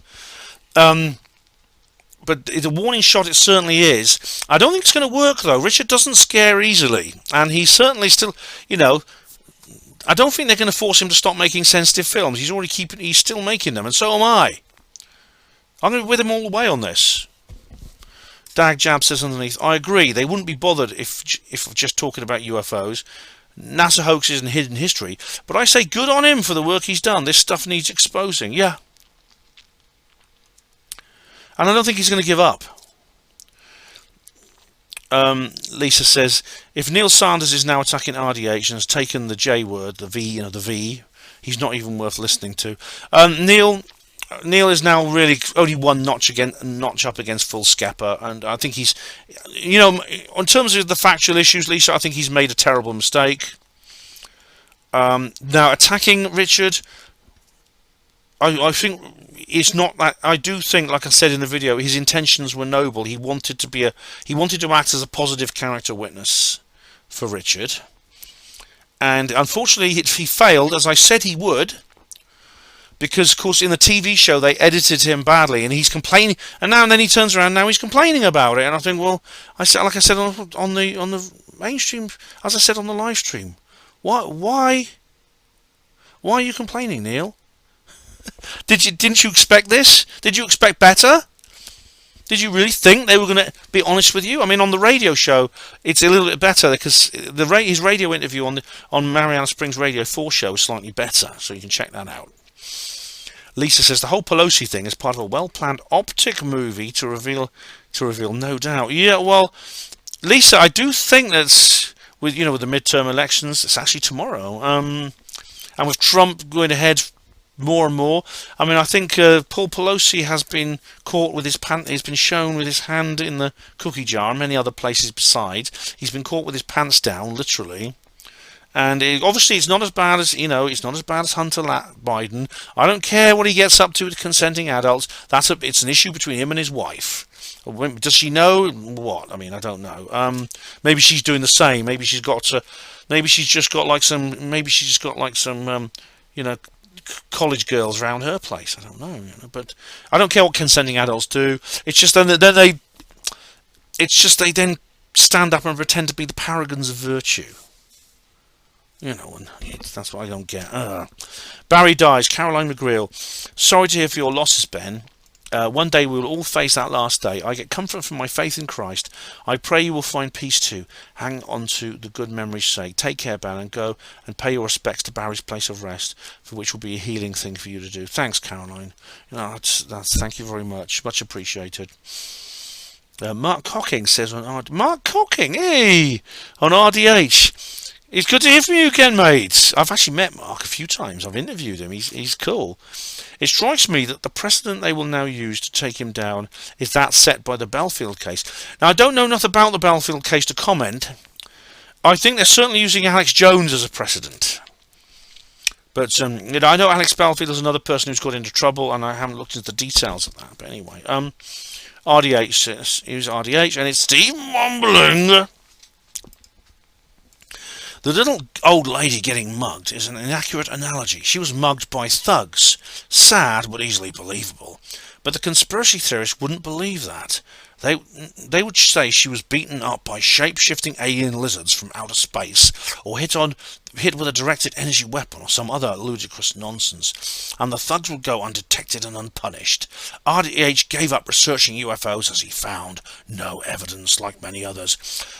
S1: But the warning shot, it certainly is. I don't think it's going to work though. Richard doesn't scare easily, and he's certainly still, I don't think they're going to force him to stop making sensitive films. He's still making them, and so am I. I'm going to be with him all the way on this. Dag Jab says underneath, I agree, they wouldn't be bothered if just talking about UFOs, NASA hoaxes and hidden history, but I say good on him for the work he's done. This stuff needs exposing. Yeah. And I don't think he's going to give up. Lisa says, if Neil Sanders is now attacking RDH and has taken the J word, the V, he's not even worth listening to. Neil is now really only one notch up against Full Skepper, and I think he's, in terms of the factual issues, Lisa, I think he's made a terrible mistake. Now attacking Richard, I think it's not that. I do think, like I said in the video, his intentions were noble. He wanted to act as a positive character witness for Richard, and unfortunately he failed, as I said he would. Because, of course, in the TV show they edited him badly, and he's complaining. And now and then he turns around. Now he's complaining about it, and I think, well, like I said on the mainstream, as I said on the live stream, why are you complaining, Neil? Didn't you expect this? Did you expect better? Did you really think they were going to be honest with you? I mean, on the radio show, it's a little bit better because his radio interview on Mariana Springs Radio 4 show is slightly better, so you can check that out. Lisa says the whole Pelosi thing is part of a well-planned optic movie to reveal, no doubt. Yeah, well, Lisa, I do think that's with the midterm elections. It's actually tomorrow, and with Trump going ahead more and more. I mean, I think Paul Pelosi has been caught with he's been shown with his hand in the cookie jar and many other places besides. He's been caught with his pants down, literally. And obviously, it's not as bad as it's not as bad as Hunter Biden. I don't care what he gets up to with consenting adults. It's an issue between him and his wife. Does she know what? I mean, I don't know. Maybe she's doing the same. Maybe she's just got like some college girls around her place. I don't know. But I don't care what consenting adults do. It's just they then stand up and pretend to be the paragons of virtue. And that's what I don't get. Barry dies. Caroline McGreal. Sorry to hear for your losses, Ben. One day we will all face that last day. I get comfort from my faith in Christ. I pray you will find peace too. Hang on to the good memory's sake. Take care, Ben, and go and pay your respects to Barry's place of rest, for which will be a healing thing for you to do. Thanks, Caroline. That's thank you very much. Much appreciated. Mark Cocking says Mark Cocking, hey, on RDH. It's good to hear from you again, mate. I've actually met Mark a few times. I've interviewed him. He's cool. It strikes me that the precedent they will now use to take him down is that set by the Belfield case. Now, I don't know enough about the Belfield case to comment. I think they're certainly using Alex Jones as a precedent. But I know Alex Belfield is another person who's got into trouble, and I haven't looked into the details of that. But anyway, RDH says, use RDH, and it's Steve mumbling. The little old lady getting mugged is an inaccurate analogy. She was mugged by thugs. Sad, but easily believable. But the conspiracy theorists wouldn't believe that. They would say she was beaten up by shape-shifting alien lizards from outer space, or hit with a directed energy weapon or some other ludicrous nonsense, and the thugs would go undetected and unpunished. RDH gave up researching UFOs as he found no evidence, like many others,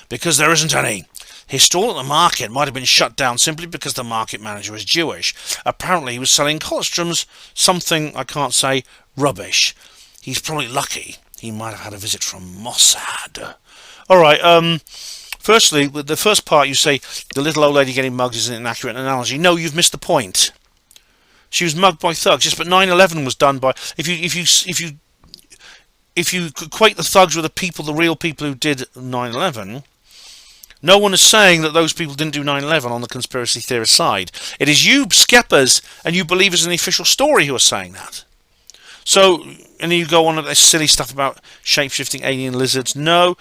S1: because there isn't any. His stall at the market might have been shut down simply because the market manager is Jewish. Apparently he was selling Colostroms, something, I can't say, rubbish. He's probably lucky. He might have had a visit from Mossad. Alright, firstly, with the first part you say the little old lady getting mugged is an inaccurate analogy. No, you've missed the point. She was mugged by thugs. Yes, but 9/11 was done by... If you equate the thugs with the real people who did 9/11... No one is saying that those people didn't do 9/11 on the conspiracy theorist side. It is you, skeppers, and you believers in the official story who are saying that. So, and you go on with this silly stuff about shape-shifting alien lizards. No,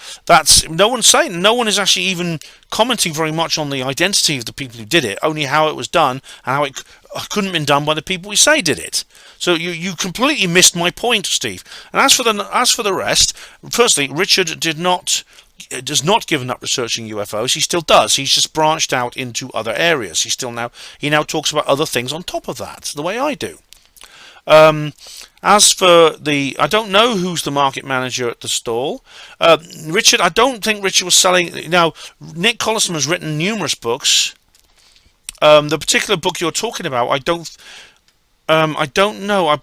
S1: no one's saying. No one is actually even commenting very much on the identity of the people who did it. Only how it was done and how it couldn't have been done by the people we say did it. So you completely missed my point, Steve. And as for the rest, firstly, Richard does not given up researching UFOs. He still does. He's just branched out into other areas. He now talks about other things on top of that, the way I do. As for I don't know who's the market manager at the stall. Richard, I don't think Richard was selling. Now, Nick Collison has written numerous books. The particular book you're talking about, I don't know.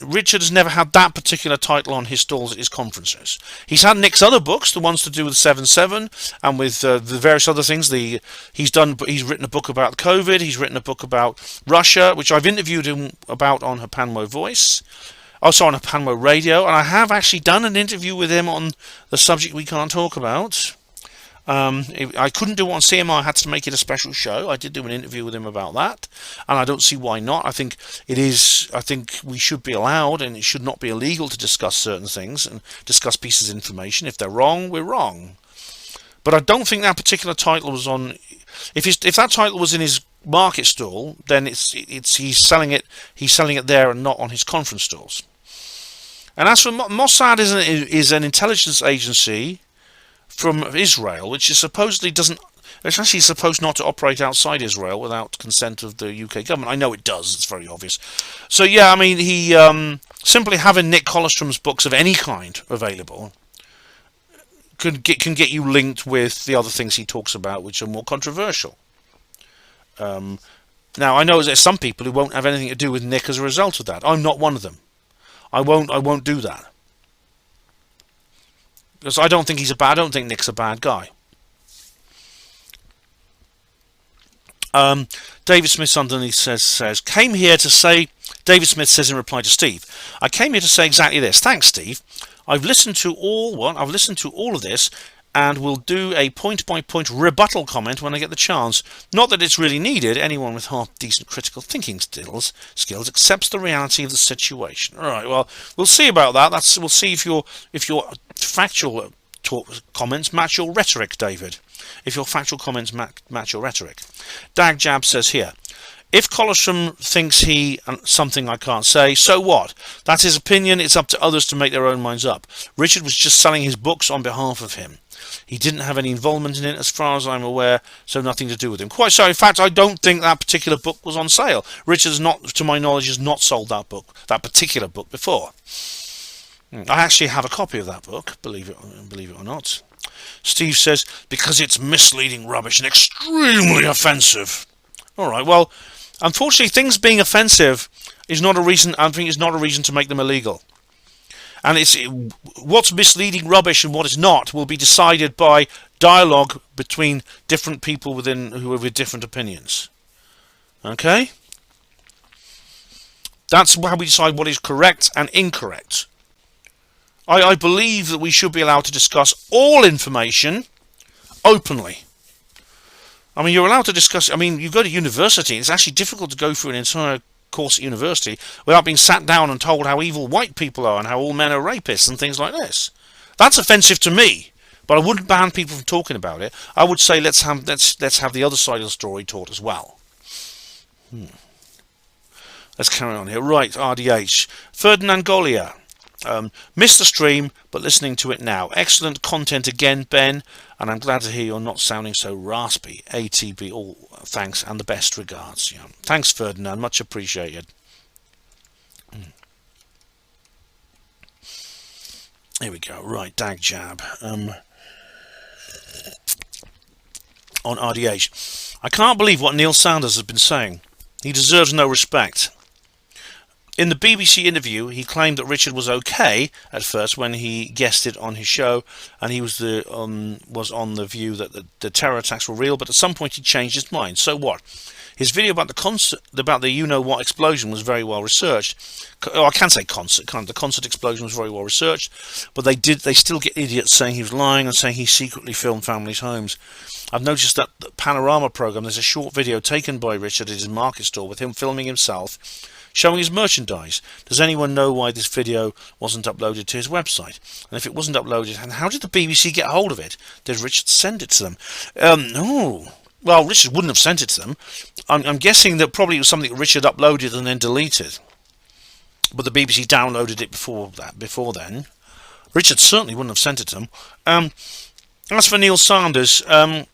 S1: Richard has never had that particular title on his stalls at his conferences. He's had Nick's other books, the ones to do with 7/7 and with the various other things. He's written a book about COVID. He's written a book about Russia, which I've interviewed him about on HPANWO Voice, also on HPANWO Radio, and I have actually done an interview with him on the subject we can't talk about. I couldn't do it on CMI. I had to make it a special show. I did do an interview with him about that, and I don't see why not. I think we should be allowed, and it should not be illegal to discuss certain things and discuss pieces of information. If they're wrong, we're wrong. But I don't think that particular title was on. If that title was in his market stall, then he's selling it there and not on his conference stalls. And as for Mossad, is an intelligence agency from Israel, which is it's actually supposed not to operate outside Israel without consent of the UK government. I know it does, it's very obvious. So yeah, I mean, he simply having Nick Collistrom's books of any kind available can get you linked with the other things he talks about, which are more controversial. Now, I know there's some people who won't have anything to do with Nick as a result of that. I'm not one of them. I won't do that. Because I don't think Nick's a bad guy. David Smith underneath says, came here to say, David Smith says in reply to Steve, I came here to say exactly this. Thanks, Steve. I've listened to all of this, and will do a point-by-point rebuttal comment when I get the chance. Not that it's really needed. Anyone with half-decent critical thinking skills accepts the reality of the situation. All right, well, we'll see about that. We'll see if your factual comments match your rhetoric, David. If your factual comments match your rhetoric. Dag Jab says here, if Colostrum thinks he something I can't say, so what? That's his opinion. It's up to others to make their own minds up. Richard was just selling his books on behalf of him. He didn't have any involvement in it as far as I'm aware, so nothing to do with him. Quite so. In fact, I don't think that particular book was on sale. Richard's not, to my knowledge, has not sold that particular book before. I actually have a copy of that book, believe it or not. Steve says, because it's misleading rubbish and extremely offensive. All right, well, unfortunately, things being offensive is not a reason. I think it's not a reason to make them illegal. And what's misleading rubbish and what is not will be decided by dialogue between different people who are with different opinions. Okay? That's how we decide what is correct and incorrect. I believe that we should be allowed to discuss all information openly. I mean, you're allowed to discuss. I mean, you go to university. It's actually difficult to go through an entire course at university without being sat down and told how evil white people are and how all men are rapists and things like this. That's offensive to me, but I wouldn't ban people from talking about it. I would say let's have the other side of the story taught as well. Let's carry on here. Right, RDH. Ferdinand Golia. Missed the stream, but listening to it now. Excellent content again, Ben, and I'm glad to hear you're not sounding so raspy. ATB, all thanks and the best regards. Yeah. Thanks, Ferdinand, much appreciated. Here we go. Right, Dag Jab. On RDH. I can't believe what Neil Sanders has been saying. He deserves no respect. In the BBC interview, he claimed that Richard was okay at first when he guested on his show, and he was on the view that the terror attacks were real. But at some point, he changed his mind. So what? His video about the you-know-what explosion was very well researched. Oh, I can say concert. The concert explosion was very well researched, but they still get idiots saying he was lying and saying he secretly filmed families' homes. I've noticed that the Panorama program. There's a short video taken by Richard at his market stall with him filming himself, showing his merchandise. Does anyone know why this video wasn't uploaded to his website? And if it wasn't uploaded, and how did the BBC get hold of it? Did Richard send it to them? No. Well, Richard wouldn't have sent it to them. I'm guessing that probably it was something that Richard uploaded and then deleted. But the BBC downloaded it before then. Richard certainly wouldn't have sent it to them. As for Neil Sanders, I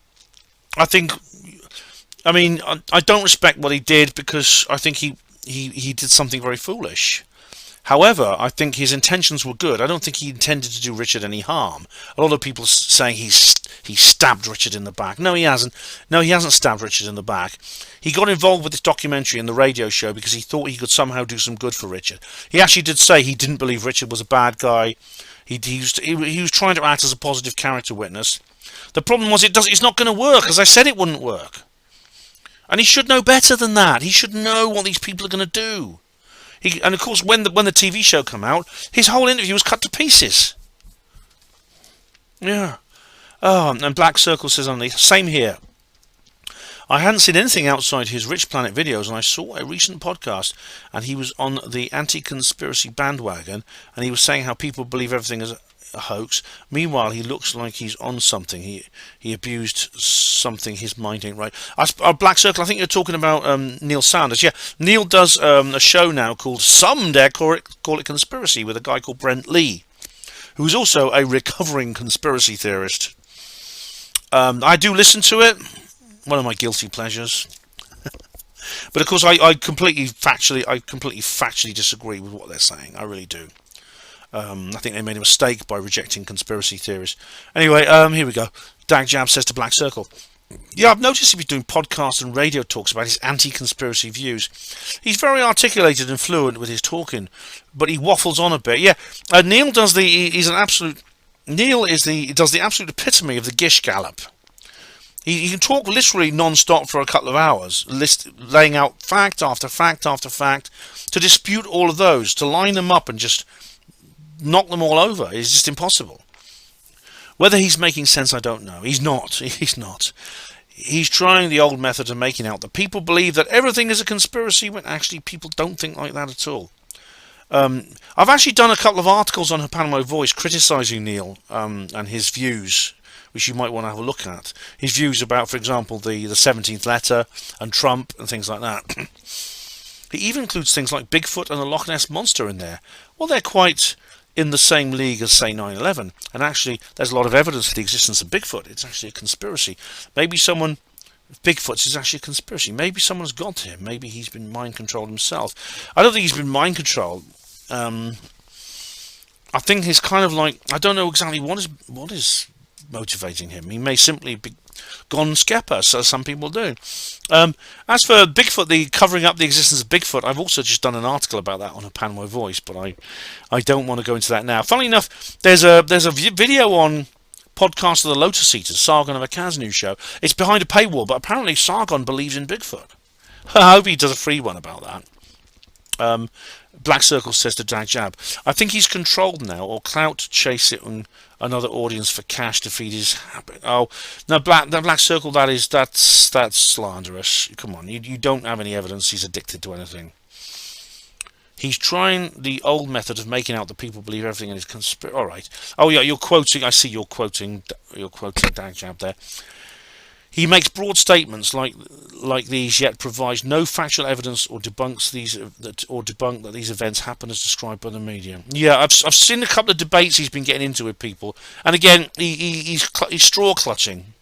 S1: don't respect what he did because I think he did something very foolish. However, I think his intentions were good. I don't think he intended to do Richard any harm. A lot of people saying he stabbed Richard in the back. No, he hasn't. No, he hasn't stabbed Richard in the back. He got involved with this documentary and the radio show because he thought he could somehow do some good for Richard. He actually did say he didn't believe Richard was a bad guy. He was trying to act as a positive character witness. The problem was it's not going to work. As I said, it wouldn't work. And he should know better than that. He should know what these people are going to do. And of course, when the TV show came out, his whole interview was cut to pieces. Yeah. Oh, and Black Circle says on the same here. I hadn't seen anything outside his Rich Planet videos, and I saw a recent podcast, and he was on the anti-conspiracy bandwagon, and he was saying how people believe everything is a hoax. Meanwhile, he looks like he's on something. He abused something. His mind ain't right. Black Circle, I think you're talking about Neil Sanders. Yeah, Neil does a show now called Some Dare Call It Conspiracy with a guy called Brent Lee, who's also a recovering conspiracy theorist. I do listen to it. One of my guilty pleasures. But of course, I completely factually disagree with what they're saying. I really do. I think they made a mistake by rejecting conspiracy theories. Anyway, here we go. Dag Jab says to Black Circle, yeah, I've noticed he's doing podcasts and radio talks about his anti-conspiracy views. He's very articulated and fluent with his talking, but he waffles on a bit. Yeah, Neil does the absolute epitome of the Gish Gallop. He can talk literally non-stop for a couple of hours, laying out fact after fact after fact, to dispute all of those, to line them up and just knock them all over is just impossible. Whether he's making sense, I don't know. He's not. He's not. He's trying the old method of making out that people believe that everything is a conspiracy when actually people don't think like that at all. I've actually done a couple of articles on HPANWO Voice criticising Neil and his views, which you might want to have a look at. His views about, for example, the 17th letter and Trump and things like that. He even includes things like Bigfoot and the Loch Ness Monster in there. Well, they're quite in the same league as, say, 9/11. And actually, there's a lot of evidence for the existence of Bigfoot. It's actually a conspiracy. Maybe someone... Bigfoot's is actually a conspiracy. Maybe someone's got to him. Maybe he's been mind-controlled himself. I don't think he's been mind-controlled. I think he's kind of like... I don't know exactly what is motivating him. He may simply be gone skepper, so some people do. As for Bigfoot, the covering up the existence of Bigfoot, I've also just done an article about that on HPANWO Voice, but I don't want to go into that now. Funnily enough, there's a video on Podcast of the Lotus Eaters, Sargon of Akkad's new show. It's behind a paywall, but apparently Sargon believes in Bigfoot. I hope he does a free one about that. Black Circle says to Dag Jab, I think he's controlled now, or clout to chase it on another audience for cash to feed his habit. Oh, no, the Black Circle, that's slanderous. Come on, you don't have any evidence he's addicted to anything. He's trying the old method of making out that people believe everything in his conspiracy. All right. Oh yeah, you're quoting. I see you're quoting Dag Jab there. He makes broad statements like these, yet provides no factual evidence or debunk that these events happen as described by the media. Yeah, I've seen a couple of debates he's been getting into with people, and again, he's straw clutching.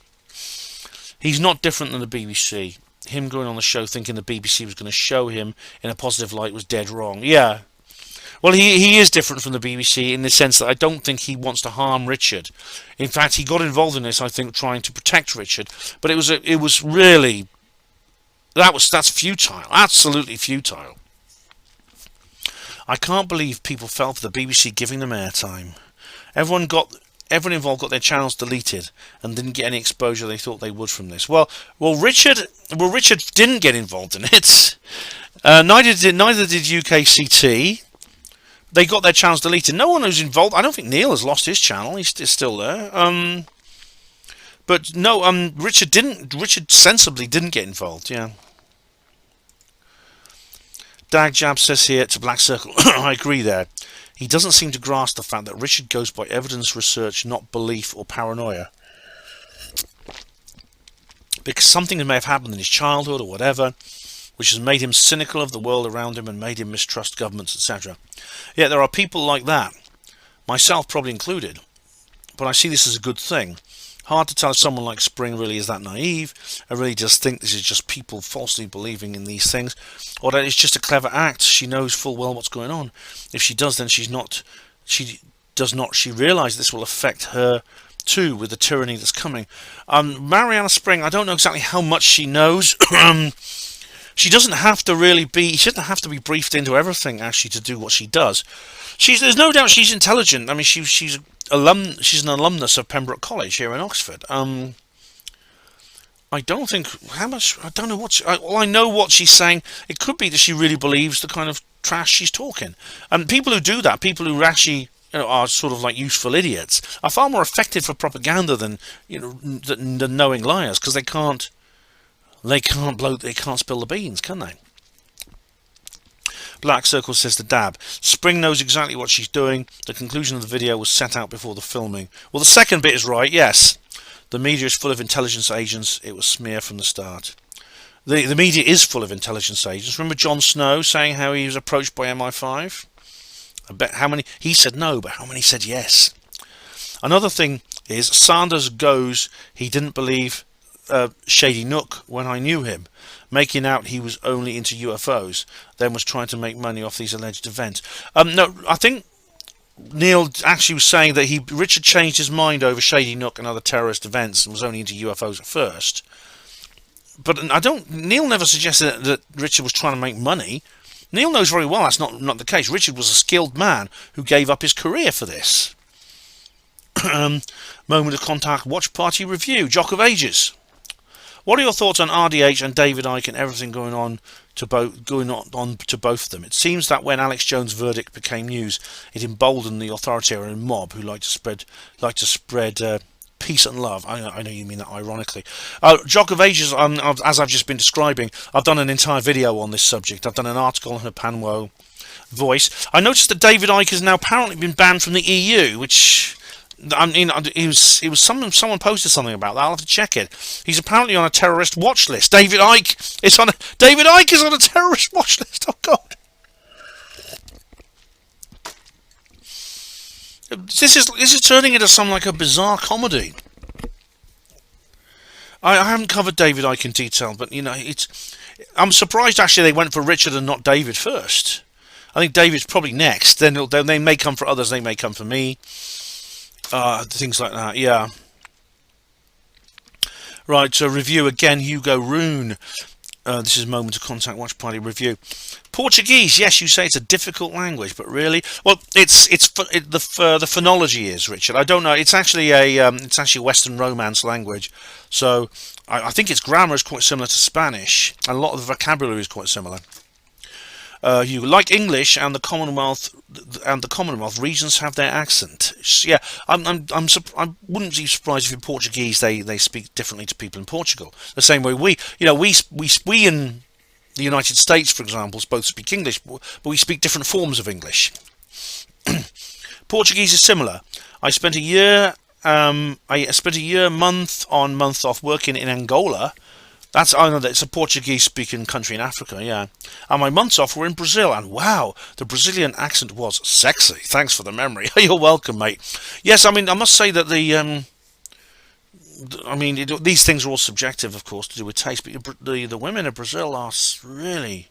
S1: He's not different than the BBC. Him going on the show thinking the BBC was going to show him in a positive light was dead wrong. Yeah. Well, he is different from the BBC in the sense that I don't think he wants to harm Richard. In fact, he got involved in this, I think, trying to protect Richard. But it was really... That's futile. Absolutely futile. I can't believe people fell for the BBC giving them airtime. Everyone involved got their channels deleted and didn't get any exposure they thought they would from this. Well, Richard didn't get involved in it. Neither did UKCT. They got their channels deleted. No one who's involved. I don't think Neil has lost his channel. He's still there. But no, Richard sensibly didn't get involved. Yeah. Dag Jab says here to Black Circle. I agree there. He doesn't seem to grasp the fact that Richard goes by evidence research, not belief or paranoia. Because something may have happened in his childhood or whatever, which has made him cynical of the world around him and made him mistrust governments, etc. Yet there are people like that, myself probably included, but I see this as a good thing. Hard to tell if someone like Spring really is that naive, and really just think this is just people falsely believing in these things, or that it's just a clever act. She knows full well what's going on. If she does, then she realises this will affect her too with the tyranny that's coming. Mariana Spring, I don't know exactly how much she knows. She doesn't have to be briefed into everything actually to do what she does. There's no doubt she's intelligent. I mean, she's an alumnus of Pembroke College here in Oxford. I don't know what. I know what she's saying. It could be that she really believes the kind of trash she's talking. And people who do that, people who actually are sort of like useful idiots, are far more effective for propaganda than than knowing liars, because they can't spill the beans, can they? Black Circle says to Dab, Spring knows exactly what she's doing. The conclusion of the video was set out before the filming. Well, the second bit is right, yes. The media is full of intelligence agents. It was smear from the start. The media is full of intelligence agents. Remember Jon Snow saying how he was approached by MI5? I bet how many... He said no, but how many said yes? Another thing is Sanders goes, he didn't believe Shady Nook when I knew him, making out he was only into UFOs, then was trying to make money off these alleged events. No, I think Neil actually was saying that Richard changed his mind over Shady Nook and other terrorist events and was only into UFOs at first. But Neil never suggested that Richard was trying to make money. Neil knows very well that's not the case. Richard was a skilled man who gave up his career for this. Moment of Contact Watch Party Review, Jock of Ages. What are your thoughts on RDH and David Icke and everything going on to both of them. It seems that when Alex Jones' verdict became news, it emboldened the authoritarian mob who like to spread peace and love. I know you mean that ironically. Jock of Ages, as I've just been describing, I've done an entire video on this subject. I've done an article on HPANWO voice. I noticed that David Icke has now apparently been banned from the EU, which, I mean, it was someone posted something about that. I'll have to check it. He's apparently on a terrorist watch list. David Icke is on a terrorist watch list. Oh God. This is turning into some like a bizarre comedy. I haven't covered David Icke in detail, but you know, I'm surprised actually they went for Richard and not David first. I think David's probably next. Then they may come for others. They may come for me. Things like that. Yeah. Right. So review again. Hugo Rune. This is Moment of Contact Watch Party review. Portuguese. Yes, you say it's a difficult language, but really, well, the phonology is, Richard. I don't know. It's actually a Western Romance language. So I think its grammar is quite similar to Spanish, and a lot of the vocabulary is quite similar. You like English and the Commonwealth, regions have their accent. Yeah, I wouldn't be surprised if in Portuguese they speak differently to people in Portugal. The same way we in the United States, for example, both speak English, but we speak different forms of English. Portuguese is similar. I spent a year month on month off working in Angola. I know that it's a Portuguese-speaking country in Africa, yeah. And my months off were in Brazil, and wow, the Brazilian accent was sexy. Thanks for the memory. You're welcome, mate. Yes, I mean, I must say that these things are all subjective, of course, to do with taste, but the women of Brazil are really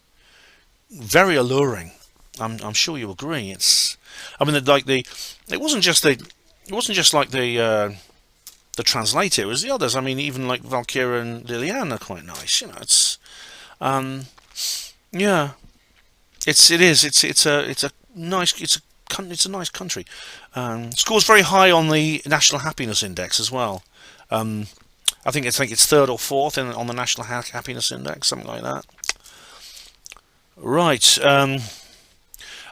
S1: very alluring. I'm sure you agree. It wasn't just like the translator, it was the others. I mean, even like Valkyria and Liliane are quite nice. You know, it's yeah, it's a nice country. Scores very high on the National Happiness Index as well. I think it's third or fourth on the National Happiness Index, something like that. Right.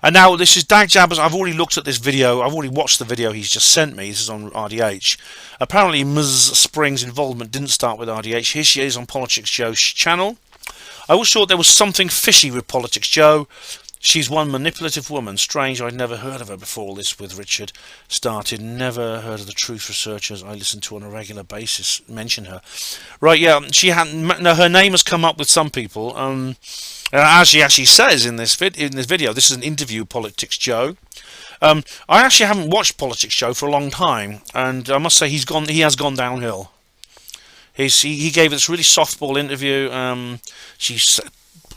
S1: And now this is Dag Jabbers. I've already looked at this video. I've already watched the video he's just sent me. This is on RDH. Apparently Ms. Spring's involvement didn't start with RDH. Here she is on Politics Joe's channel. I always thought there was something fishy with Politics Joe. She's one manipulative woman. Strange, I'd never heard of her before this with Richard started. Never heard of the truth researchers I listen to on a regular basis mention her. Right, yeah, her name has come up with some people. As she actually says in this video, this is an interview with Politics Joe. I actually haven't watched Politics Joe for a long time, and I must say he has gone downhill. He gave this really softball interview. She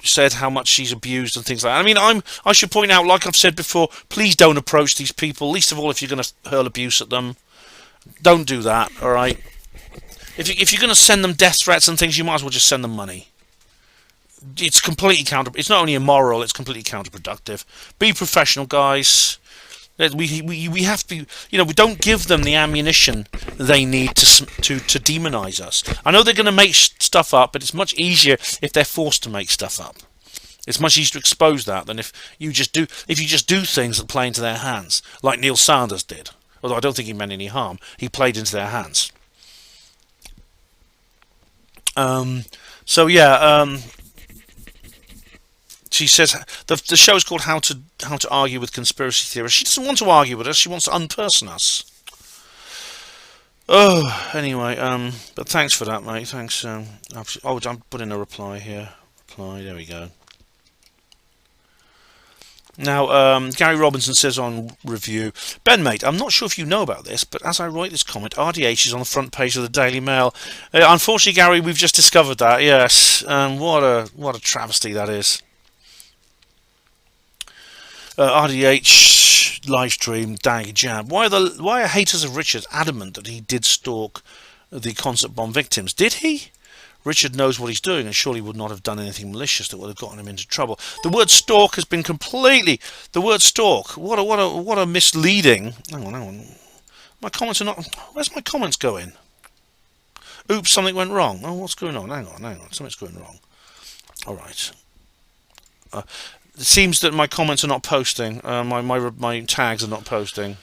S1: said how much she's abused and things like that. I mean, I should point out, like I've said before, please don't approach these people. Least of all, if you're going to hurl abuse at them, don't do that. All right. If you're going to send them death threats and things, you might as well just send them money. It's completely it's not only immoral, it's completely counterproductive. Be professional, guys. We have to be, we don't give them the ammunition they need to demonize us. I know they're going to make stuff up, but it's much easier if they're forced to make stuff up. It's much easier to expose that than if you just do things that play into their hands, like Neil Sanders did. Although I don't think he meant any harm, he played into their hands. So yeah. She says the show is called How to Argue with Conspiracy Theorists. She doesn't want to argue with us. She wants to unperson us. Oh, anyway. But thanks for that, mate. Thanks. I'm putting a reply here. There we go. Now, Gary Robinson says on review, Ben, mate, I'm not sure if you know about this, but as I write this comment, RDH is on the front page of the Daily Mail. Unfortunately, Gary, we've just discovered that. Yes. What a travesty that is. RDH live stream Dag Jab. Why are haters of Richard adamant that he did stalk the concert bomb victims? Did he? Richard knows what he's doing and surely would not have done anything malicious that would have gotten him into trouble. The word stalk has been completely. The word stalk. What a misleading. Hang on. My comments are not. Where's my comments going? Oops, something went wrong. Oh, what's going on? Hang on. Something's going wrong. All right. It seems that my comments are not posting. My tags are not posting.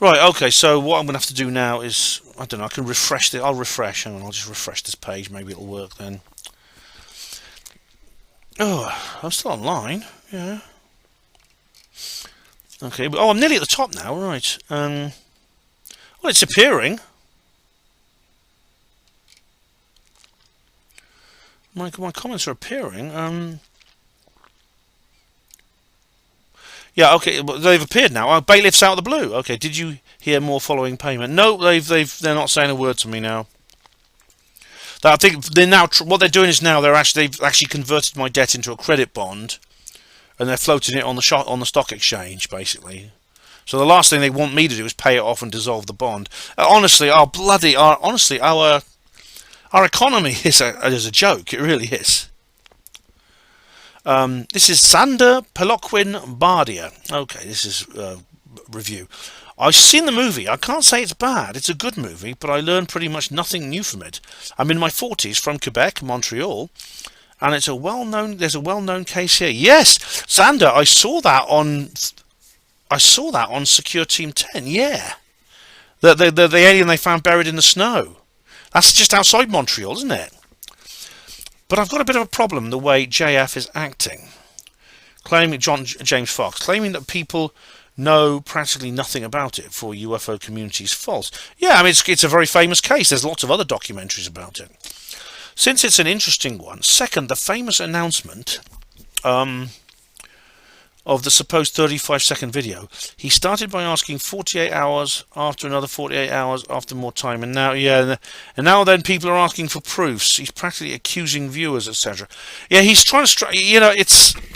S1: Right, okay, so what I'm going to have to do now is, I don't know, I can refresh this. I'll refresh. Hang on, I'll just refresh this page. Maybe it'll work then. Oh, I'm still online. Yeah. Okay, but, I'm nearly at the top now. Right. Well, it's appearing. My comments are appearing. Yeah, okay, they've appeared now. Bailiffs out of the blue. Okay, did you hear more following payment? No, they're not saying a word to me now. I think they're now what they're doing is now they've actually converted my debt into a credit bond, and they're floating it on the stock exchange basically. So the last thing they want me to do is pay it off and dissolve the bond. Honestly, our economy is a joke. It really is. This is Sander Peloquin Bardia. Okay, this is review. I've seen the movie. I can't say it's bad. It's a good movie, but I learned pretty much nothing new from it. I'm in my 40s, from Quebec, Montreal, and there's a well-known case here. Yes, Sander, I saw that on Secure Team 10. Yeah, the alien they found buried in the snow. That's just outside Montreal, isn't it? But I've got a bit of a problem the way JF is acting. James Fox, claiming that people know practically nothing about it for UFO community is false. Yeah, I mean, it's a very famous case. There's lots of other documentaries about it. Since it's an interesting one, second, the famous announcement of the supposed 35-second video. He started by asking 48 hours, after another 48 hours, after more time, and now then people are asking for proofs. He's practically accusing viewers, etc. Yeah, he's trying to,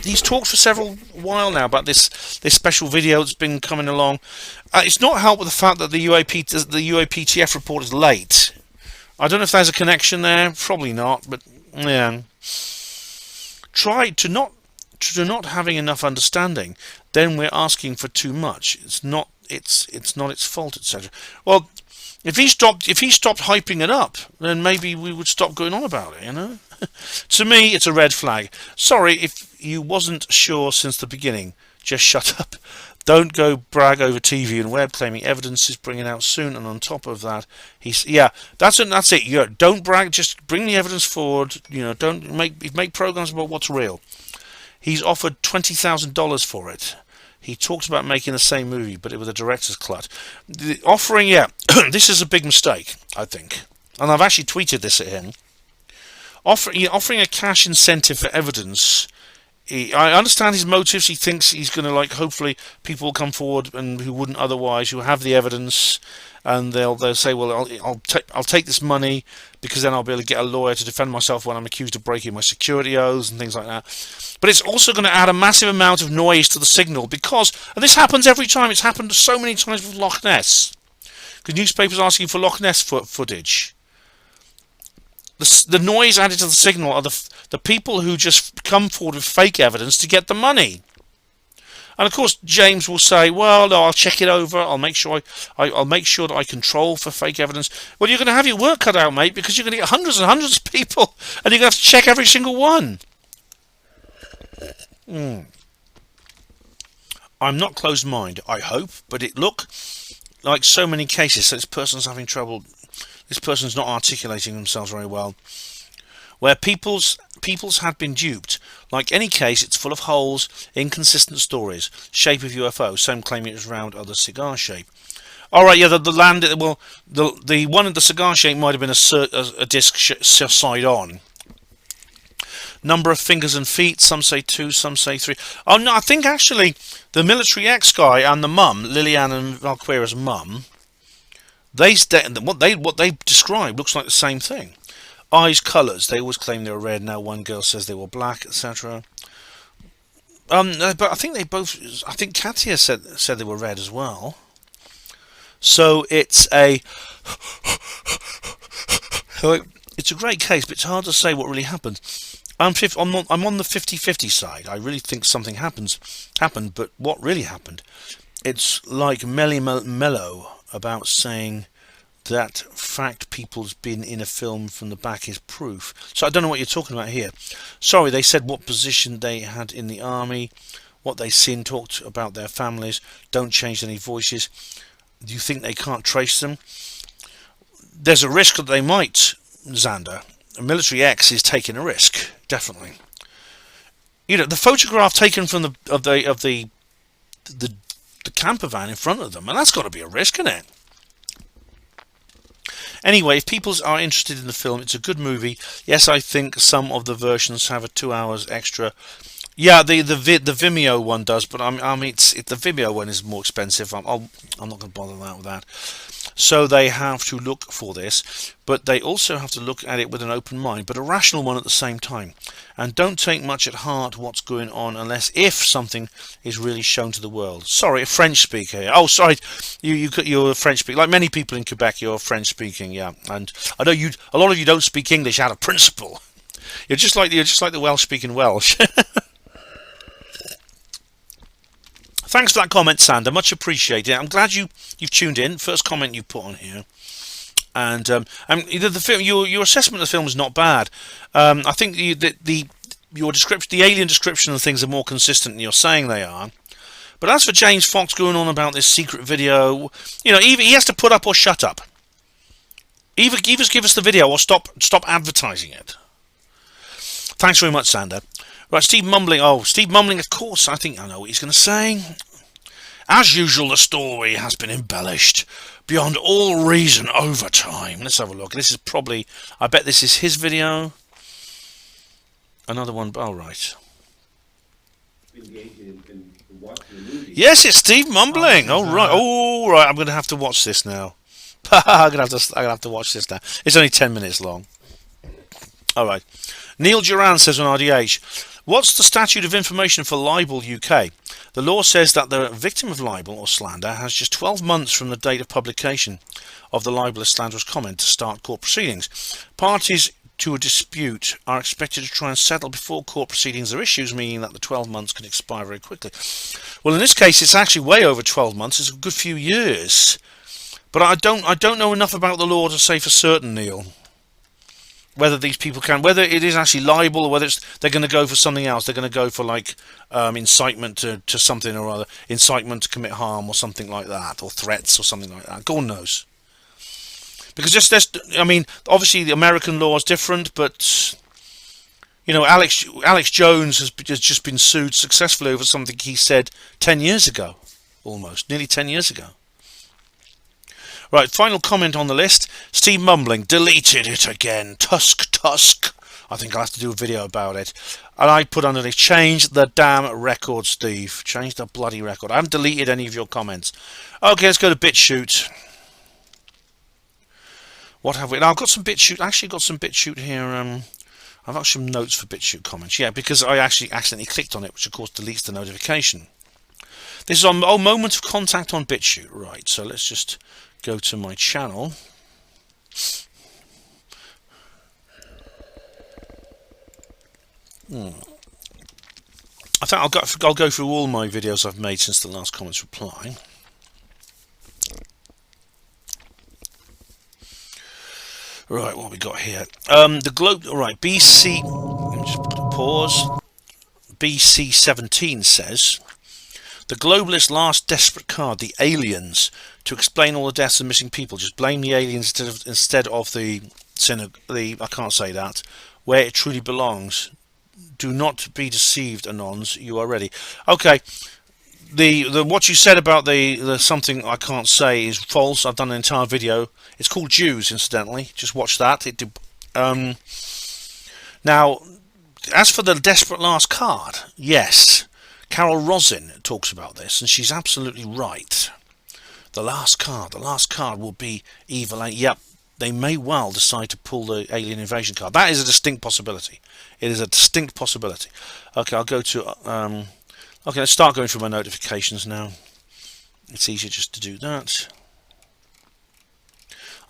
S1: he's talked for several while now about this special video that's been coming along. It's not helped with the fact that the UAPTF report is late. I don't know if there's a connection there. Probably not, but yeah. Try to not having enough understanding, then we're asking for too much. It's not its fault, etc. Well, if he stopped hyping it up, then maybe we would stop going on about it, To me, it's a red flag. Sorry if you wasn't sure since the beginning. Just shut up. Don't go brag over TV and web, claiming evidence is bringing out soon. And on top of that, that's it. Yeah, don't brag. Just bring the evidence forward. Don't make programs about what's real. He's offered $20,000 for it. He talks about making the same movie, but with a director's cut. The offering, this is a big mistake, I think. And I've actually tweeted this at him. Offering a cash incentive for evidence. I understand his motives. He thinks he's going to, hopefully people will come forward and who wouldn't otherwise, who have the evidence, and they'll say, well, I'll take this money because then I'll be able to get a lawyer to defend myself when I'm accused of breaking my security oaths and things like that. But it's also going to add a massive amount of noise to the signal because, and this happens every time, it's happened so many times with Loch Ness. Because newspapers asking for Loch Ness footage. The noise added to the signal are the people who just come forward with fake evidence to get the money. And of course, James will say, "Well, no, I'll check it over. I'll make sure I'll make sure that I control for fake evidence." Well, you're going to have your work cut out, mate, because you're going to get hundreds and hundreds of people, and you're going to have to check every single one. I'm not closed-minded, I hope, but it look like so many cases. So this person's having trouble. This person's not articulating themselves very well. Where people's had been duped. Like any case, it's full of holes, inconsistent stories. Shape of UFO, some claiming it was round, others cigar shape. All right, yeah, the one in the cigar shape might have been a disc side on. Number of fingers and feet, some say 2, some say 3. Oh no, I think actually the military ex guy and the mum, Liliane and Valquera's mum, what they describe looks like the same thing. Eyes, colours, they always claim they were red. Now one girl says they were black, etc. But I think I think Katia said they were red as well. So it's a great case, but it's hard to say what really happened. I'm on the 50-50 side. I really think something happened, but what really happened? It's like mellow about saying that fact people's been in a film from the back is proof. So I don't know what you're talking about here. Sorry, they said what position they had in the army, what they seen, talked about their families, don't change any voices. Do you think they can't trace them? There's a risk that they might, Xander. Military X is taking a risk, definitely. You know, the photograph taken from the camper van in front of them, and that's got to be a risk, isn't it? Anyway, if people are interested in the film, it's a good movie. Yes, I think some of the versions have a 2 hours extra. Yeah, the Vimeo one does, but I mean, the Vimeo one is more expensive. I'm not going to bother with that. So they have to look for this, but they also have to look at it with an open mind, but a rational one at the same time. And don't take much at heart what's going on unless if something is really shown to the world. Sorry, a French speaker here. Oh, sorry, you're a French speaker. Like many people in Quebec, you're French speaking, yeah. And I know a lot of you don't speak English out of principle. You're just like the Welsh speaking Welsh. Thanks for that comment, Sander. Much appreciated. I'm glad you've tuned in. First comment you put on here, and the film, your assessment of the film is not bad. I think your description, the alien description of things, are more consistent than you're saying they are. But as for James Fox going on about this secret video, you know, either he has to put up or shut up. Either give us the video or stop advertising it. Thanks very much, Sander. Right, Steve Mumbling. Oh, Steve Mumbling, of course. I think I know what he's going to say. As usual, the story has been embellished beyond all reason over time. Let's have a look. This is probably... I bet this is his video. Another one. Oh, right. Yes, it's Steve Mumbling. Oh, right. Oh, right. I'm going to have to watch this now. I'm going to have to watch this now. It's only 10 minutes long. All right. Neil Duran says on RDH, what's the statute of information for libel UK? The law says that the victim of libel or slander has just 12 months from the date of publication of the libelous slanderous comment to start court proceedings. Parties to a dispute are expected to try and settle before court proceedings are issued, meaning that the 12 months can expire very quickly. Well, in this case, it's actually way over 12 months. It's a good few years. But I don't know enough about the law to say for certain, Neil, whether these people can, whether it is actually libel or whether they're going to go for something else. They're going to go for like incitement to something or other, incitement to commit harm or something like that, or threats or something like that. God knows. Because I mean, obviously the American law is different, but you know, Alex Jones has just been sued successfully over something he said 10 years ago, almost nearly 10 years ago. Right, final comment on the list. Steve Mumbling, deleted it again. Tusk. I think I'll have to do a video about it. And I put underneath, change the damn record, Steve. Change the bloody record. I haven't deleted any of your comments. Okay, let's go to BitChute. What have we? Now, I've got some BitChute. Actually got some BitChute here. I've got some notes for BitChute comments. Yeah, because I actually accidentally clicked on it, which of course deletes the notification. This is on moment of contact on BitChute. Right, so let's just go to my channel. I think I'll go through all my videos I've made since the last comments reply. Right, what have we got here? The globe. All right, BC. Let me just put a pause. BC17 says, the globalist last desperate card, the aliens, to explain all the deaths of missing people. Just blame the aliens instead of the I can't say that, where it truly belongs. Do not be deceived, Anons. You are ready. Okay. The what you said about the something I can't say is false. I've done an entire video. It's called Jews, incidentally. Just watch that. Now, as for the desperate last card, yes, Carol Rosin talks about this, and she's absolutely right. The last card will be evil. Yep, they may well decide to pull the alien invasion card. That is a distinct possibility. It is a distinct possibility. Okay, I'll go to okay, let's start going through my notifications now. It's easier just to do that.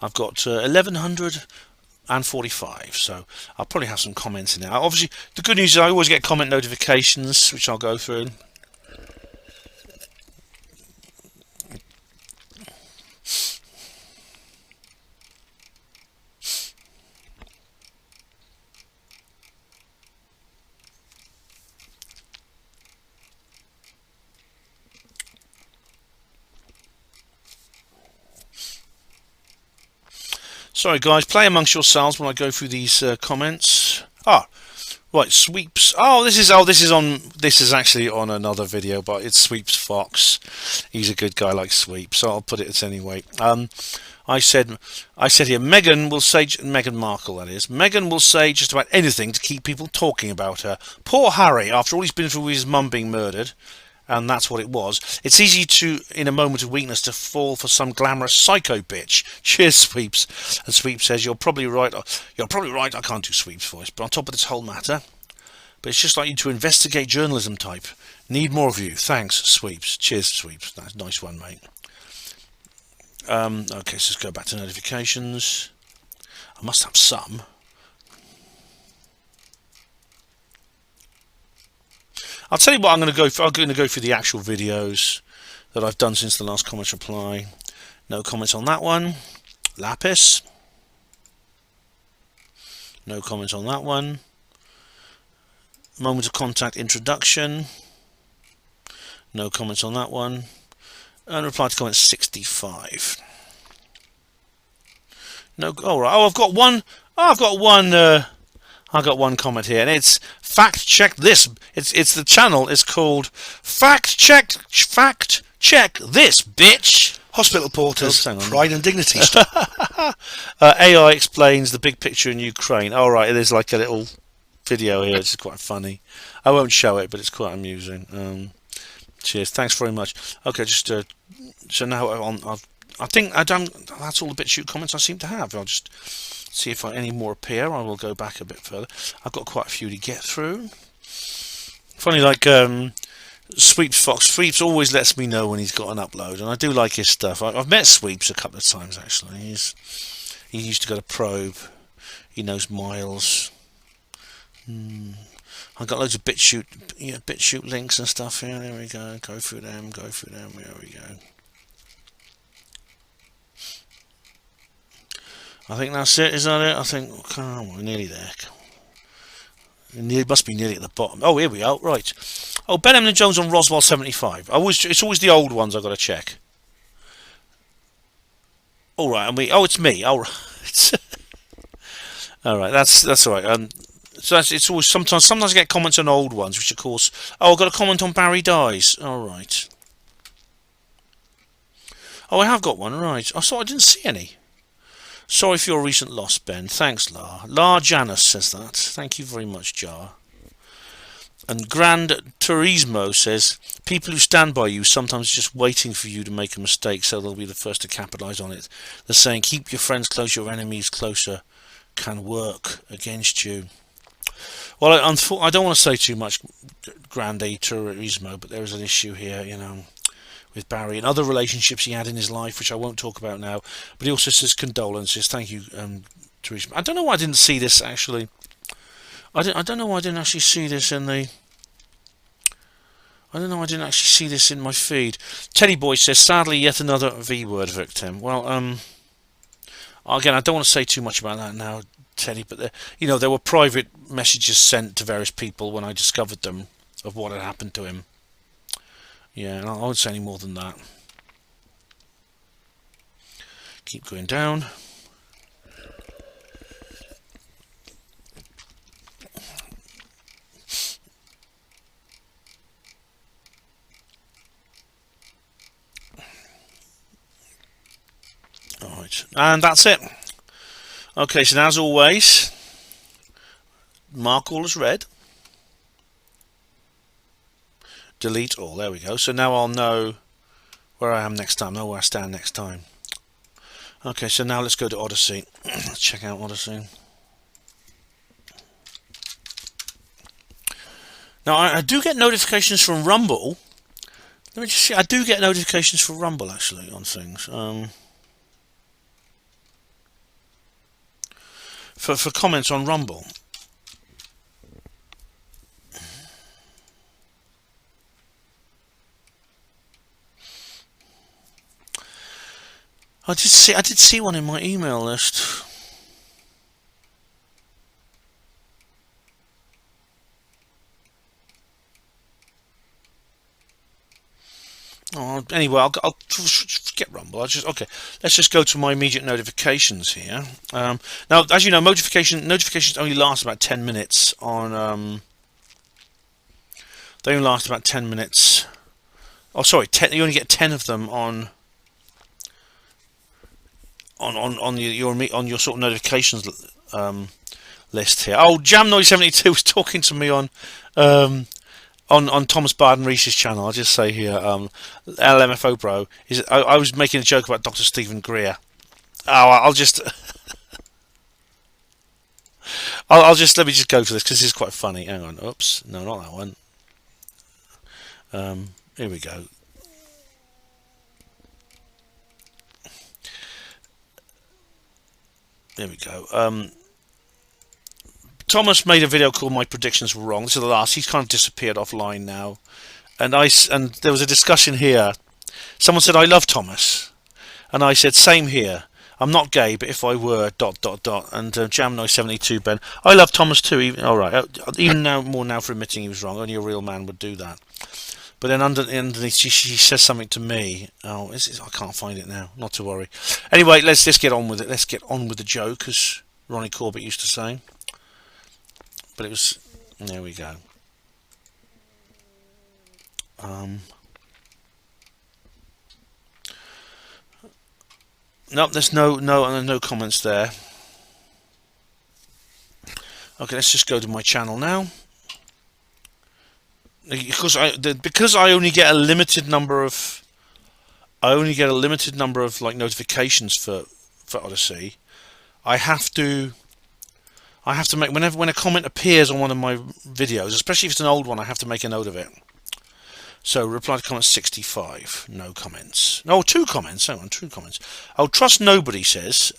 S1: I've got 1145, so I'll probably have some comments in there. Obviously, the good news is I always get comment notifications, which I'll go through. Sorry, guys. Play amongst yourselves when I go through these comments. Right, Sweeps. This is actually on another video, but it's Sweeps Fox. He's a good guy like Sweeps, so I'll put it anyway. I said here, Meghan Markle, that is. Meghan will say just about anything to keep people talking about her. Poor Harry, after all he's been through with his mum being murdered, and that's what it was. It's easy to, in a moment of weakness, to fall for some glamorous psycho bitch. Cheers, Sweeps. And Sweeps says, you're probably right. I can't do Sweeps' voice, but on top of this whole matter, but it's just like you to investigate journalism type. Need more of you. Thanks, Sweeps. Cheers, Sweeps. That's a nice one, mate. Okay, so let's go back to notifications. I must have some. I'll tell you what I'm going to go for. I'm going to go through the actual videos that I've done since the last comments reply. No comments on that one. Lapis. No comments on that one. Moment of contact introduction. No comments on that one. And reply to comment 65. No. All right. I've got one. I've got one comment here, and it's fact check this. It's the channel is called Fact Check This, bitch.
S5: Hospital porters, pride and dignity.
S1: AI explains the big picture in Ukraine. All right, there's like a little video here. It's quite funny. I won't show it, but it's quite amusing. Cheers. Thanks very much. Okay, just so now I think that's all the BitChute comments I seem to have. I'll just see if any more appear. I will go back a bit further. I've got quite a few to get through. Funny, like Sweeps Fox. Sweeps always lets me know when he's got an upload, and I do like his stuff. I've met Sweeps a couple of times actually. He used to go to Probe. He knows Miles. I've got loads of BitChute links and stuff here. There we go. Go through them. There we go. I think that's it. Is that it? I think we're nearly there. It must be nearly at the bottom. Oh, here we are. Right. Oh, Ben Emlyn-Jones on Roswell 75. It's always the old ones I've got to check. All right. It's me. All right. All right. That's all right. So it's always sometimes I get comments on old ones, which of course. Oh, I've got a comment on Barry Dies. All right. Oh, I have got one. Right. I thought I didn't see any. Sorry for your recent loss, Ben. Thanks, La. La Janus says that. Thank you very much, Jar. And Grand Turismo says, people who stand by you sometimes just waiting for you to make a mistake so they'll be the first to capitalise on it. They're saying, keep your friends close, your enemies closer, can work against you. Well, I don't want to say too much, Grand Turismo, but there is an issue here, with Barry and other relationships he had in his life, which I won't talk about now. But he also says condolences. Thank you, Teresa. I don't know why I didn't see this actually. I don't know why I didn't actually see this in the. I don't know why I didn't actually see this in my feed. Teddy Boy says, sadly, yet another V-word victim. Well, again, I don't want to say too much about that now, Teddy. But there were private messages sent to various people when I discovered them of what had happened to him. Yeah, I won't say any more than that. Keep going down. Alright, and that's it. Okay, so as always, mark all as read. Delete all. There we go. So now I'll know where I am next time. Know where I stand next time. Okay, so now let's go to Odyssey. Let's check out Odyssey. Now I do get notifications from Rumble. Let me just see. I do get notifications for Rumble actually on things. For comments on Rumble. I did see one in my email list. Oh, anyway, I'll forget Rumble. Okay. Let's just go to my immediate notifications here. Now, as you know, notifications only last about 10 minutes on. They only last about 10 minutes. Oh, sorry, 10. You only get 10 of them on your sort of notifications list here. Oh, Jam972 was talking to me on Thomas Barden Reese's channel. I'll just say here, LMFO bro, I was making a joke about Dr. Stephen Greer. Oh, I'll just let me just go for this because this is quite funny. Hang on, oops, no, not that one. Here we go. There we go. Thomas made a video called "My Predictions Were Wrong." This is the last. He's kind of disappeared offline now, and there was a discussion here. Someone said, "I love Thomas," and I said, "Same here. I'm not gay, but if I were, ... And Jam972 Ben, I love Thomas too. Even now, more now for admitting he was wrong. Only a real man would do that." But then underneath, she says something to me. Oh, I can't find it now. Not to worry. Anyway, let's get on with it. Let's get on with the joke, as Ronnie Corbett used to say. But it was. There we go. Nope, there's no comments there. Okay, let's just go to my channel now. Because I only get a limited number of like notifications for Odyssey. I have to make when a comment appears on one of my videos, especially if it's an old one, I have to make a note of it. So reply to comment 65. No comments. No, 2 comments. Hang on, 2 comments. Oh, Trust Nobody says.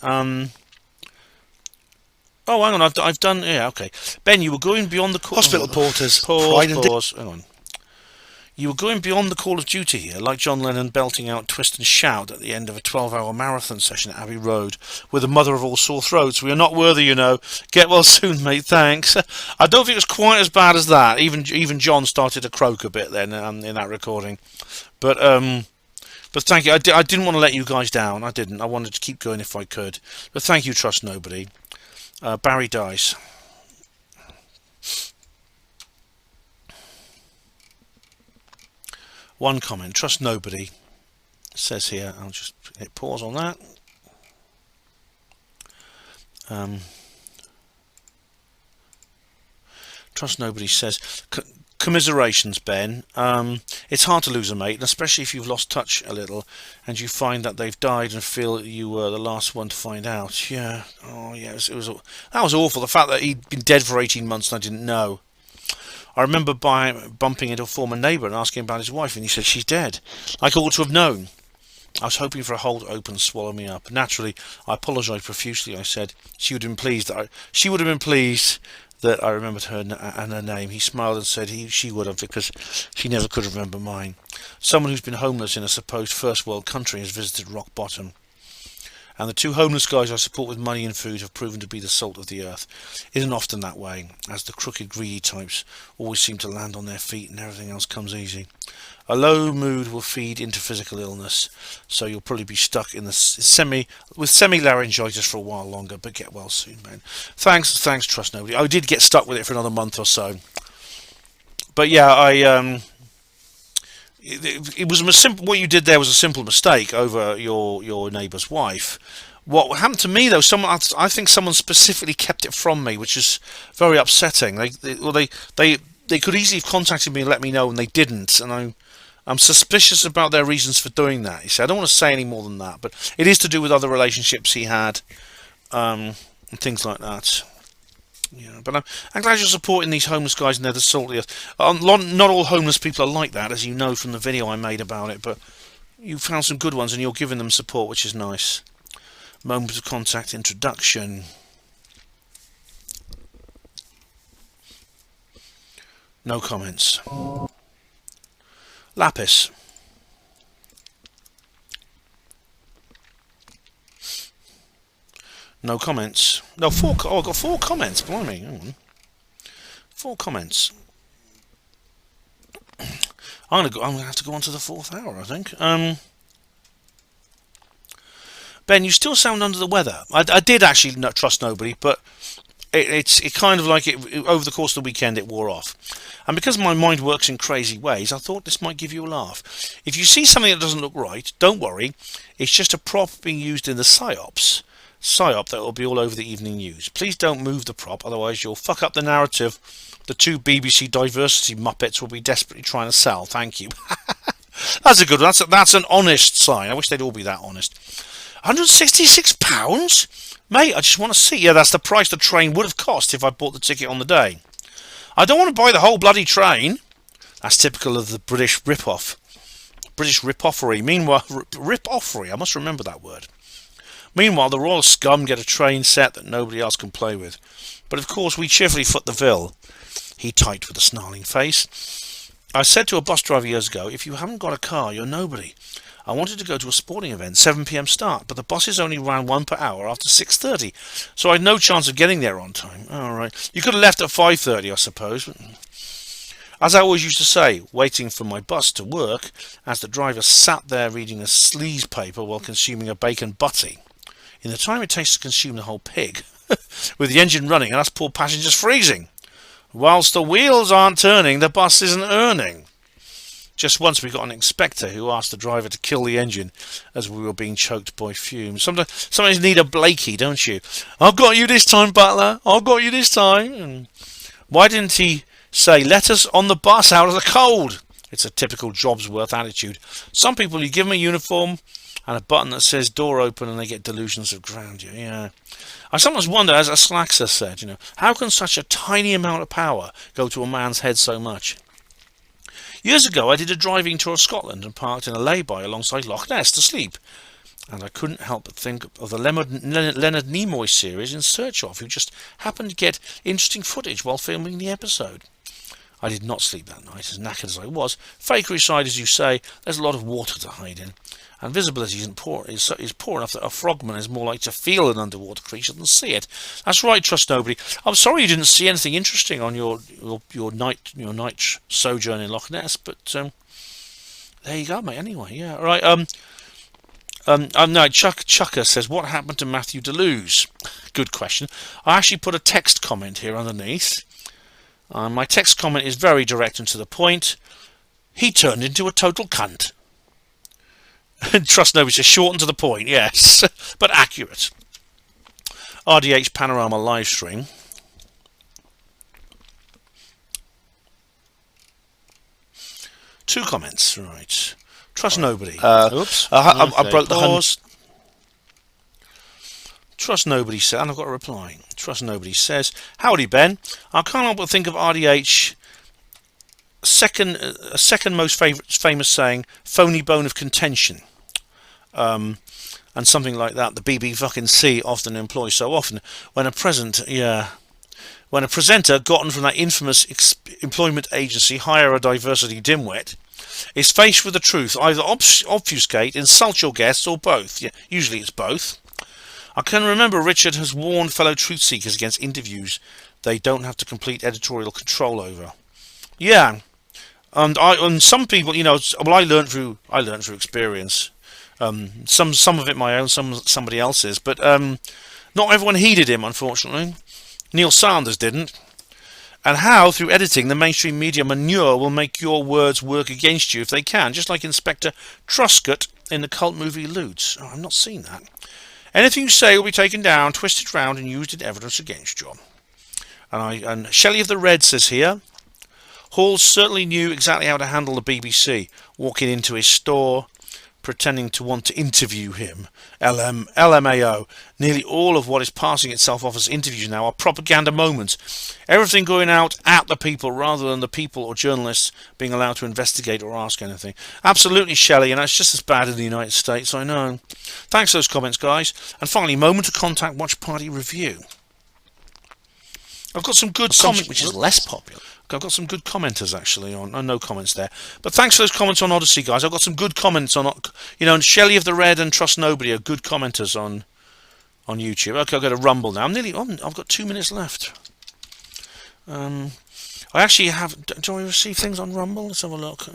S1: Oh, hang on, I've done. Yeah, okay. Ben, you were going beyond the
S5: hospital porters.
S1: Pause. Hang on. You were going beyond the call of duty here, like John Lennon belting out "Twist and Shout" at the end of a 12-hour marathon session at Abbey Road with the mother of all sore throats. "We are not worthy, you know. Get well soon, mate. Thanks." I don't think it was quite as bad as that. Even John started to croak a bit then in that recording. But thank you. I didn't want to let you guys down. I didn't. I wanted to keep going if I could. But thank you, Trust Nobody. Barry Dice. One comment. Trust Nobody says here. I'll just hit pause on that. Trust Nobody says, commiserations, Ben. It's hard to lose a mate, especially if you've lost touch a little and you find that they've died and feel you were the last one to find out. Yeah. Oh, yeah. That was awful. The fact that he'd been dead for 18 months and I didn't know. I remember bumping into a former neighbour and asking about his wife, and he said she's dead. I ought to have known. I was hoping for a hole to open and swallow me up. Naturally, I apologised profusely. I said she would have been pleased that I remembered her and her name. He smiled and said she would have, because she never could remember mine. Someone who's been homeless in a supposed first world country has visited rock bottom. And the 2 homeless guys I support with money and food have proven to be the salt of the earth. It isn't often that way, as the crooked, greedy types always seem to land on their feet and everything else comes easy. A low mood will feed into physical illness, so you'll probably be stuck in the semi-laryngitis for a while longer, but get well soon, man. Thanks, Trust Nobody. I did get stuck with it for another month or so. But yeah, it was a simple. What you did there was a simple mistake over your neighbour's wife. What happened to me though? I think someone specifically kept it from me, which is very upsetting. They could easily have contacted me and let me know, and they didn't. And I'm suspicious about their reasons for doing that. You see, I don't want to say any more than that, but it is to do with other relationships he had, and things like that. Yeah, but I'm glad you're supporting these homeless guys, and they're the salt of the earth. Not all homeless people are like that, as you know from the video I made about it, but you found some good ones and you're giving them support, which is nice. Moment of contact introduction. No comments. Lapis. No comments. No, 4. Oh, I got 4 comments. Blimey, hang on. 4 comments. I'm gonna have to go on to the 4th hour, I think. Ben, you still sound under the weather. I did actually not trust nobody, but it kind of like over the course of the weekend it wore off. And because my mind works in crazy ways, I thought this might give you a laugh. If you see something that doesn't look right, don't worry. It's just a prop being used in the psyop that will be all over the evening news. Please don't move the prop, otherwise you'll fuck up the narrative the two BBC diversity muppets will be desperately trying to sell. Thank you. That's a good one. That's an honest sign. I wish they'd all be that honest. £166? Mate, I just want to see. Yeah, that's the price the train would have cost if I bought the ticket on the day. I don't want to buy the whole bloody train. That's typical of the British rip-off. British rip-offery. Meanwhile, rip-offery. I must remember that word. Meanwhile, the royal scum get a train set that nobody else can play with. But of course, we cheerfully foot the bill. He typed with a snarling face. I said to a bus driver years ago, if you haven't got a car, you're nobody. I wanted to go to a sporting event, 7 p.m. start, but the buses only ran 1 per hour after 6:30, so I had no chance of getting there on time. All right. You could have left at 5:30, I suppose. As I always used to say, waiting for my bus to work, as the driver sat there reading a sleaze paper while consuming a bacon butty. In the time it takes to consume the whole pig, with the engine running and us poor passengers freezing. Whilst the wheels aren't turning, the bus isn't earning. Just once we got an inspector who asked the driver to kill the engine as we were being choked by fumes. Sometimes you need a Blakey, don't you? I've got you this time, butler. I've got you this time. And why didn't he say, let us on the bus out of the cold? It's a typical Jobsworth attitude. Some people, you give them a uniform and a button that says door open and they get delusions of grandeur. Yeah. I sometimes wonder, as a Slaxer said, how can such a tiny amount of power go to a man's head so much? Years ago, I did a driving tour of Scotland and parked in a lay-by alongside Loch Ness to sleep. And I couldn't help but think of the Leonard Nimoy series in Search Of, who just happened to get interesting footage while filming the episode. I did not sleep that night, as knackered as I was. Fakery side, as you say, there's a lot of water to hide in. And visibility is poor enough that a frogman is more like to feel an underwater creature than see it. That's right, trust nobody. I'm sorry you didn't see anything interesting on your night sojourn in Loch Ness, but there you go, mate. Anyway, yeah, all right. No, Chucker says, what happened to Matthew Deleuze? Good question. I actually put a text comment here underneath. My text comment is very direct and to the point. He turned into a total cunt. Trust nobody says short and to the point, yes, but accurate. RDH Panorama live stream. Two comments, right. Trust nobody. Oops. I broke the doors. Trust nobody says, and I've got a reply. Trust nobody says, howdy Ben. I can't help but think of RDH second most famous saying, phony bone of contention. And something like that the BB fucking C often employs so often when a presenter gotten from that infamous employment agency hire a diversity dimwit is faced with the truth, either obfuscate, insult your guests, or both. Yeah, usually it's both. I can remember Richard has warned fellow truth seekers against interviews they don't have to complete editorial control over. Yeah, and some people, well, I learned through experience. Some of it my own, somebody else's, but not everyone heeded him, unfortunately. Neil Sanders didn't. And how, through editing, the mainstream media manure will make your words work against you if they can, just like Inspector Truscott in the cult movie Lutz. Oh, I've not seen that. Anything you say will be taken down, twisted round, and used in evidence against you. And Shelley of the Red says here, Hall certainly knew exactly how to handle the BBC, walking into his store, pretending to want to interview him. LMAO. Nearly all of what is passing itself off as interviews now are propaganda moments. Everything going out at the people rather than the people or journalists being allowed to investigate or ask anything. Absolutely, Shelley, and that's just as bad in the United States, I know. Thanks for those comments, guys. And finally, Moment of Contact Watch Party Review. I've got some good comments, which is less popular. I've got some good commenters actually on no comments there, but thanks for those comments on Odyssey, guys. I've got some good comments on and Shelley of the Red and Trust Nobody are good commenters on YouTube. Okay, I'll go to Rumble now. I've got 2 minutes left. I actually have. Do I receive things on Rumble? Let's have a look.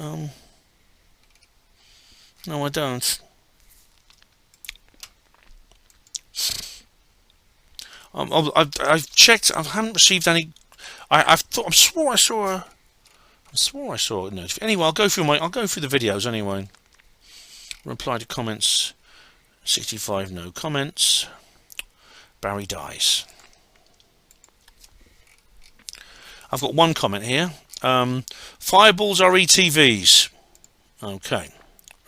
S1: No, I don't. I've checked. I haven't received any. I swore I saw a notification. Anyway, I'll go through the videos anyway. Reply to comments. 65 no comments. Barry dies. I've got one comment here. Fireballs are ETVs. Okay.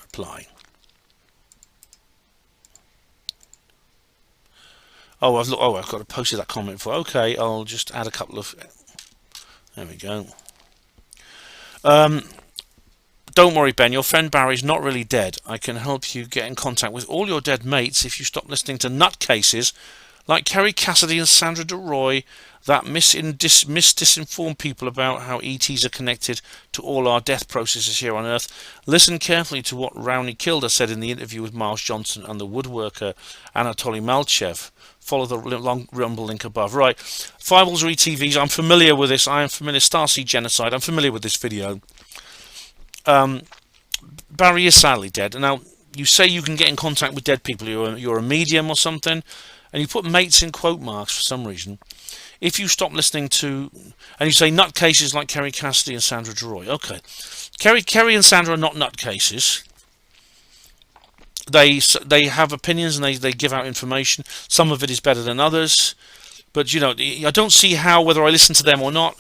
S1: Reply. I've got to post that comment for. Okay, I'll just add a couple of. There we go. Don't worry, Ben. Your friend Barry's not really dead. I can help you get in contact with all your dead mates if you stop listening to nutcases like Kerry Cassidy and Sandra DeRoy that disinform people about how ETs are connected to all our death processes here on Earth. Listen carefully to what Rowney Kilder said in the interview with Miles Johnson and the woodworker Anatoly Malchev. Follow the long Rumble link above. Right, Fireballs or ETVs. I'm familiar with this. I am familiar. Starseed Genocide. I'm familiar with this video. Barry is sadly dead. Now, you say you can get in contact with dead people. You're a medium or something, and you put mates in quote marks for some reason. If you stop listening to, and you say nutcases like Kerry Cassidy and Sandra DeRoy. Okay, Kerry and Sandra are not nutcases. They have opinions and they give out information. Some of it is better than others, but I don't see how whether I listen to them or not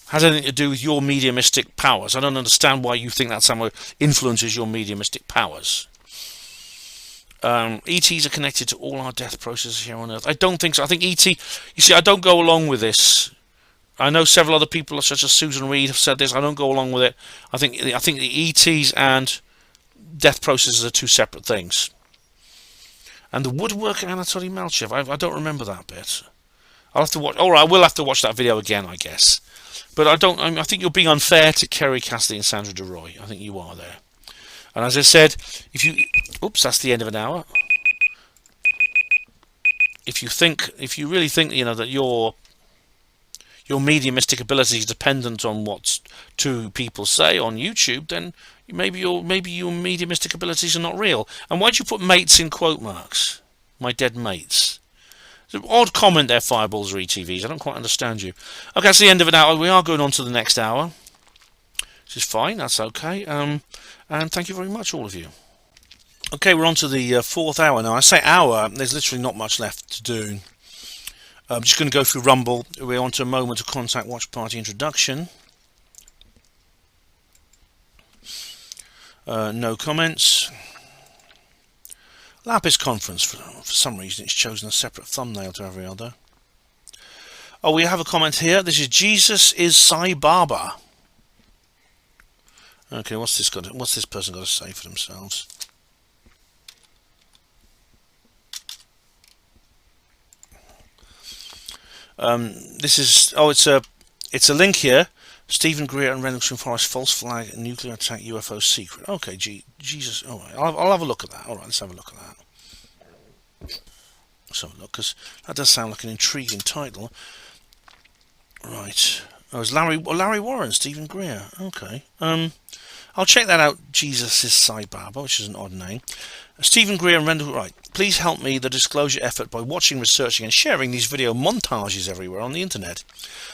S1: has anything to do with your mediumistic powers. I don't understand why you think that somehow influences your mediumistic powers. ETs are connected to all our death processes here on Earth. I don't think so. I think ET. You see, I don't go along with this. I know several other people, such as Susan Reed, have said this. I don't go along with it. I think the ETs and death processes are two separate things. And the woodworker Anatoly Malchev, I don't remember that bit. I'll have to watch. All right, I will have to watch that video again, I guess. But I think you're being unfair to Kerry Cassidy and Sandra DeRoy. I think you are there. And as I said, oops, that's the end of an hour. If you really think that your mediumistic ability is dependent on what two people say on YouTube, then maybe your mediumistic abilities are not real. And why'd you put mates in quote marks? My dead mates. It's an odd comment there, Fireballs or ETVs. I don't quite understand you. Okay, that's the end of an hour. We are going on to the next hour. Which is fine, that's okay. And thank you very much, all of you. Okay, we're on to the fourth hour now. I say hour, there's literally not much left to do. I'm just going to go through Rumble. We're on to a moment of contact watch party introduction. No comments. Lapis conference. For some reason, it's chosen a separate thumbnail to every other. Oh, we have a comment here. This is Jesus is Sai Baba. Okay, what's this person got to say for themselves? This is it's a link here. Stephen Greer and Rendlesham Forest false flag nuclear attack UFO secret. Okay, Jesus. All right, I'll have a look at that. All right, let's have a look at that. Let's have a look, because that does sound like an intriguing title. Right. Oh, it's Larry Warren, Stephen Greer. Okay. I'll check that out. Jesus is Sai Baba, which is an odd name. Stephen Greer and Rendell. Right. Please help me the disclosure effort by watching, researching and sharing these video montages everywhere on the internet.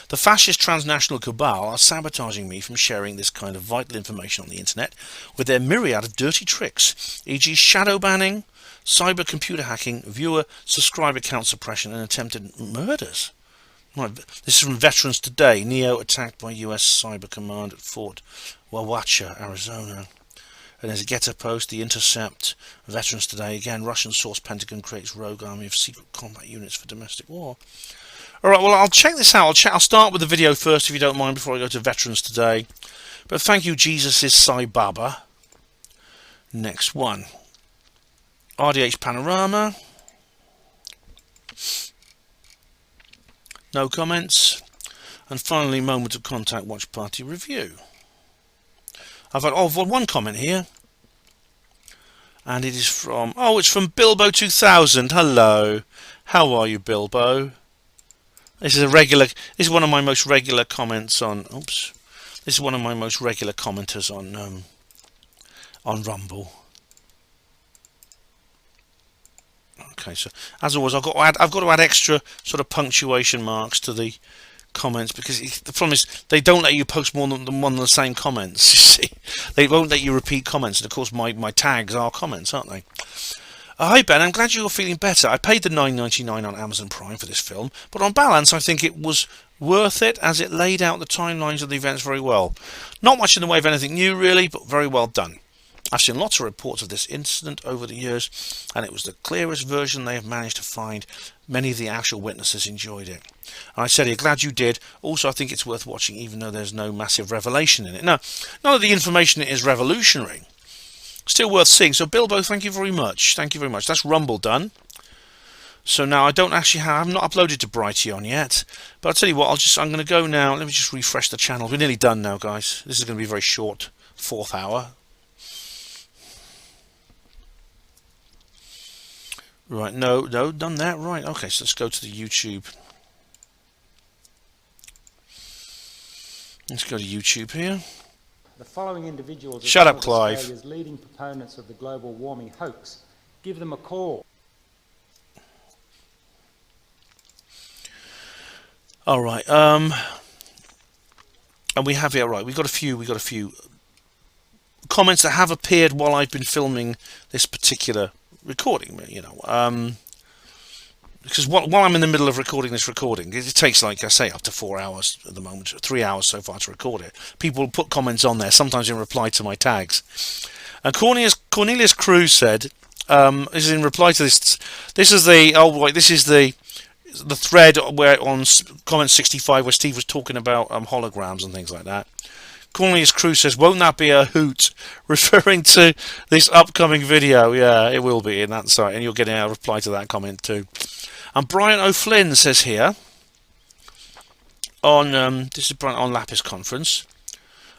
S1: The fascist transnational cabal are sabotaging me from sharing this kind of vital information on the internet with their myriad of dirty tricks, e.g. shadow banning, cyber computer hacking, viewer subscriber count suppression and attempted murders. Right, this is from Veterans Today. Neo attacked by US Cyber Command at Fort Wauwachsa, Arizona. And there's a Getter post, The Intercept, Veterans Today. Again, Russian source Pentagon creates rogue army of secret combat units for domestic war. Alright, well, I'll check this out. I'll start with the video first, if you don't mind, before I go to Veterans Today. But thank you, Jesus is Sai Baba. Next one. RDH Panorama. No comments. And finally, moment of contact watch party review. I've had one comment here. And it is from, it's from Bilbo 2000. Hello. How are you, Bilbo? This is one of my most regular comments on, this is one of my most regular commenters on Rumble. Okay, so as always, I've got to add extra sort of punctuation marks to the comments, because the problem is they don't let you post more than one of the same comments. You see, they won't let you repeat comments, and of course my tags are comments, aren't they? Hi Ben, I'm glad you're feeling better. I paid the $9.99 on Amazon Prime for this film, but on balance I think it was worth it, as it laid out the timelines of the events very well. Not much in the way of anything new really, but very well done. I've seen lots of reports of this incident over the years, and it was the clearest version they have managed to find. Many of the actual witnesses enjoyed it. And I said here, glad you did. Also, I think it's worth watching, even though there's no massive revelation in it. Now, none of the information in it is revolutionary. Still worth seeing. So, Bilbo, thank you very much. Thank you very much. That's Rumble done. So now I don't actually have, I'm not uploaded to Brighteon yet. But I'll tell you what, I'm going to go now. Let me just refresh the channel. We're nearly done now, guys. This is going to be a very short 4th hour. Right, no, done that. Right, okay, so let's go to the YouTube. Let's go to YouTube here.
S6: The following individuals
S1: Shut up,
S6: are
S1: Clive.
S6: Australia's leading proponents of the global warming hoax. Give them a call.
S1: All right, and we have here, right, we got a few comments that have appeared while I've been filming this particular recording, you know, because while I'm in the middle of recording this recording, it takes, like I say, up to 4 hours at the moment, 3 hours so far to record it. People put comments on there, sometimes in reply to my tags. And Cornelius Cruz said, this is in reply to this. This is the thread where on comment 65 where Steve was talking about holograms and things like that. Cornelius Cruz says, won't that be a hoot? Referring to this upcoming video. Yeah, it will be in that site, and you'll get a reply to that comment too. And Brian O'Flynn says here, on this is Brian on Lapis Conference,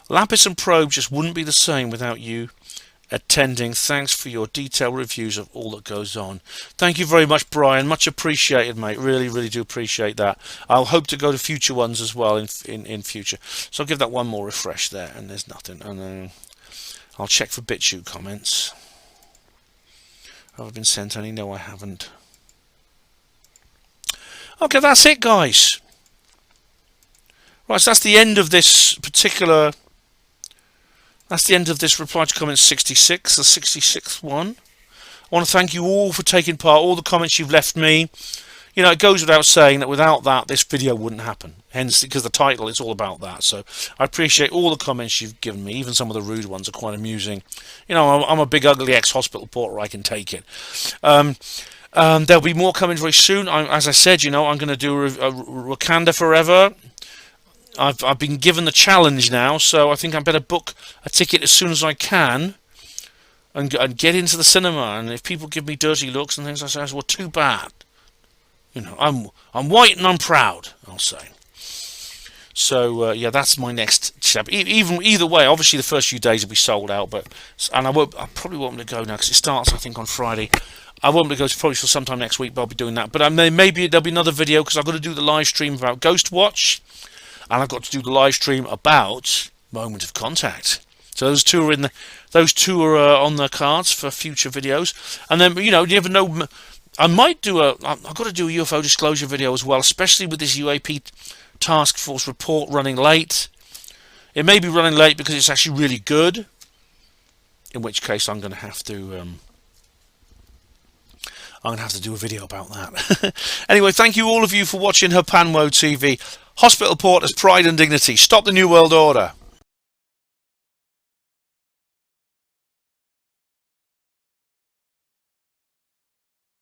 S1: Lapis and Probe just wouldn't be the same without you attending. Thanks for your detailed reviews of all that goes on. Thank you very much, Brian. Much appreciated, mate. Really do appreciate that. I'll hope to go to future ones as well in future. So I'll give that one more refresh there, and there's nothing. And then I'll check for BitChute comments. Have I been sent any? No, I haven't. Okay, that's it, guys. Right, so that's the end of this particular. That's the end of this reply to comment 66, the 66th one. I want to thank you all for taking part, all the comments you've left me. You know, it goes without saying that without that, this video wouldn't happen. Hence, because the title is all about that. So I appreciate all the comments you've given me. Even some of the rude ones are quite amusing. You know, I'm a big, ugly ex-hospital porter. I can take it. There'll be more coming very soon. As I said, you know, I'm going to do a Wakanda Forever. I've been given the challenge now, so I think I better book a ticket as soon as I can and get into the cinema. And if people give me dirty looks and things, I say, well, too bad. You know, I'm white and I'm proud, I'll say. So yeah, that's my next step. Either way, obviously the first few days will be sold out, and I probably won't be able to go now because it starts, I think, on Friday. I won't be able to go probably till sometime next week, but I'll be doing that. But maybe there'll be another video because I've got to do the live stream about Ghost Watch. And I've got to do the live stream about Moment of Contact. So those two are on the cards for future videos. And then, you know, you never know. I've got to do a UFO disclosure video as well, especially with this UAP task force report running late. It may be running late because it's actually really good. In which case, I'm going to have to do a video about that. Anyway, thank you all of you for watching HPANWO TV. Hospital Porters, Pride and Dignity. Stop the New World Order.